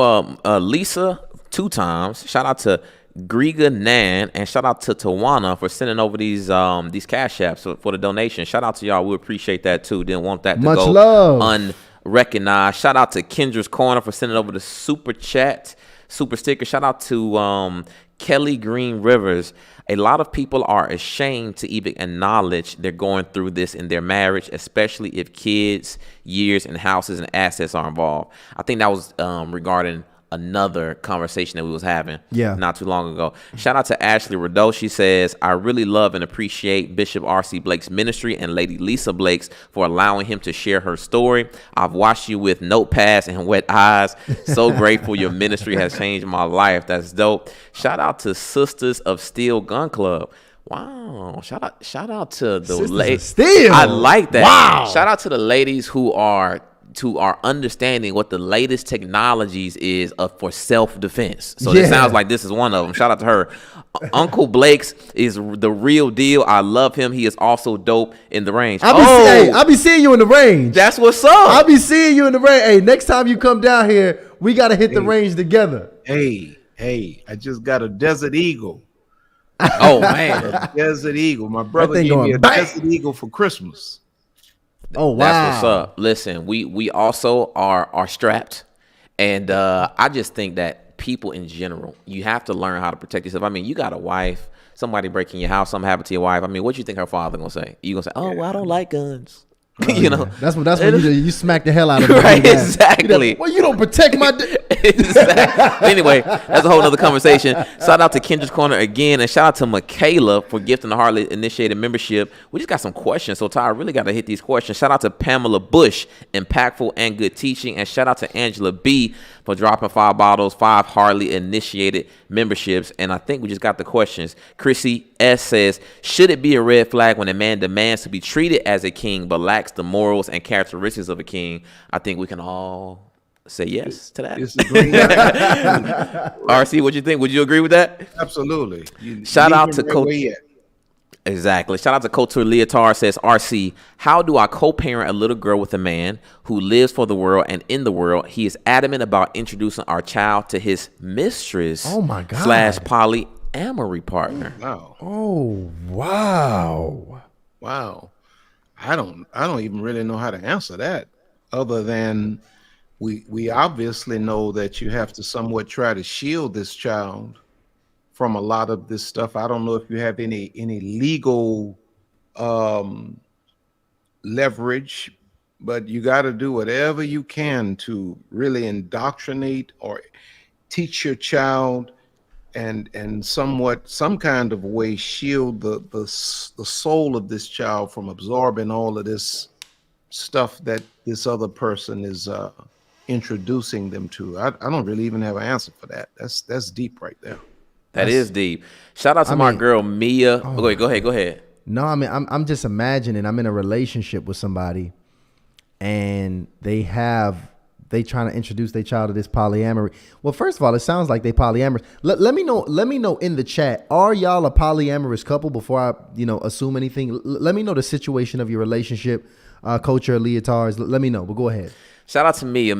Lisa 2 times. Shout out to Griga Nan, and shout out to Tawana for sending over these cash apps for the donation. Shout out to y'all. We appreciate that too. Didn't want that to Much go love. unrecognized. Shout out to Kendra's Corner for sending over the super chat, super sticker. Shout out to Kelly Green Rivers. A lot of people are ashamed to even acknowledge they're going through this in their marriage, especially if kids, years, and houses and assets are involved. I think that was regarding another conversation that we was having not too long ago. Shout out to Ashley Rideau. She says, I really love and appreciate Bishop R.C. Blake's ministry and Lady Lisa Blake's for allowing him to share her story. I've watched you with notepads and wet eyes. So grateful your ministry has changed my life. That's dope. Shout out to Sisters of Steel Gun Club. Wow. Shout out to the ladies. I like that. Wow. Shout out to the ladies who are understanding what the latest technologies is for self-defense. So it sounds like this is one of them. Shout out to her. Uncle Blake's is the real deal. I love him. He is also dope in the range. I'll be seeing you in the range. That's what's up. I'll be seeing you in the range. Hey, next time you come down here, we got to hit the range together. Hey, I just got a Desert Eagle. Oh, man. A Desert Eagle. My brother gave me a Desert Eagle for Christmas. Oh, wow. That's what's up. Listen, we also are strapped. And I just think that people in general, you have to learn how to protect yourself. I mean, you got a wife, somebody breaking your house, something happened to your wife. I mean, what you think her father gonna say? You gonna say, oh, well, I don't like guns. You know, that's what you smack the hell out of him. Right, exactly. Well, you don't protect my exactly. Anyway, that's a whole nother conversation. Shout out to Kendra's Corner again, and shout out to Michaela for gifting the Harley Initiated membership. We just got some questions, so Ty, I really got to hit these questions. Shout out to Pamela Bush, impactful and good teaching, and shout out to Angela B for dropping 5 bottles, 5 Harley Initiated memberships. And I think we just got the questions. Chrissy S says, should it be a red flag when a man demands to be treated as a king but lacks the morals and characteristics of a king? I think we can all say yes to that. RC, what you think? Would you agree with that? Absolutely. Shout out to Coach. Exactly. Shout out to Couture Leotard says, RC, how do I co-parent a little girl with a man who lives for the world and in the world? He is adamant about introducing our child to his mistress. Oh my God. / polyamory partner. Wow. Oh, wow. Wow. I don't even really know how to answer that, other than we obviously know that you have to somewhat try to shield this child from a lot of this stuff. I don't know if you have any legal leverage, but you got to do whatever you can to really indoctrinate or teach your child and some kind of way shield the soul of this child from absorbing all of this stuff that this other person is introducing them to. I don't really even have an answer for that. That's deep right there. That is deep. Shout out to my girl Mia. Go ahead. No, I mean, I'm just imagining I'm in a relationship with somebody, and they trying to introduce their child to this polyamory. Well, first of all, it sounds like they polyamorous. Let me know in the chat. Are y'all a polyamorous couple? Before I assume anything, let me know the situation of your relationship. Culture leotards. Let me know. But go ahead. Shout out to Mia.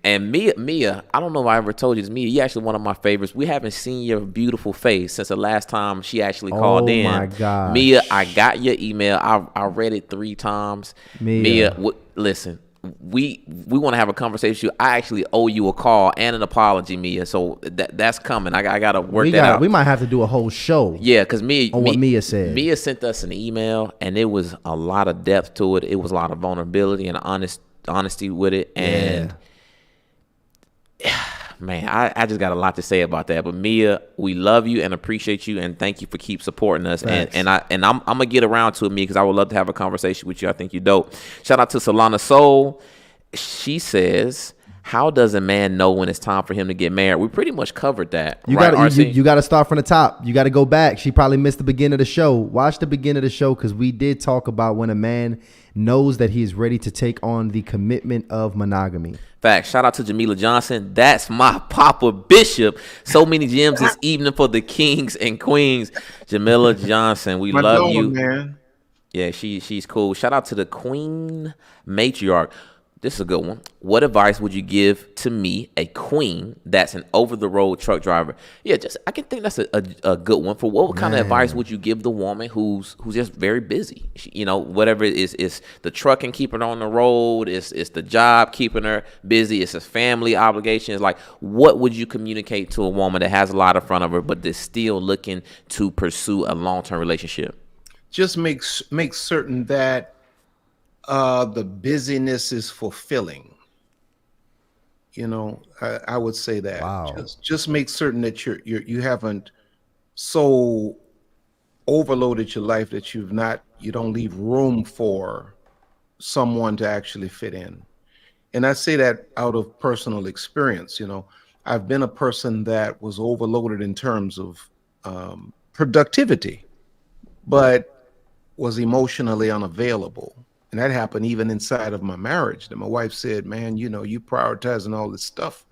And Mia, I don't know if I ever told you this. Mia, you're actually one of my favorites. We haven't seen your beautiful face since the last time she actually called in. Oh, my God. Mia, I got your email. I read it 3 times. Mia, listen, we want to have a conversation with you. I actually owe you a call and an apology, Mia. So that's coming. I got to work that out. We might have to do a whole show. Yeah, because what Mia said. Mia sent us an email, and it was a lot of depth to it. It was a lot of vulnerability and honesty with it, and man, I just got a lot to say about that. But Mia, we love you and appreciate you, and thank you for keep supporting us. Thanks. And I'm gonna get around to it, Mia, because I would love to have a conversation with you. I think you're dope. Shout out to Solana Soul. She says, how does a man know when it's time for him to get married? We pretty much covered that. You got to start from the top. You got to go back. She probably missed the beginning of the show. Watch the beginning of the show, because we did talk about when a man knows that he is ready to take on the commitment of monogamy. Facts. Shout out to Jamila Johnson. That's my Papa Bishop. So many gems this evening for the kings and queens. Jamila Johnson, we love you, man. Yeah, she's cool. Shout out to the Queen Matriarch. This is a good one. What advice would you give to me, a queen that's an over-the-road truck driver? Yeah, I can think that's a good one. For what kind of advice would you give the woman who's just very busy? Whatever it is the trucking keeping her on the road, it's the job keeping her busy, it's a family obligation. It's like, what would you communicate to a woman that has a lot in front of her, but is still looking to pursue a long-term relationship? Just make certain that the busyness is fulfilling. I would say that. Wow. Just make certain that you haven't so overloaded your life that you don't leave room for someone to actually fit in. And I say that out of personal experience. I've been a person that was overloaded in terms of productivity, but was emotionally unavailable. And that happened even inside of my marriage. That my wife said, man, you prioritizing all this stuff.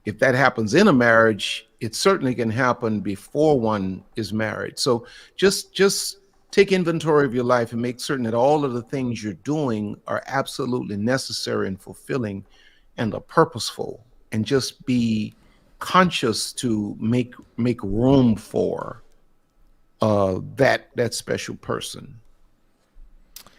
If that happens in a marriage, it certainly can happen before one is married. So just take inventory of your life and make certain that all of the things you're doing are absolutely necessary and fulfilling and are purposeful, and just be conscious to make room for that special person.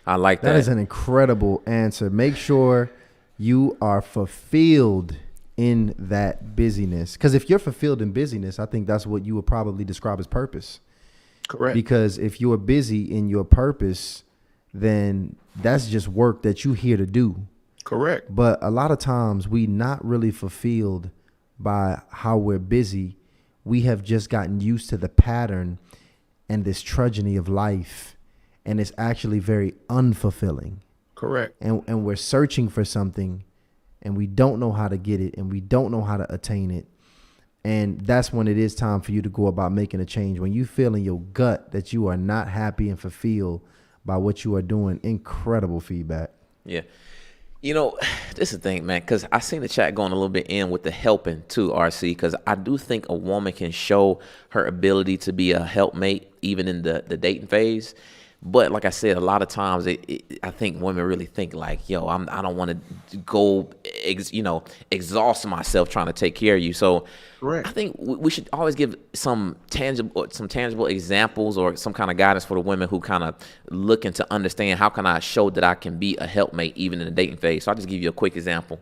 I like that. That is an incredible answer. Make sure you are fulfilled in that busyness. Because if you're fulfilled in busyness, I think that's what you would probably describe as purpose. Correct. Because if you're busy in your purpose, then that's just work that you're here to do. Correct. But a lot of times we not really fulfilled by how we're busy. We have just gotten used to the pattern and this tragedy of life. And it's actually very unfulfilling. Correct. And we're searching for something, and we don't know how to get it, and we don't know how to attain it. And that's when it is time for you to go about making a change. When you feel in your gut that you are not happy and fulfilled by what you are doing, incredible feedback. Yeah. This is the thing, man, because I seen the chat going a little bit in with the helping too, RC, because I do think a woman can show her ability to be a helpmate even in the dating phase. But like I said, a lot of times I think women really think like, yo, I don't want to go, exhaust myself trying to take care of you. So Correct. I think we should always give some tangible examples or some kind of guidance for the women who kind of looking to understand how can I show that I can be a helpmate even in the dating phase. So I'll just give you a quick example.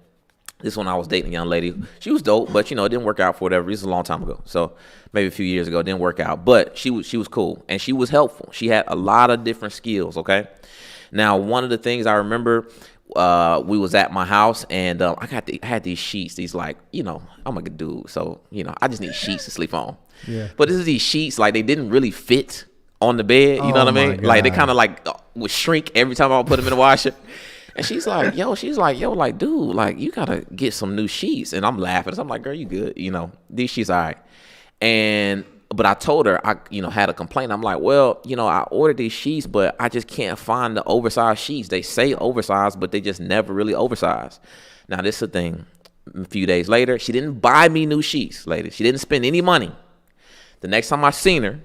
This one, I was dating a young lady. She was dope, but it didn't work out for whatever reason. This was a long time ago, so maybe a few years ago, it didn't work out. But she was cool and she was helpful. She had a lot of different skills. Okay, now one of the things I remember, we was at my house and I had these sheets. These I'm a good dude, so I just need sheets to sleep on. Yeah. But this is these sheets like they didn't really fit on the bed. You know what I mean? God. Like they kind of would shrink every time I would put them in the washer. And she's like, dude, like, you gotta get some new sheets. And I'm laughing. So I'm like, girl, you good. These sheets all right. But I told her, I had a complaint. I'm like, well, I ordered these sheets, but I just can't find the oversized sheets. They say oversized, but they just never really oversized. Now, this is the thing. A few days later, she didn't buy me new sheets, ladies. She didn't spend any money. The next time I seen her,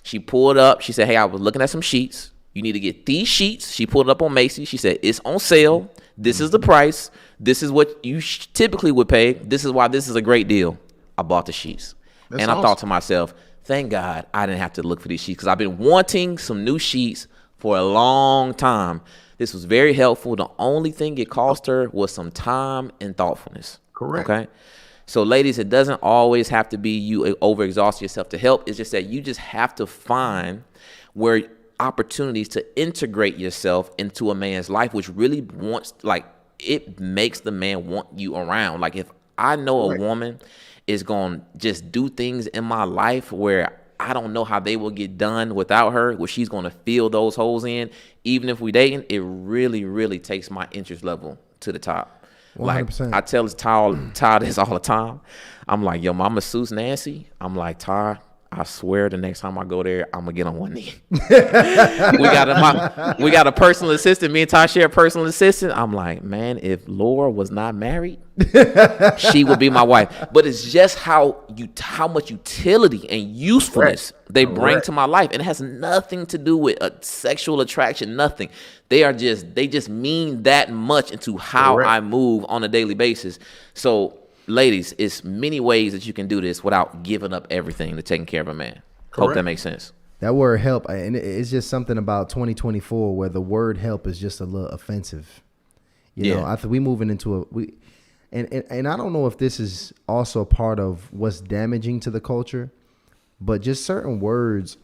she pulled up. She said, hey, I was looking at some sheets. You need to get these sheets. She pulled it up on Macy's. She said, it's on sale. This is the price. This is what you typically would pay. This is why this is a great deal. I bought the sheets. That's and I awesome. thought to myself, thank God I didn't have to look for these sheets because I've been wanting some new sheets for a long time. This was very helpful. The only thing it cost her was some time and thoughtfulness. Correct. Okay. So ladies, it doesn't always have to be you overexhaust yourself to help. It's just that you just have to find where opportunities to integrate yourself into a man's life, which really it makes the man want you around. Like if I know a woman is going to just do things in my life where I don't know how they will get done without her, where she's going to fill those holes in, even if we dating, it really, really takes my interest level to the top. 100%. Like I tell Ty this all the time. I'm like, yo, my masseuse Nancy. I'm like, Ty, I swear the next time I go there, I'm gonna get on one knee. we got a personal assistant. Me and Ty share a personal assistant. I'm like, man, if Laura was not married, she would be my wife. But it's just how much utility and usefulness they bring to my life, and it has nothing to do with a sexual attraction. Nothing. They just mean that much into how I move on a daily basis. So, ladies, it's many ways that you can do this without giving up everything to taking care of a man. Hope that makes sense. That word help, and it's just something about 2024 where the word help is just a little offensive. You know, I think we moving into and I don't know if this is also part of what's damaging to the culture, but just certain words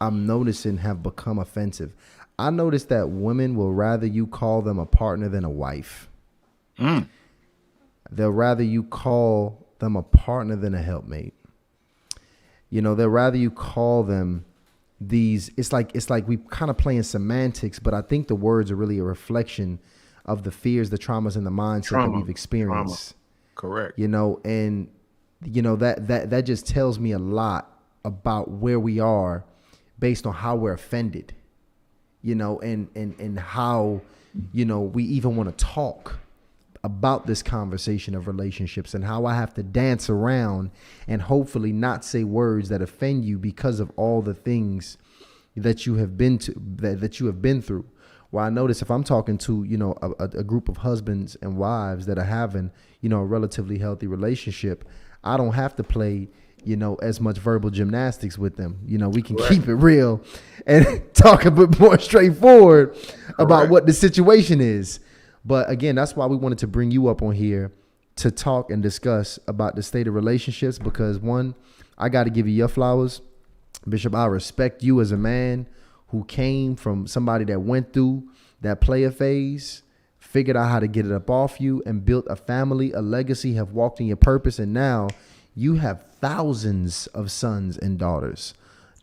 I'm noticing have become offensive. I noticed that women will rather you call them a partner than a wife. They'll rather you call them a partner than a helpmate. You know, they'll rather you call them these. It's like we kind of playing semantics, but I think the words are really a reflection of the fears, the traumas, and the mindset that we've experienced. Correct. You know, and you know that just tells me a lot about where we are based on how we're offended. You know, and how, you know, we even want to talk about this conversation of relationships, and how I have to dance around and hopefully not say words that offend you because of all the things that you have been to, that you have been through. Well, I notice if I'm talking to, you know, a group of husbands and wives that are having, you know, a relatively healthy relationship, I don't have to play, you know, as much verbal gymnastics with them. You know, we can keep it real and talk a bit more straightforward about what the situation is. But again, that's why we wanted to bring you up on here to talk and discuss about the state of relationships, because one, I got to give you your flowers. Bishop, I respect you as a man who came from somebody that went through that player phase, figured out how to get it up off you, and built a family, a legacy, have walked in your purpose, and now you have thousands of sons and daughters,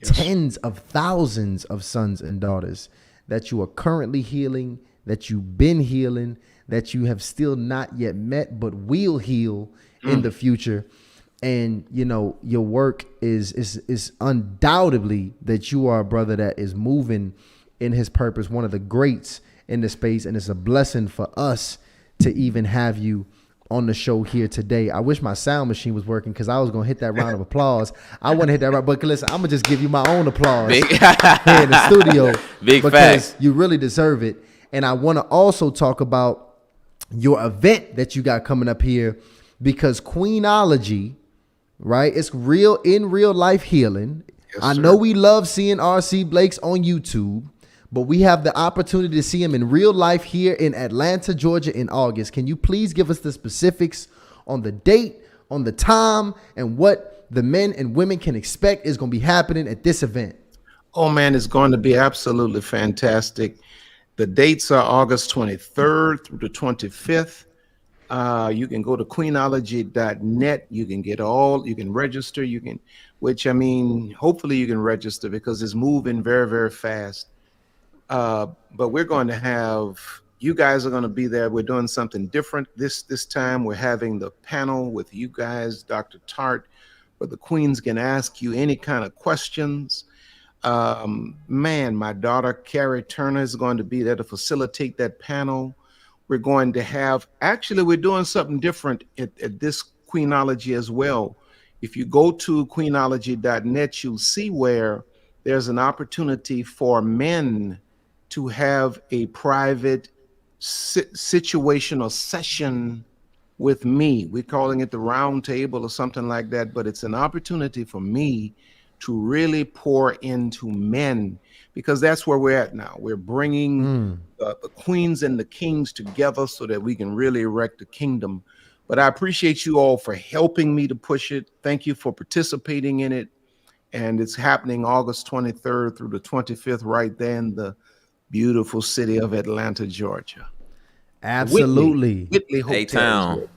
tens of thousands of sons and daughters that you are currently healing, that you've been healing, that you have still not yet met, but will heal in the future. And, you know, your work is undoubtedly that you are a brother that is moving in his purpose, one of the greats in the space. And it's a blessing for us to even have you on the show here today. I wish my sound machine was working, because I was going to hit that round of applause. I want to hit that round, but listen, I'm going to just give you my own applause here in the studio. Because facts. You really deserve it. And I want to also talk about your event that you got coming up here, because Queenology, right? It's real life healing. Yes, I know we love seeing RC Blakes on YouTube, but we have the opportunity to see him in real life here in Atlanta, Georgia in August. Can you please give us the specifics on the date, on the time, and what the men and women can expect is going to be happening at this event? Oh man, it's going to be absolutely fantastic. The dates are August 23rd through the 25th. You can go to queenology.net. You can get you can register, which I mean, hopefully you can register, because it's moving very, very fast. But we're going to have, you guys are going to be there. We're doing something different this time. We're having the panel with you guys, Dr. Tart, where the queens can ask you any kind of questions. Man, my daughter, Carrie Turner, is going to be there to facilitate that panel. We're going to have, actually, we're doing something different at this Queenology as well. If you go to queenology.net, you'll see where there's an opportunity for men to have a private situational session with me. We're calling it the round table or something like that, but it's an opportunity for me to really pour into men, because that's where we're at now. We're bringing the queens and the kings together so that we can really erect the kingdom. But I appreciate you all for helping me to push it. Thank you for participating in it. And it's happening August 23rd through the 25th, right there in the beautiful city of Atlanta, Georgia. Absolutely. Whitley Hotel. A-Town.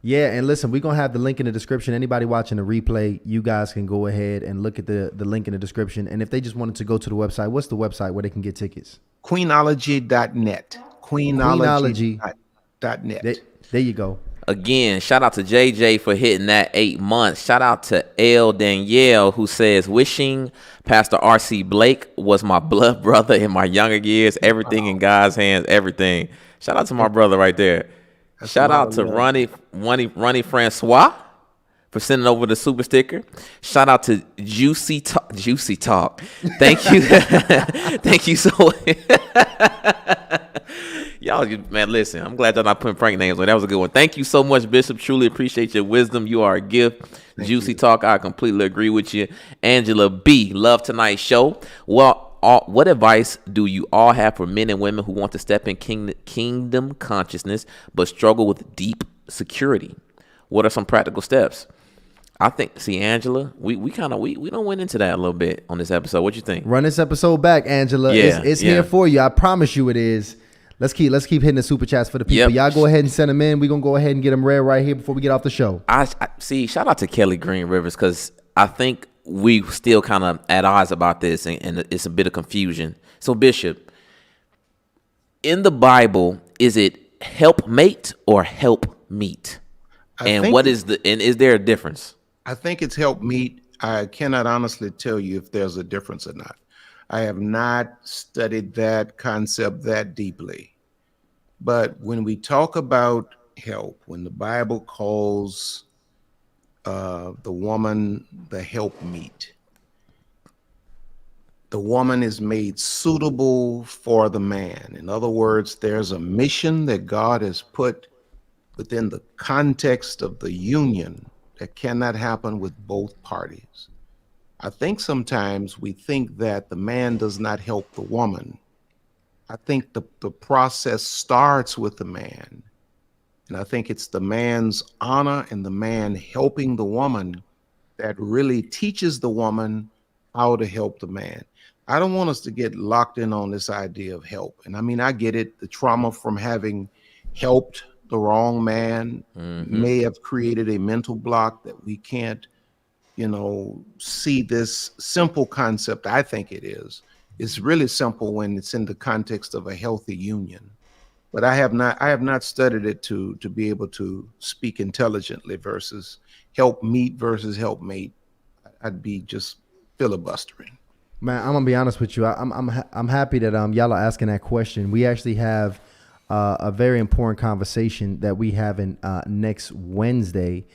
Yeah, and listen, we're going to have the link in the description. Anybody watching the replay, you guys can go ahead and look at the link in the description. And if they just wanted to go to the website, what's the website where they can get tickets? Queenology.net. Queenology.net. There you go. again, shout out to JJ for hitting that 8 months. Shout out to L Danielle, who says, wishing Pastor R.C. Blake was my blood brother in my younger years. Everything in God's hands, everything. Shout out to my brother right there. Shout out to Ronnie Francois for sending over the super sticker. Shout out to Juicy Talk. Thank you. Thank you so much. Y'all, man, listen, I'm glad y'all not putting prank names on. That was a good one. Thank you so much, Bishop. Truly appreciate your wisdom. You are a gift. Juicy Talk, I completely agree with you. Angela B, love tonight's show. Well, what advice do you all have for men and women who want to step in kingdom consciousness but struggle with deep security? What are some practical steps? I think, see, Angela, we don't went into that a little bit on this episode. What you think? Run this episode back, Angela. Yeah, it's here for you. I promise you it is. Let's keep hitting the super chats for the people. Yep. Y'all go ahead and send them in. We're going to go ahead and get them read right here before we get off the show. I see, shout out to Kelly Green Rivers, because I think we still kind of at odds about this, and it's a bit of confusion. So, Bishop, in the Bible, is it helpmate or help meet? And is there a difference? I think it's help meet. I cannot honestly tell you if there's a difference or not. I have not studied that concept that deeply. But when we talk about help, when the Bible calls the woman the helpmeet, the woman is made suitable for the man. In other words, there's a mission that God has put within the context of the union that cannot happen with both parties. I think sometimes we think that the man does not help the woman. I think the process starts with the man. And I think it's the man's honor and the man helping the woman that really teaches the woman how to help the man. I don't want us to get locked in on this idea of help. And I mean, I get it. The trauma from having helped the wrong man may have created a mental block that we can't, see this simple concept. I think it is. It's really simple when it's in the context of a healthy union. But I have not studied it to be able to speak intelligently versus helpmeet versus helpmate. I'd be just filibustering. Man, I'm gonna be honest with you. I'm happy that y'all are asking that question. We actually have a very important conversation that we have in next Wednesday.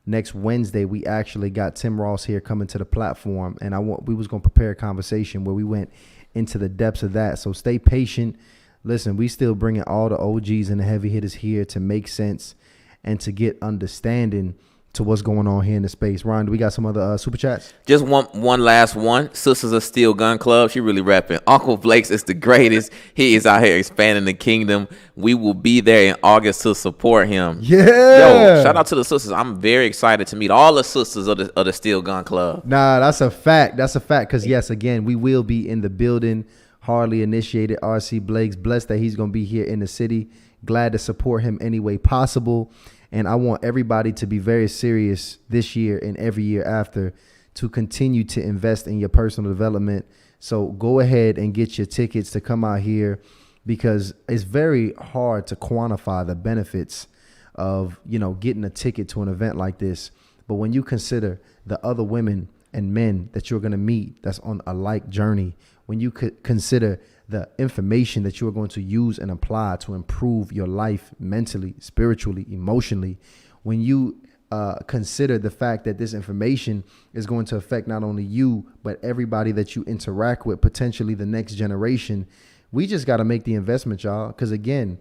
Next Wednesday, we actually got Tim Ross here coming to the platform, and we was gonna prepare a conversation where we went into the depths of that. So stay patient. Listen, we still bringing all the OGs and the heavy hitters here to make sense and to get understanding to what's going on here in the space. Ryan, do we got some other super chats? Just one last one. Sisters of Steel Gun Club. She really rapping. Uncle Blake's is the greatest. He is out here expanding the kingdom. We will be there in August to support him. Yeah. Yo, shout out to the sisters. I'm very excited to meet all the sisters of the Steel Gun Club. Nah, that's a fact. That's a fact. Because, yes, again, we will be in the building. Hardly initiated R.C. Blake's. Blessed that he's going to be here in the city. Glad to support him any way possible. And I want everybody to be very serious this year and every year after to continue to invest in your personal development. So go ahead and get your tickets to come out here, because it's very hard to quantify the benefits of, getting a ticket to an event like this. But when you consider the other women and men that you're going to meet that's on a like journey, when you could consider the information that you are going to use and apply to improve your life mentally, spiritually, emotionally, when you consider the fact that this information is going to affect not only you, but everybody that you interact with, potentially the next generation, we just got to make the investment, y'all. Because again,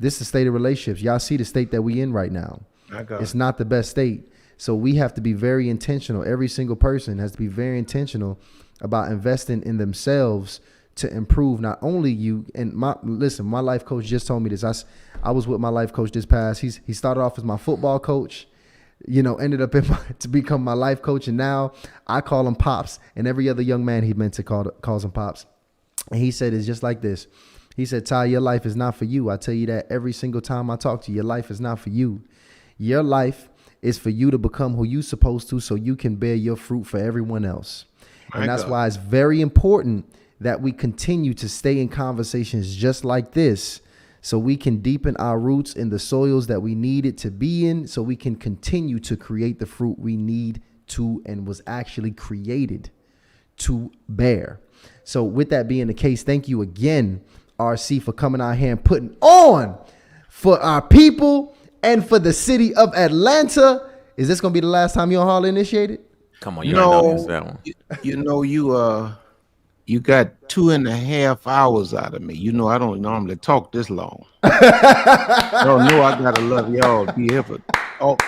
this is the state of relationships. Y'all see the state that we in right now. It's not the best state. So we have to be very intentional. Every single person has to be very intentional about investing in themselves to improve not only you and my life coach just told me this. I was with my life coach this past. He started off as my football coach, ended up to become my life coach, and now I call him Pops, and every other young man he meant to calls him Pops. And he said it's just like this. He said, Ty, your life is not for you. I tell you that every single time I talk to you. Your life is not for you. Your life is for you to become who you're supposed to, so you can bear your fruit for everyone else. And that's why it's very important that we continue to stay in conversations just like this, so we can deepen our roots in the soils that we need it to be in, so we can continue to create the fruit we need to and was actually created to bear. So with that being the case, thank you again, RC, for coming out here and putting on for our people and for the city of Atlanta. Is this gonna be the last time you're on Harley Initiated? Come on, you already know this, that one. You got 2.5 hours out of me. You know I don't normally talk this long. Y'all know I gotta love y'all. Be here for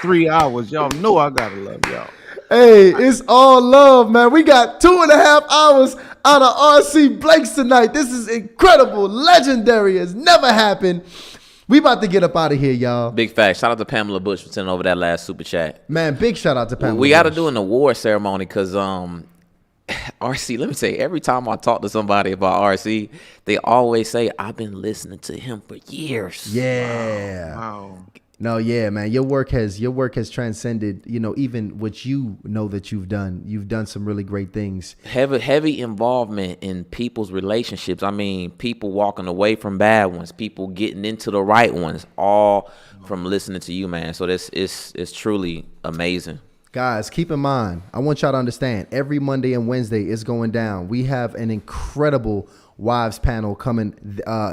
3 hours. Y'all know I gotta love y'all. Hey, it's all love, man. We got 2.5 hours out of RC Blakes tonight. This is incredible, legendary. It's never happened. We about to get up out of here, y'all. Big fact. Shout out to Pamela Bush for sending over that last super chat. Man, big shout out to Pamela. We got to do an award ceremony because RC, let me say, every time I talk to somebody about RC, they always say, I've been listening to him for years. Yeah. Wow. No, yeah, man. Your work has transcended, even what you know that you've done. You've done some really great things. Heavy involvement in people's relationships. I mean, people walking away from bad ones, people getting into the right ones, all from listening to you, man. So this is truly amazing. Guys, keep in mind, I want y'all to understand, every Monday and Wednesday is going down. We have an incredible wives panel coming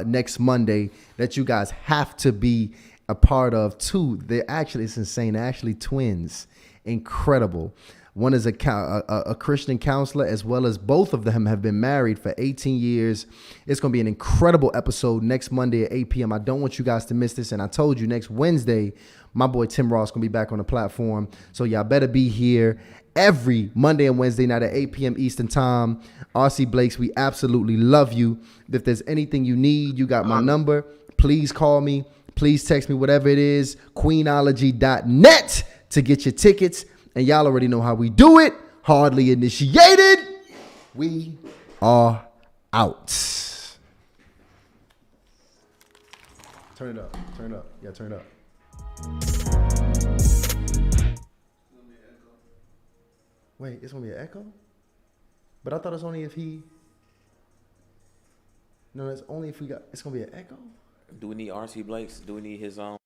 next Monday that you guys have to be a part of too. It's insane. They're actually twins. Incredible. One is a Christian counselor, as well as both of them have been married for 18 years. It's going to be an incredible episode next Monday at 8 p.m. I don't want you guys to miss this. And I told you next Wednesday, my boy Tim Ross going to be back on the platform. So y'all better be here every Monday and Wednesday night at 8 p.m. Eastern time. RC Blakes, we absolutely love you. If there's anything you need, you got my number. Please call me. Please text me, whatever it is, queenology.net to get your tickets. And y'all already know how we do it. Hardly Initiated. We are out. Turn it up. Turn it up. Yeah, turn it up. Wait, it's going to be an echo? But I thought it's only if he... No, it's only if we got... It's going to be an echo? Do we need RC Blakes? Do we need his own?